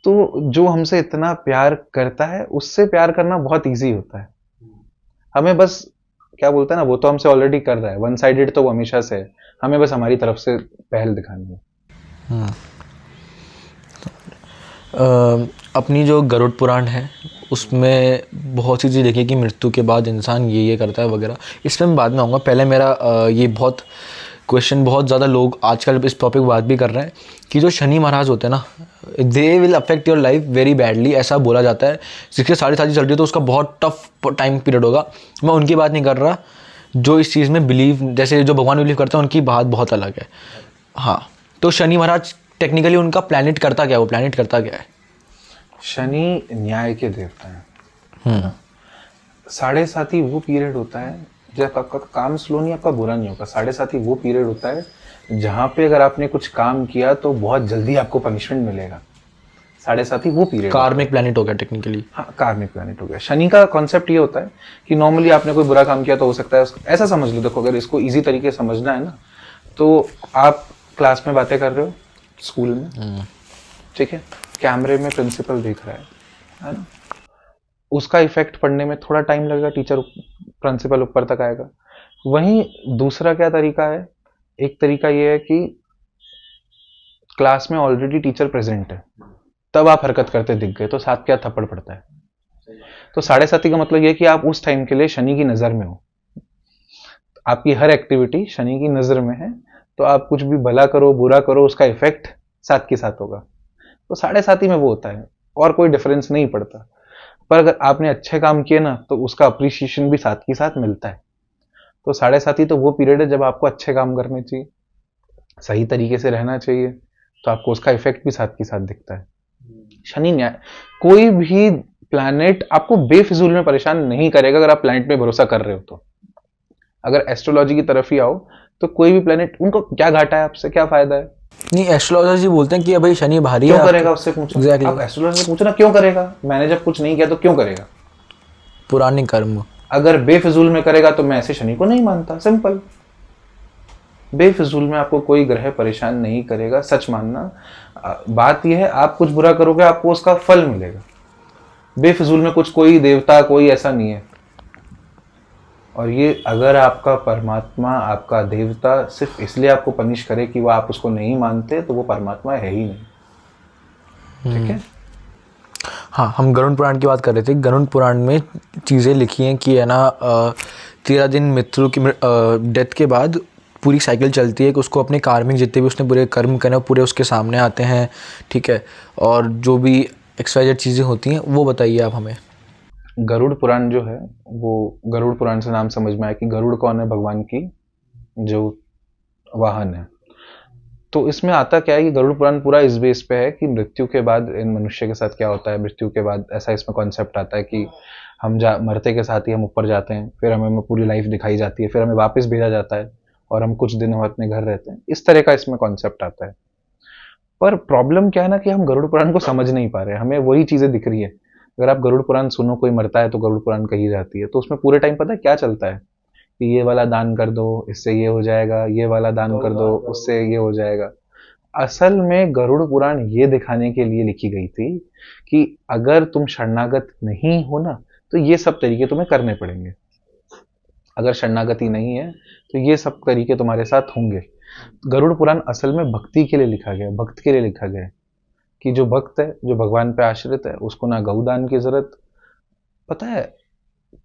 तो जो हमसे इतना प्यार करता है उससे प्यार करना बहुत ईजी होता है। हमें बस क्या बोलते हैं ना, वो तो हमसे ऑलरेडी कर रहा है, वन साइडेड तो वो हमेशा से है, हमें बस हमारी तरफ से पहल दिखानी है। अपनी जो गरुड़ पुराण है उसमें बहुत सी चीज़ें देखी कि मृत्यु के बाद इंसान ये करता है वगैरह, इसमें मैं बाद में आऊँगा। पहले मेरा ये बहुत क्वेश्चन, बहुत ज़्यादा लोग आजकल इस टॉपिक पर बात भी कर रहे हैं कि जो शनि महाराज होते हैं ना, they will affect your life very badly, ऐसा बोला जाता है। जिसके सारी चल रही है तो उसका बहुत टफ टाइम पीरियड होगा। मैं उनकी बात नहीं कर रहा, जो इस चीज़ में बिलीव, जैसे जो भगवान बिलीव करते हैं उनकी बात बहुत अलग है। हाँ, तो शनि महाराज टेक्निकली उनका प्लैनेट करता क्या है, वो प्लैनेट करता क्या है? शनि न्याय के देवता है। 7.5 ही वो पीरियड होता है जब आपका काम स्लो नहीं, आपका बुरा नहीं होगा। 7.5 ही वो पीरियड होता है जहां पे अगर आपने कुछ काम किया तो बहुत जल्दी आपको पनिशमेंट मिलेगा। 7.5 ही वो पीरियड। कार्मिक प्लैनेट हो गया टेक्निकली। हाँ, कार्मिक प्लैनेट हो गया। शनि का कॉन्सेप्ट ये होता है कि नॉर्मली आपने कोई बुरा काम किया तो हो सकता है, ऐसा समझ लो, देखो अगर इसको इजी तरीके से समझना है ना, तो आप क्लास में बातें कर रहे हो स्कूल में, ठीक है, कैमरे में प्रिंसिपल देख रहा है ना, उसका इफेक्ट पड़ने में थोड़ा टाइम लगेगा, टीचर प्रिंसिपल ऊपर तक आएगा। वहीं दूसरा क्या तरीका है, एक तरीका ये है कि क्लास में ऑलरेडी टीचर प्रेजेंट है, तब आप हरकत करते दिख गए तो साथ क्या थप्पड़ पड़ता है। तो 7.5 का मतलब ये है कि आप उस टाइम के लिए शनि की नजर में हो, आपकी हर एक्टिविटी शनि की नजर में है, तो आप कुछ भी भला करो बुरा करो उसका इफेक्ट साथ के साथ होगा। तो 7.5 में वो होता है और कोई डिफरेंस नहीं पड़ता। पर अगर आपने अच्छे काम किए ना तो उसका अप्रिसिएशन भी साथ के साथ मिलता है। तो 7.5 तो वो पीरियड है जब आपको अच्छे काम करने चाहिए, सही तरीके से रहना चाहिए, तो आपको उसका इफेक्ट भी साथ के साथ दिखता है। शनि न्याय, कोई भी प्लैनेट आपको बेफिजूल में परेशान नहीं करेगा अगर आप प्लैनेट में भरोसा कर रहे हो तो। अगर एस्ट्रोलॉजी की तरफ ही आओ तो कोई भी प्लैनेट, उनको क्या घाटा है आपसे, क्या फायदा है? नहीं, एस्ट्रोलॉजी बोलते हैं कि भाई शनि भारी है, क्यों करेगा उससे पूछो। Exactly. आप एस्ट्रोलॉजी से पूछो ना, क्यों करेगा? मैंने जब कुछ नहीं किया तो क्यों करेगा? पुरानी कर्म। अगर बेफिजूल में करेगा तो मैं ऐसे शनि को नहीं मानता, सिंपल। बेफिजूल में आपको कोई ग्रह परेशान नहीं करेगा, सच मानना। बात यह है, आप कुछ बुरा करोगे आपको उसका फल मिलेगा। बेफिजूल में कुछ कोई देवता कोई ऐसा नहीं है। और ये अगर आपका परमात्मा, आपका देवता सिर्फ इसलिए आपको पनिश करे कि वो आप उसको नहीं मानते, तो वो परमात्मा है ही नहीं। ठीक है। हाँ, हम गरुड़ पुराण की बात कर रहे थे। गरुड़ पुराण में चीज़ें लिखी हैं कि है ना 13 दिन मित्रों की डेथ के बाद पूरी साइकिल चलती है कि उसको अपने कार्मिक जितने भी उसने पूरे कर्म करे वो पूरे उसके सामने आते हैं। ठीक है, और जो भी एक्सवाइजेड चीज़ें होती हैं वो बताइए आप हमें। गरुड़ पुराण जो है, वो गरुड़ पुराण से नाम समझ में आया कि गरुड़ कौन है, भगवान की जो वाहन है। तो इसमें आता क्या है कि गरुड़ पुराण पूरा इस बेस पे है कि मृत्यु के बाद इन मनुष्य के साथ क्या होता है, मृत्यु के बाद ऐसा इसमें कॉन्सेप्ट आता है कि हम मरते के साथ ही हम ऊपर जाते हैं, फिर हमें पूरी लाइफ दिखाई जाती है, फिर हमें वापस भेजा जाता है और हम कुछ दिन हम अपने घर रहते हैं। इस तरह का इसमें कॉन्सेप्ट आता है। पर प्रॉब्लम क्या है ना कि हम गरुड़ पुराण को समझ नहीं पा रहे, हमें वही चीजें दिख रही है। अगर आप गरुड़ पुराण सुनो, कोई मरता है तो गरुड़ पुराण कही जाती है, तो उसमें पूरे टाइम पता है क्या चलता है कि ये वाला दान कर दो, इससे ये हो जाएगा, ये वाला दान कर दो, उससे ये हो जाएगा। असल में गरुड़ पुराण ये दिखाने के लिए लिखी गई थी कि अगर तुम शरणागत नहीं हो ना, तो ये सब तरीके तुम्हें करने पड़ेंगे। अगर शरणागति नहीं है तो ये सब तरीके तुम्हारे साथ होंगे। गरुड़ पुराण असल में भक्ति के लिए लिखा गया, भक्त के लिए लिखा गया है कि जो भक्त है, जो भगवान पे आश्रित है, उसको ना गौदान की जरूरत। पता है,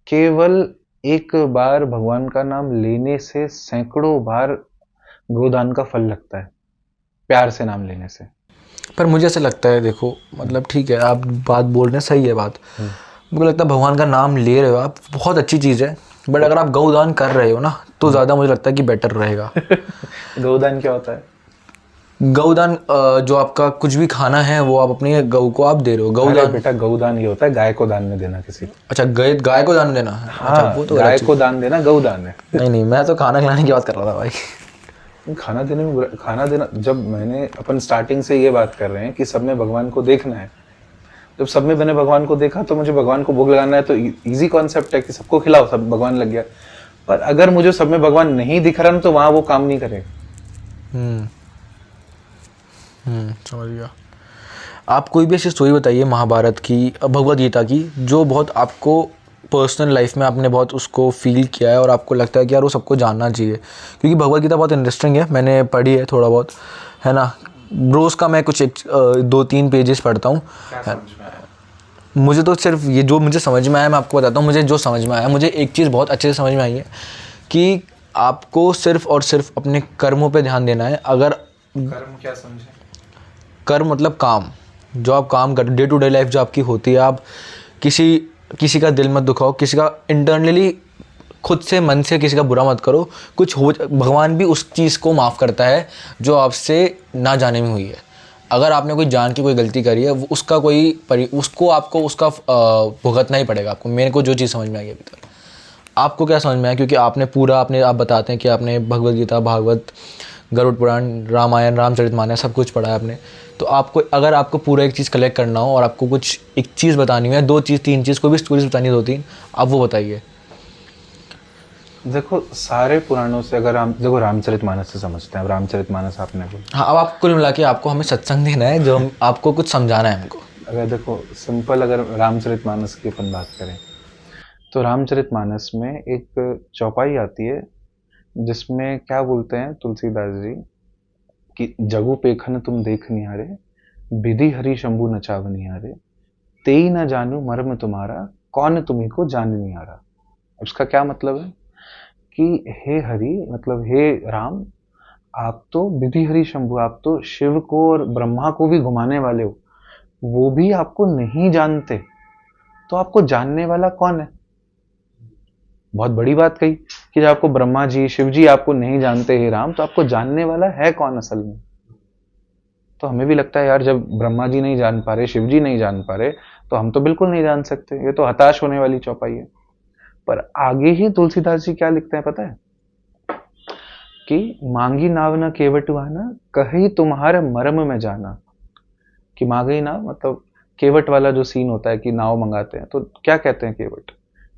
केवल एक बार भगवान का नाम लेने से सैकड़ों बार गोदान का फल लगता है, प्यार से नाम लेने से। पर मुझे ऐसा लगता है, देखो मतलब ठीक है आप बात बोल रहे हैं, सही है बात। मुझे लगता है भगवान का नाम ले रहे हो आप, बहुत अच्छी चीज़ है, बट अगर आप गौदान कर रहे हो ना तो ज़्यादा मुझे लगता है कि बेटर रहेगा। गौदान क्या होता है? गौदान जो आपका कुछ भी खाना है वो आप अपनी गौ को आप दे रहे हो। अरे गौदान बेटा, गौदान ये होता है गाय को दान में देना किसी को। अच्छा, गाय को दान देना है। हाँ, अच्छा, वो तो गाय को दान देना गौदान है। नहीं नहीं, मैं तो खाना खिलाने की बात कर रहा था भाई। खाना देने में खाना देना, जब मैंने अपन स्टार्टिंग से ये बात कर रहे हैं कि सब में भगवान को देखना है, जब सब में मैंने भगवान को देखा तो मुझे भगवान को भोग लगाना है, तो इजी कॉन्सेप्ट है कि सबको खिलाओ, सब भगवान लग गया। पर अगर मुझे सब में भगवान नहीं दिख रहा तो वहां वो काम नहीं करेगा। समझ गया। आप कोई भी ऐसी स्टोरी बताइए महाभारत की, भगवद गीता की, जो बहुत आपको पर्सनल लाइफ में आपने बहुत उसको फील किया है और आपको लगता है कि यार वो सबको जानना चाहिए, क्योंकि भगवद गीता बहुत इंटरेस्टिंग है, मैंने पढ़ी है थोड़ा बहुत, है ना। रोज़ का मैं कुछ 2-3 पेजेस पढ़ता हूँ। मुझे तो सिर्फ ये जो मुझे समझ में आया मैं आपको बताता हूँ। मुझे जो समझ में आया, मुझे एक चीज़ बहुत अच्छे से समझ में आई है कि आपको सिर्फ और सिर्फ अपने कर्मों पे ध्यान देना है। अगर कर्म क्या समझे? कर्म मतलब काम, जो आप काम कर डे टू डे लाइफ जो आपकी होती है, आप किसी का दिल मत दुखाओ, किसी का इंटरनली खुद से मन से किसी का बुरा मत करो। कुछ हो, भगवान भी उस चीज़ को माफ़ करता है जो आपसे ना जाने में हुई है। अगर आपने कोई जान की कोई गलती करी है, उसका उसको आपको उसका भुगतना ही पड़ेगा आपको। मेरे को जो चीज़ समझ में आई अभी तक, आपको क्या समझ में आया? क्योंकि आपने पूरा आप बताते हैं कि आपने भगवद गीता, भागवत, गरुड़ पुराण, रामायण, रामचरितमानस सब कुछ पढ़ा है आपने। तो आपको अगर आपको पूरा एक चीज़ कलेक्ट करना हो और आपको कुछ एक चीज़ बतानी हो या 2 चीज़ 3 चीज़ कोई भी स्टोरीज बतानी है 2-3, आप वो बताइए। देखो, सारे पुराणों से अगर हम देखो, रामचरितमानस से समझते हैं। रामचरितमानस आपने बोला। हाँ, अब आप कुल मिला के आपको हमें सत्संग देना है, जो आपको कुछ समझाना है हमको। अगर देखो सिंपल, अगर रामचरितमानस की अपन बात करें तो रामचरितमानस में एक चौपाई आती है जिसमें क्या बोलते हैं तुलसीदास जी कि जगु पेखन तुम देख निहारे, विधि हरि शंभु नचाव निहारे, तेई न जानू मर्म तुम्हारा, कौन तुम्ही को जान नहीं आ रहा। उसका क्या मतलब है कि हे हरि, मतलब हे राम, आप तो विधि हरि शंभु, आप तो शिव को और ब्रह्मा को भी घुमाने वाले हो, वो भी आपको नहीं जानते, तो आपको जानने वाला कौन है? बहुत बड़ी बात कही कि जब आपको ब्रह्मा जी, शिव जी आपको नहीं जानते हे राम, तो आपको जानने वाला है कौन असल में? तो हमें भी लगता है यार, जब ब्रह्मा जी नहीं जान पा रहे, शिव जी नहीं जान पा रहे, तो हम तो बिल्कुल नहीं जान सकते। ये तो हताश होने वाली चौपाई है। पर आगे ही तुलसीदास जी क्या लिखते हैं पता है कि मांगी नाव न केवट वाना, कही तुम्हारे मर्म में जाना। कि मांगी नाव मतलब केवट वाला जो सीन होता है कि नाव मंगाते हैं, तो क्या कहते हैं केवट,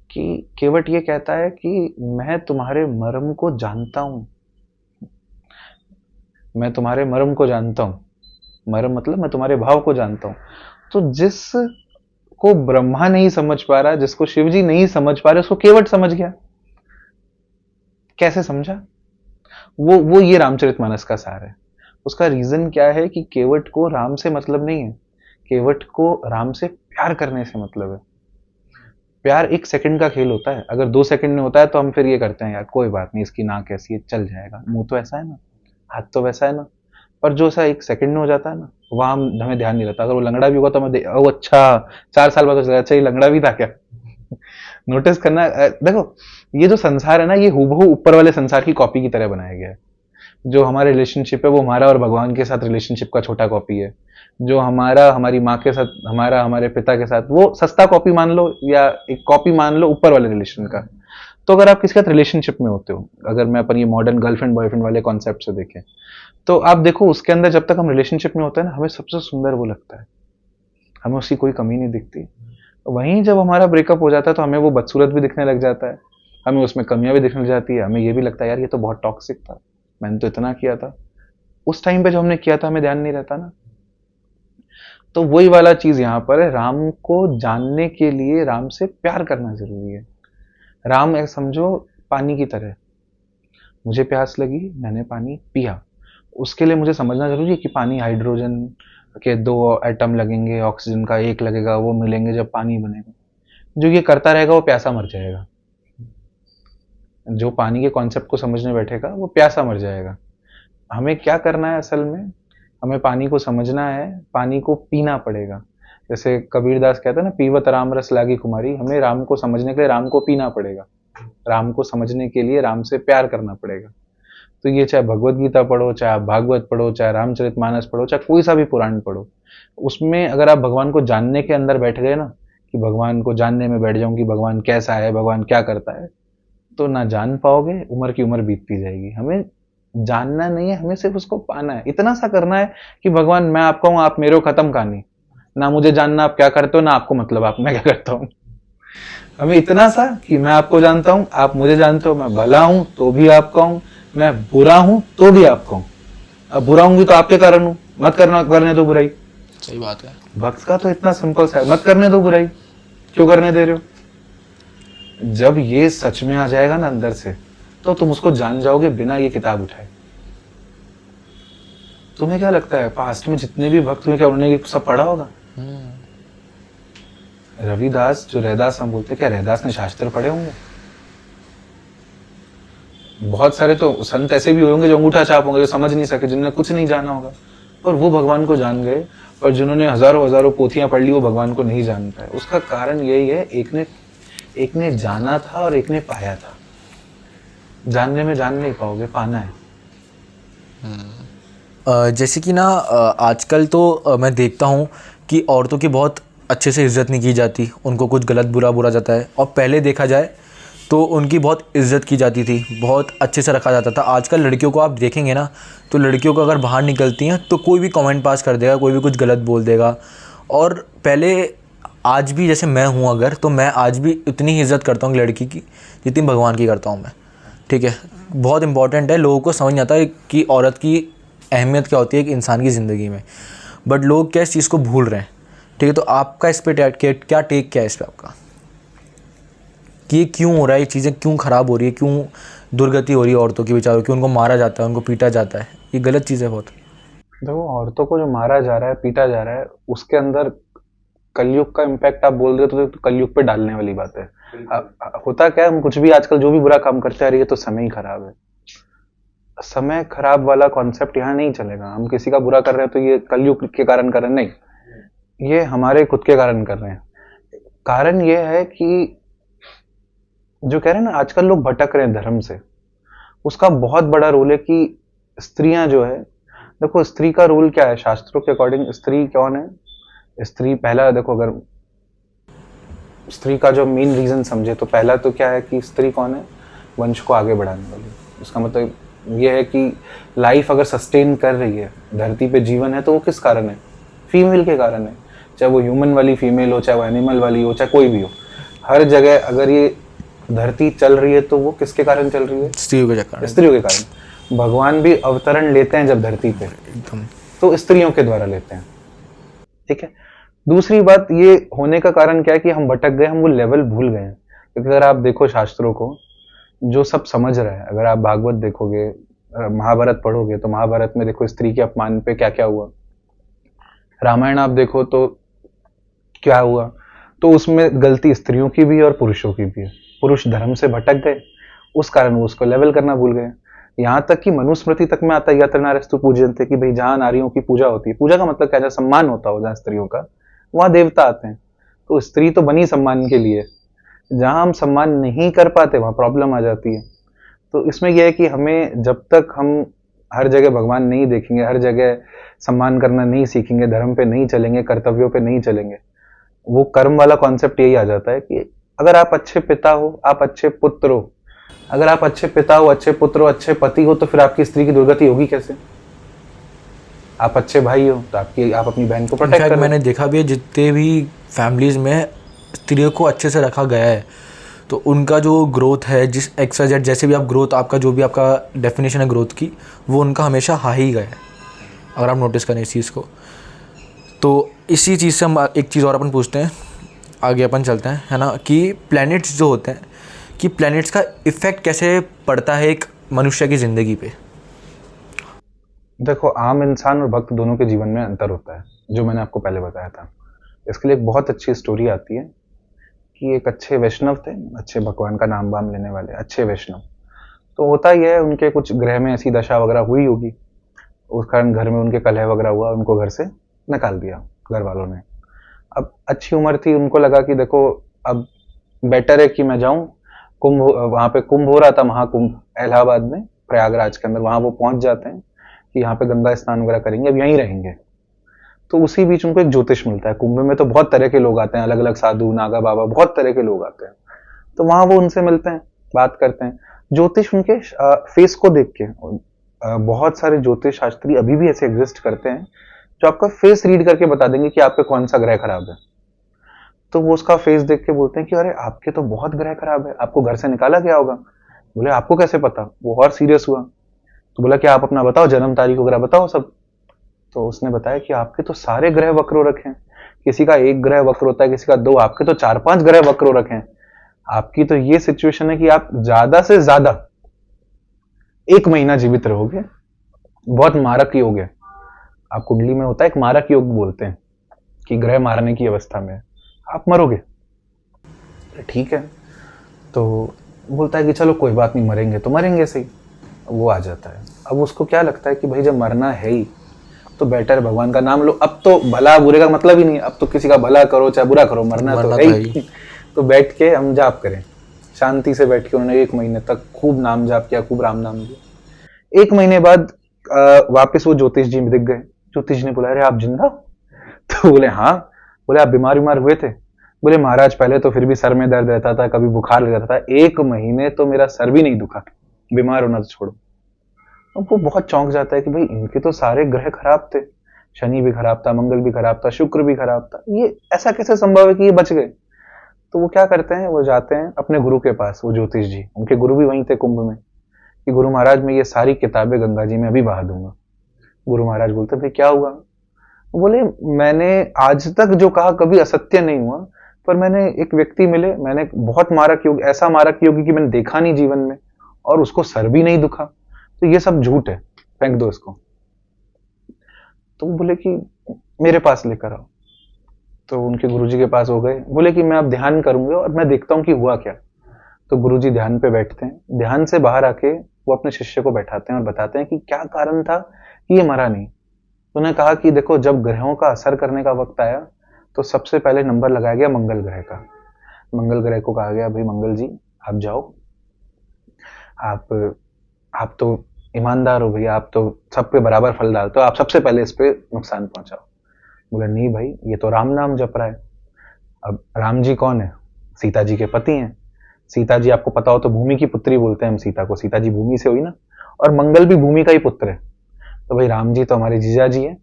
कि केवट ये कहता है कि मैं तुम्हारे मर्म को जानता हूं, मैं तुम्हारे मर्म को जानता हूं। मर्म मतलब मैं तुम्हारे भाव को जानता हूं। तो जिस को ब्रह्मा नहीं समझ पा रहा, जिसको शिव जी नहीं समझ पा रहे, उसको केवट समझ गया। कैसे समझा? वो ये रामचरितमानस का सार है। उसका रीजन क्या है कि केवट को राम से मतलब नहीं है, केवट को राम से प्यार करने से मतलब है। प्यार 1 सेकंड का खेल होता है, अगर 2 सेकंड में होता है तो हम फिर ये करते हैं यार कोई बात नहीं, इसकी नाक ऐसी है चल जाएगा, मुंह तो ऐसा है ना, हाथ तो वैसा है ना। पर जो सा 1 सेकंड में हो जाता है ना, वहां हमें ध्यान नहीं रहता। अगर वो लंगड़ा भी होगा तो हमें ओ अच्छा 4 साल बाद तो अच्छा ये लंगड़ा भी था क्या। नोटिस करना देखो, ये जो संसार है ना, ये हूबहू ऊपर वाले संसार की कॉपी की तरह बनाया गया है। जो हमारा रिलेशनशिप है वो हमारा और भगवान के साथ रिलेशनशिप का छोटा कॉपी है। जो हमारा हमारी माँ के साथ, हमारा हमारे पिता के साथ, वो सस्ता कॉपी मान लो या एक कॉपी मान लो ऊपर वाले रिलेशन का। तो अगर आप किसी के साथ रिलेशनशिप में होते हो, अगर मैं अपन ये मॉडर्न गर्लफ्रेंड बॉयफ्रेंड वाले कॉन्सेप्ट से देखें, तो आप देखो उसके अंदर जब तक हम रिलेशनशिप में होते हैं ना, हमें सबसे सुंदर वो लगता है, हमें उसकी कोई कमी नहीं दिखती। वहीं जब हमारा ब्रेकअप हो जाता है तो हमें वो बदसूरत भी दिखने लग जाता है, हमें उसमें कमियां भी दिखने लग जाती है, हमें ये भी लगता है यार ये तो बहुत टॉक्सिक था, मैंने तो इतना किया था। उस टाइम पे जो हमने किया था हमें ध्यान नहीं रहता ना। तो वही वाला चीज यहाँ पर है, राम को जानने के लिए राम से प्यार करना जरूरी है। राम एक समझो पानी की तरह, मुझे प्यास लगी मैंने पानी पिया, उसके लिए मुझे समझना जरूरी है कि पानी हाइड्रोजन के 2 एटम लगेंगे, ऑक्सीजन का 1 लगेगा, वो मिलेंगे जब पानी बनेगा। जो ये करता रहेगा वो प्यासा मर जाएगा। जो पानी के कॉन्सेप्ट को समझने बैठेगा वो प्यासा मर जाएगा। हमें क्या करना है असल में, हमें पानी को समझना है, पानी को पीना पड़ेगा। जैसे कबीरदास कहता है ना, पीवत राम रस लागी कुमारी। हमें राम को समझने के लिए राम को पीना पड़ेगा, राम को समझने के लिए राम से प्यार करना पड़ेगा। तो ये चाहे भगवत गीता पढ़ो, चाहे आप भागवत पढ़ो, चाहे रामचरितमानस पढ़ो, चाहे कोई सा भी पुराण पढ़ो, उसमें अगर आप भगवान को जानने के अंदर बैठ गए ना, कि भगवान को जानने में बैठ जाऊं कि भगवान कैसा है, भगवान क्या करता है, तो ना जान पाओगे, उम्र की उम्र बीतती जाएगी। हमें जानना नहीं है, हमें सिर्फ उसको पाना है। इतना सा करना है कि भगवान मैं आपका हूं, आप मेरे हो, खत्म कहानी। ना मुझे जानना आप क्या करते हो, ना आपको मतलब आप मैं क्या करता हूं। हमें इतना सा कि मैं आपको जानता हूं, आप मुझे जानते हो, मैं भला हूं तो भी आपका हूं, मैं बुरा हूं तो भी आपका हूं। अब बुरा हूं भी तो आपके कारण हूं, मत करना करने दो बुराई। सही बात है। भक्त का तो इतना सिंपल सा है, मत करने दो बुराई, क्यों करने दे रहे हो। जब ये सच में आ जाएगा ना अंदर से, तो तुम उसको जान जाओगे बिना ये किताब उठाए। तुम्हें क्या लगता है पास्ट में जितने भी भक्त हुए क्या उन्होंने सब पढ़ा होगा? रविदास जो रैदास हम बोलते, क्या रैदास ने शास्त्र पढ़े होंगे? बहुत सारे तो संत ऐसे भी होंगे जो अंगूठा छाप होंगे, जो समझ नहीं सके, जिन्होंने कुछ नहीं जाना होगा, पर वो भगवान को जान गए। और जिन्होंने हजारों हजारों पोथियां पढ़ ली वो भगवान को नहीं जान पाए। उसका कारण यही है, एक ने जाना था और एक ने पाया था। जानने में जान नहीं पाओगे, पाना है। जैसे कि ना आजकल तो मैं देखता हूँ कि औरतों की बहुत अच्छे से इज्जत नहीं की जाती, उनको कुछ गलत बुरा बुरा जाता है। और पहले देखा जाए तो उनकी बहुत इज्जत की जाती थी, बहुत अच्छे से रखा जाता था। आजकल लड़कियों को आप देखेंगे ना, तो लड़कियों को अगर बाहर निकलती हैं तो कोई भी कमेंट पास कर देगा, कोई भी कुछ गलत बोल देगा। और पहले आज भी जैसे मैं हूँ अगर, तो मैं आज भी उतनी ही इज्जत करता हूँ लड़की की जितनी भगवान की करता हूँ मैं। ठीक है, बहुत इंपॉर्टेंट है, लोगों को समझ नहीं आता है कि औरत की अहमियत क्या होती है एक इंसान की ज़िंदगी में, बट लोग क्या इस चीज़ को भूल रहे हैं। ठीक है, तो आपका इस पर क्या टेक क्या है इस पर आपका, कि ये क्यों हो रहा है, ये चीज़ें क्यों ख़राब हो रही है, क्यों दुर्गति हो रही है औरतों की बेचारों की, उनको मारा जाता है, उनको पीटा जाता है, ये गलत चीज़ है बहुत। देखो औरतों को जो मारा जा रहा है, पीटा जा रहा है, उसके अंदर कलयुग का इम्पैक्ट आप बोल रहे हो तो कलयुग पे डालने वाली बात है। होता क्या है, हम कुछ भी आजकल जो भी बुरा काम करते आ रही है तो समय ही खराब है। समय खराब वाला कॉन्सेप्ट यहाँ नहीं चलेगा। हम किसी का बुरा कर रहे हैं तो ये कलयुग के कारण कर रहे हैं, नहीं, ये हमारे खुद के कारण कर रहे हैं। कारण ये है कि जो कह रहे हैं ना आजकल लोग भटक रहे हैं धर्म से, उसका बहुत बड़ा रोल है कि स्त्रियां जो है, देखो स्त्री का रोल क्या है शास्त्रों के अकॉर्डिंग, स्त्री कौन है? स्त्री पहला देखो, अगर स्त्री का जो मेन रीजन समझे तो पहला तो क्या है कि स्त्री कौन है? वंश को आगे बढ़ाने वाली। उसका मतलब ये है कि लाइफ अगर सस्टेन कर रही है, धरती पे जीवन है, तो वो किस कारण है? फीमेल के कारण है। चाहे वो ह्यूमन वाली फीमेल हो, चाहे वो एनिमल वाली हो, चाहे कोई भी हो, हर जगह अगर ये धरती चल रही है तो वो किसके कारण चल रही है? स्त्रियों के कारण। स्त्रियों के कारण। भगवान भी अवतरण लेते हैं जब धरती पे, एकदम, तो स्त्रियों के द्वारा लेते हैं। ठीक है, दूसरी बात ये होने का कारण क्या है कि हम भटक गए, हम वो लेवल भूल गए हैं। क्योंकि अगर आप देखो शास्त्रों को, जो सब समझ रहा है। अगर आप भागवत देखोगे, महाभारत पढ़ोगे, तो महाभारत में देखो स्त्री के अपमान पे क्या क्या हुआ। रामायण आप देखो तो क्या हुआ। तो उसमें गलती स्त्रियों की भी और पुरुषों की भी है। पुरुष धर्म से भटक गए, उस कारण वो उसको लेवल करना भूल गए। यहाँ तक कि मनुस्मृति तक में आता है यत्र नार्यस्तु पूज्यन्ते, कि भाई जहाँ नारियों की पूजा होती है, पूजा का मतलब क्या, जहाँ सम्मान होता हो जहाँ स्त्रियों का, वहां देवता आते हैं। तो स्त्री तो बनी सम्मान के लिए, जहां हम सम्मान नहीं कर पाते वहां प्रॉब्लम आ जाती है। तो इसमें यह है कि हमें जब तक हम हर जगह भगवान नहीं देखेंगे, हर जगह सम्मान करना नहीं सीखेंगे, धर्म पे नहीं चलेंगे, कर्तव्यों पे नहीं चलेंगे, वो कर्म वाला कॉन्सेप्ट यही आ जाता है कि अगर आप अच्छे पिता हो, आप अच्छे पुत्र हो, अगर आप अच्छे पिता हो, अच्छे पुत्र हो, अच्छे पति हो, तो फिर आपकी स्त्री की दुर्गति होगी कैसे? आप अच्छे भाई हो तो आप अपनी बहन को प्रोटेक्ट इनफैक्ट करो। मैंने देखा भी है जितने भी फैमिलीज़ में स्त्रियों को अच्छे से रखा गया है तो उनका जो ग्रोथ है, जिस XYZ जैसे भी आप ग्रोथ, आपका जो भी आपका डेफिनेशन है ग्रोथ की, वो उनका हमेशा हाई ही गया है, अगर आप नोटिस करें इस चीज़ को। तो इसी चीज़ से हम एक चीज़ और अपन पूछते हैं, आगे अपन चलते हैं, है ना, कि प्लैनेट्स जो होते हैं, कि प्लैनेट्स का इफ़ेक्ट कैसे पड़ता है एक मनुष्य की ज़िंदगी पे। देखो, आम इंसान और भक्त दोनों के जीवन में अंतर होता है, जो मैंने आपको पहले बताया था। इसके लिए एक बहुत अच्छी स्टोरी आती है कि एक अच्छे वैष्णव थे, अच्छे भगवान का नाम वाम लेने वाले अच्छे वैष्णव। तो होता यह है, उनके कुछ ग्रह में ऐसी दशा वगैरह हुई होगी, उस कारण घर में उनके कलह वगैरह हुआ, उनको घर से निकाल दिया घर वालों ने। अब अच्छी उम्र थी, उनको लगा कि देखो अब बेटर है कि मैं जाऊं कुंभ, वहां पे कुंभ हो रहा था, महाकुंभ इलाहाबाद में, प्रयागराज के अंदर, वहां वो पहुंच जाते हैं कि यहाँ पे गंगा स्नान वगैरह करेंगे, अब यहीं रहेंगे। तो उसी बीच उनको एक ज्योतिष मिलता है। कुंभ में तो बहुत तरह के लोग आते हैं, अलग अलग साधु, नागा बाबा, बहुत तरह के लोग आते हैं। तो वहां वो उनसे मिलते हैं, बात करते हैं। ज्योतिष उनके फेस को देख के, बहुत सारे ज्योतिष शास्त्री अभी भी ऐसे एग्जिस्ट करते हैं जो आपका फेस रीड करके बता देंगे कि आपका कौन सा ग्रह खराब है। तो वो उसका फेस देख के बोलते हैं कि अरे आपके तो बहुत ग्रह खराब है, आपको घर से निकाला गया होगा। बोले आपको कैसे पता? वो और सीरियस हुआ। तो बोला कि आप अपना बताओ, जन्म तारीख वगैरह बताओ सब। तो उसने बताया कि आपके तो सारे ग्रह वक्र हो रखे हैं, किसी का एक ग्रह वक्र होता है, किसी का दो, आपके तो 4-5 ग्रह वक्र हो रखे हैं। आपकी तो ये सिचुएशन है कि आप ज्यादा से ज्यादा 1 महीना जीवित रहोगे। बहुत मारक योग है। आप कुंडली में होता है एक मारक योग बोलते हैं, कि ग्रह मारने की अवस्था में आप मरोगे। ठीक है, तो बोलता है कि चलो कोई बात नहीं, मरेंगे तो मरेंगे सही। वो आ जाता है। अब उसको क्या लगता है कि भाई जब मरना है ही तो बेटर भगवान का नाम लो। अब तो भला बुरे का मतलब ही नहीं, अब तो किसी का भला करो चाहे बुरा करो, मरना तो है ही। तो बैठ के हम जाप करें, शांति से बैठ के उन्होंने 1 महीने तक खूब नाम जाप किया, खूब राम नाम लिया। 1 महीने बाद वापस वो ज्योतिष जी में दिख गए। ज्योतिष ने बोला अरे आप जिंदा हो? तो बोले हाँ। बोले आप बीमार हुए थे? बोले महाराज पहले तो फिर भी सर में दर्द रहता था, कभी बुखार लग जाता था, 1 महीने तो मेरा सर भी नहीं दुखा, बीमार होना तो छोड़ो। अब वो बहुत चौंक जाता है कि भाई इनके तो सारे ग्रह खराब थे, शनि भी खराब था, मंगल भी खराब था, शुक्र भी खराब था, ये ऐसा कैसे संभव है कि ये बच गए? तो वो क्या करते हैं, वो जाते हैं अपने गुरु के पास, वो ज्योतिष जी, उनके गुरु भी वहीं थे कुंभ में, कि गुरु महाराज मैं ये सारी किताबें गंगा जी में अभी बहा दूंगा। गुरु महाराज बोलते भाई क्या हुआ? बोले मैंने आज तक जो कहा कभी असत्य नहीं हुआ, पर मैंने एक व्यक्ति मिले, मैंने बहुत मारक योग, ऐसा मारक योगी कि मैंने देखा नहीं जीवन में, और उसको सर भी नहीं दुखा, तो ये सब झूठ है, फेंक दो इसको। तो वो बोले कि मेरे पास लेकर आओ। तो उनके गुरुजी के पास हो गए, बोले कि मैं अब ध्यान करूंगा और मैं देखता हूं कि हुआ क्या। तो गुरुजी ध्यान पे बैठते हैं, ध्यान से बाहर आके वो अपने शिष्य को बैठाते हैं और बताते हैं कि क्या कारण था कि ये मरा नहीं। तो उन्होंने कहा कि देखो जब ग्रहों का असर करने का वक्त आया तो सबसे पहले नंबर लगाया गया मंगल ग्रह का। मंगल ग्रह को कहा गया भाई मंगल जी आप जाओ, आप तो ईमानदार हो भैया, आप तो सब पे बराबर फल डालते हो, आप सबसे पहले इस पे नुकसान पहुंचाओ। बोला नहीं भाई ये तो राम नाम जप रहा है। अब राम जी कौन है? सीता जी के पति हैं। सीता जी आपको पता हो तो भूमि की पुत्री बोलते हैं हम सीता को, सीता जी भूमि से हुई ना, और मंगल भी भूमि का ही पुत्र है। तो भाई राम जी तो हमारे जीजा जी हैं,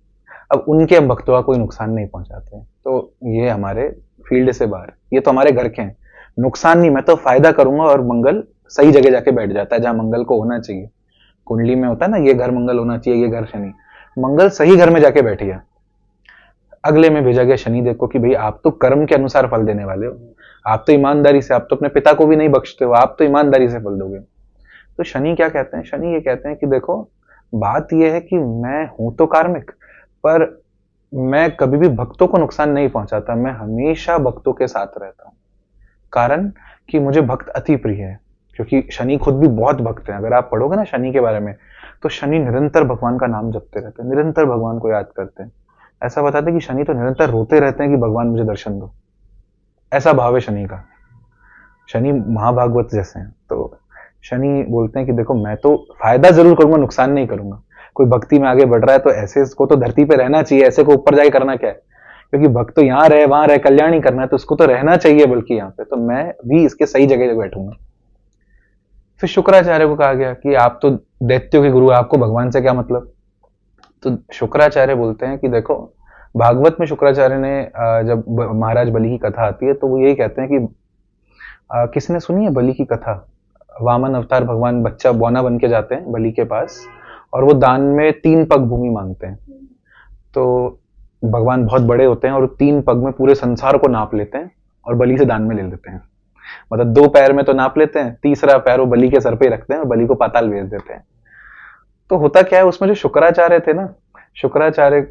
अब उनके हम भक्तों का कोई नुकसान नहीं पहुंचाते हैं, तो ये हमारे फील्ड से बाहर, ये तो हमारे घर के हैं, नुकसान नहीं, मैं तो फायदा करूंगा। और मंगल सही जगह जाके बैठ जाता है जहां मंगल को होना चाहिए। कुंडली में होता है ना, ये घर मंगल होना चाहिए, ये घर शनि, मंगल सही घर में जाके बैठ गया। अगले में भेजा गया शनिदेव को कि भाई आप तो कर्म के अनुसार फल देने वाले हो, आप तो ईमानदारी से, आप तो अपने पिता को भी नहीं बख्शते हो, आप तो ईमानदारी से फल दोगे। तो शनि क्या कहते हैं? शनि ये कहते हैं कि देखो बात यह है कि मैं हूं तो कार्मिक, पर मैं कभी भी भक्तों को नुकसान नहीं पहुंचाता, मैं हमेशा भक्तों के साथ रहता हूं। कारण कि मुझे भक्त अति प्रिय है, क्योंकि शनि खुद भी बहुत भक्त है। अगर आप पढ़ोगे ना शनि के बारे में, तो शनि निरंतर भगवान का नाम जपते रहते हैं, निरंतर भगवान को याद करते हैं। ऐसा बताते हैं कि शनि तो निरंतर रोते रहते हैं कि भगवान मुझे दर्शन दो, ऐसा भाव है शनि का। शनि महाभागवत जैसे हैं। तो शनि बोलते हैं कि देखो मैं तो फायदा जरूर करूंगा, नुकसान नहीं करूंगा। कोई भक्ति में आगे बढ़ रहा है तो ऐसे इसको तो धरती पे रहना चाहिए, ऐसे को ऊपर जाके करना क्या है, क्योंकि भक्त तो यहाँ रहे वहां रहे, कल्याण ही करना है, तो उसको तो रहना चाहिए बल्कि यहाँ पे, तो मैं भी इसके सही जगह बैठूंगा। फिर शुक्राचार्य को कहा गया कि आप तो दैत्यों के गुरु, आपको भगवान से क्या मतलब। तो शुक्राचार्य बोलते हैं कि देखो भागवत में शुक्राचार्य ने जब महाराज बलि की कथा आती है तो वो यही कहते हैं कि किसने सुनी है बलि की कथा? वामन अवतार भगवान बच्चा बौना बन के जाते हैं बलि के पास, और वो दान में 3 पग भूमि मांगते हैं। तो भगवान बहुत बड़े होते हैं और 3 पग में पूरे संसार को नाप लेते हैं और बलि से दान में ले लेते हैं। मतलब 2 पैर में तो नाप लेते हैं, तीसरा पैर वो बलि के सर पे रखते हैं और बलि को पाताल भेज देते हैं। तो होता क्या है उसमें, जो शुक्राचार्य थे ना, शुक्राचार्य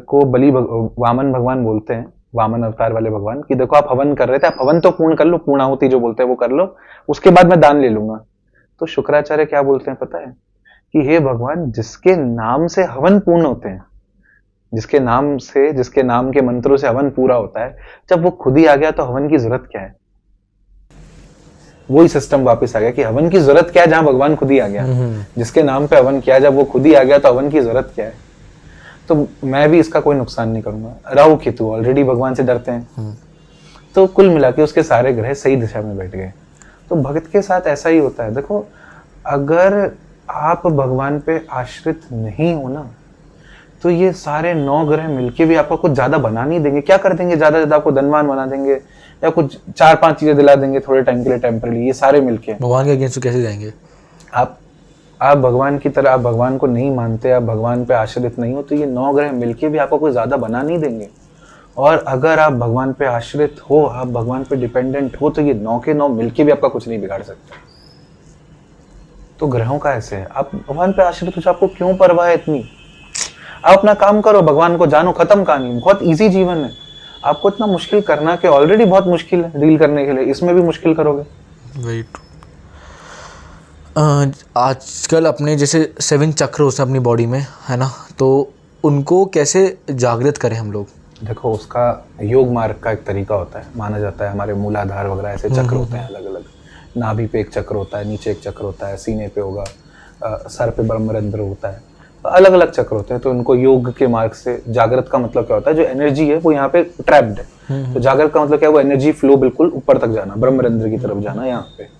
को बलि वामन भगवान बोलते हैं, वामन अवतार वाले भगवान, कि देखो आप हवन कर रहे थे, आप हवन तो पूर्ण कर लो, पूर्णाहुति जो बोलते हैं वो कर लो, उसके बाद मैं दान ले लूंगा। तो शुक्राचार्य क्या बोलते हैं पता है? कि हे भगवान, जिसके नाम से हवन पूर्ण होते हैं, जिसके नाम से, जिसके नाम के मंत्रों से हवन पूरा होता है, जब वो खुद ही आ गया तो हवन की जरूरत क्या है? वही सिस्टम वापस आ गया कि हवन की जरूरत क्या है जहां भगवान खुद ही आ गया। जिसके नाम पे हवन किया, जब वो खुद ही आ गया तो हवन की जरूरत क्या है? तो मैं भी इसका कोई नुकसान नहीं करूंगा। राहु केतु ऑलरेडी भगवान से डरते हैं, तो कुल मिला के उसके सारे ग्रह सही दिशा में बैठ गए। तो भक्त के साथ ऐसा ही होता है। देखो अगर आप भगवान पे आश्रित नहीं हो ना, तो ये सारे 9 ग्रह मिलके भी आपको कुछ ज्यादा बना नहीं देंगे। क्या कर देंगे? ज्यादा ज्यादा आपको धनवान बना देंगे या कुछ 4-5 चीजें दिला देंगे थोड़े टाइम के लिए, टेम्पररी। ये सारे मिलके भगवान के अगेंस्ट कैसे जाएंगे? आप भगवान की तरह, आप भगवान को नहीं मानते, आप भगवान पे आश्रित नहीं हो, तो ये 9 ग्रह मिलके भी आपको कोई ज्यादा बना नहीं देंगे। और अगर आप भगवान पे आश्रित हो, आप भगवान पे डिपेंडेंट हो, तो ये 9 के 9 मिलके भी आपका कुछ नहीं बिगाड़ सकते। तो ग्रहों का ऐसे है, आप भगवान पे आश्रित हो, आपको क्यों परवाह है इतनी? आप अपना काम करो, भगवान को जानो, खत्म कहानी। बहुत इजी जीवन है, आपको इतना मुश्किल करना कि ऑलरेडी बहुत मुश्किल है डील करने के लिए, इसमें भी मुश्किल करोगे। Very true. आजकल अपने जैसे 7 चक्र होते हैं अपनी बॉडी में, है ना, तो उनको कैसे जागृत करें हम लोग? देखो उसका योग मार्ग का एक तरीका होता है, माना जाता है। हमारे मूलाधार वगैरह ऐसे चक्र होते हैं अलग अलग। नाभि पे एक चक्र होता है, नीचे एक चक्र होता है, सीने पे होगा, सर पे ब्रह्मरंध्र होता है, तो अलग अलग चक्र होते हैं। तो इनको योग के मार्ग से जागृत का मतलब क्या होता है? जो एनर्जी है वो यहाँ पे ट्रैप्ड है। तो जागृत का मतलब क्या है? वो एनर्जी फ्लो बिल्कुल ऊपर तक जाना, ब्रह्मरंध्र की तरफ जाना। यहाँ पे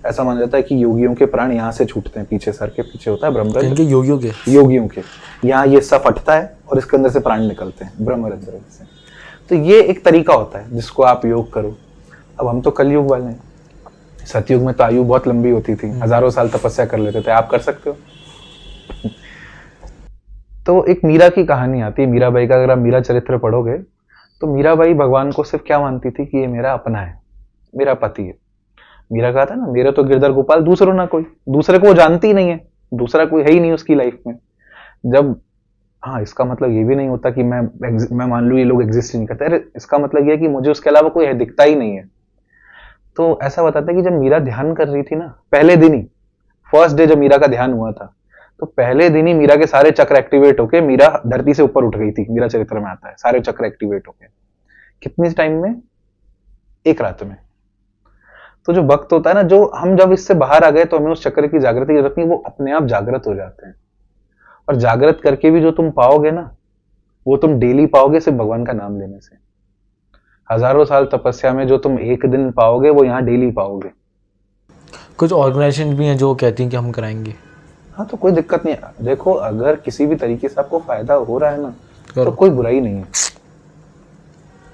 ऐसा माना जाता है कि योगियों के प्राण यहाँ से छूटते हैं, पीछे सर के पीछे होता है ब्रह्मरंध्र। योगियों के यहाँ ये सब फटता है और इसके अंदर से प्राण निकलते हैं ब्रह्मरंध्र से। तो ये एक तरीका होता है जिसको आप योग करो। अब हम तो कलयुग वाले हैं, सतयुग में तो आयु बहुत लंबी होती थी, हजारों साल तपस्या कर लेते थे। आप कर सकते हो। तो एक मीरा की कहानी आती है, मीराबाई का। अगर आप मीरा चरित्र पढ़ोगे तो मीराबाई भगवान को सिर्फ क्या मानती थी? कि ये मेरा अपना है, मेरा पति है। मीरा कहा था ना, मेरा तो गिरधर गोपाल, दूसरों ना कोई। दूसरे को वो जानती ही नहीं है, दूसरा कोई है ही नहीं उसकी लाइफ में। जब हाँ, इसका मतलब ये भी नहीं होता कि मैं मान लूं ये लोग एग्जिस्ट नहीं करते। अरे इसका मतलब ये है कि मुझे उसके अलावा कोई है, दिखता ही नहीं है। तो ऐसा बताते हैं कि जब मीरा ध्यान कर रही थी ना, पहले दिन ही, फर्स्ट डे जब मीरा का ध्यान हुआ था, तो पहले दिन ही मीरा के सारे चक्र एक्टिवेट होके मीरा धरती से ऊपर उठ गई थी। मीरा चरित्र में आता है, सारे चक्र एक्टिवेट होके। कितने टाइम में? एक रात में। तो जो भक्त होता है ना, जो हम जब इससे बाहर आ गए तो हमें उस चक्र की जागृति की जरूरत नहीं, वो अपने आप जागृत हो जाते हैं। और जागृत करके भी जो तुम पाओगे ना, वो तुम डेली पाओगे सिर्फ भगवान का नाम लेने से। हजारों साल तपस्या में जो तुम एक दिन पाओगे, वो यहाँ डेली पाओगे। कुछ ऑर्गेनाइजेशन भी हैं जो कहती हैं कि हम कराएंगे। हाँ, तो कोई दिक्कत नहीं है। देखो अगर किसी भी तरीके से आपको फायदा हो रहा है ना, तो कोई बुराई नहीं है।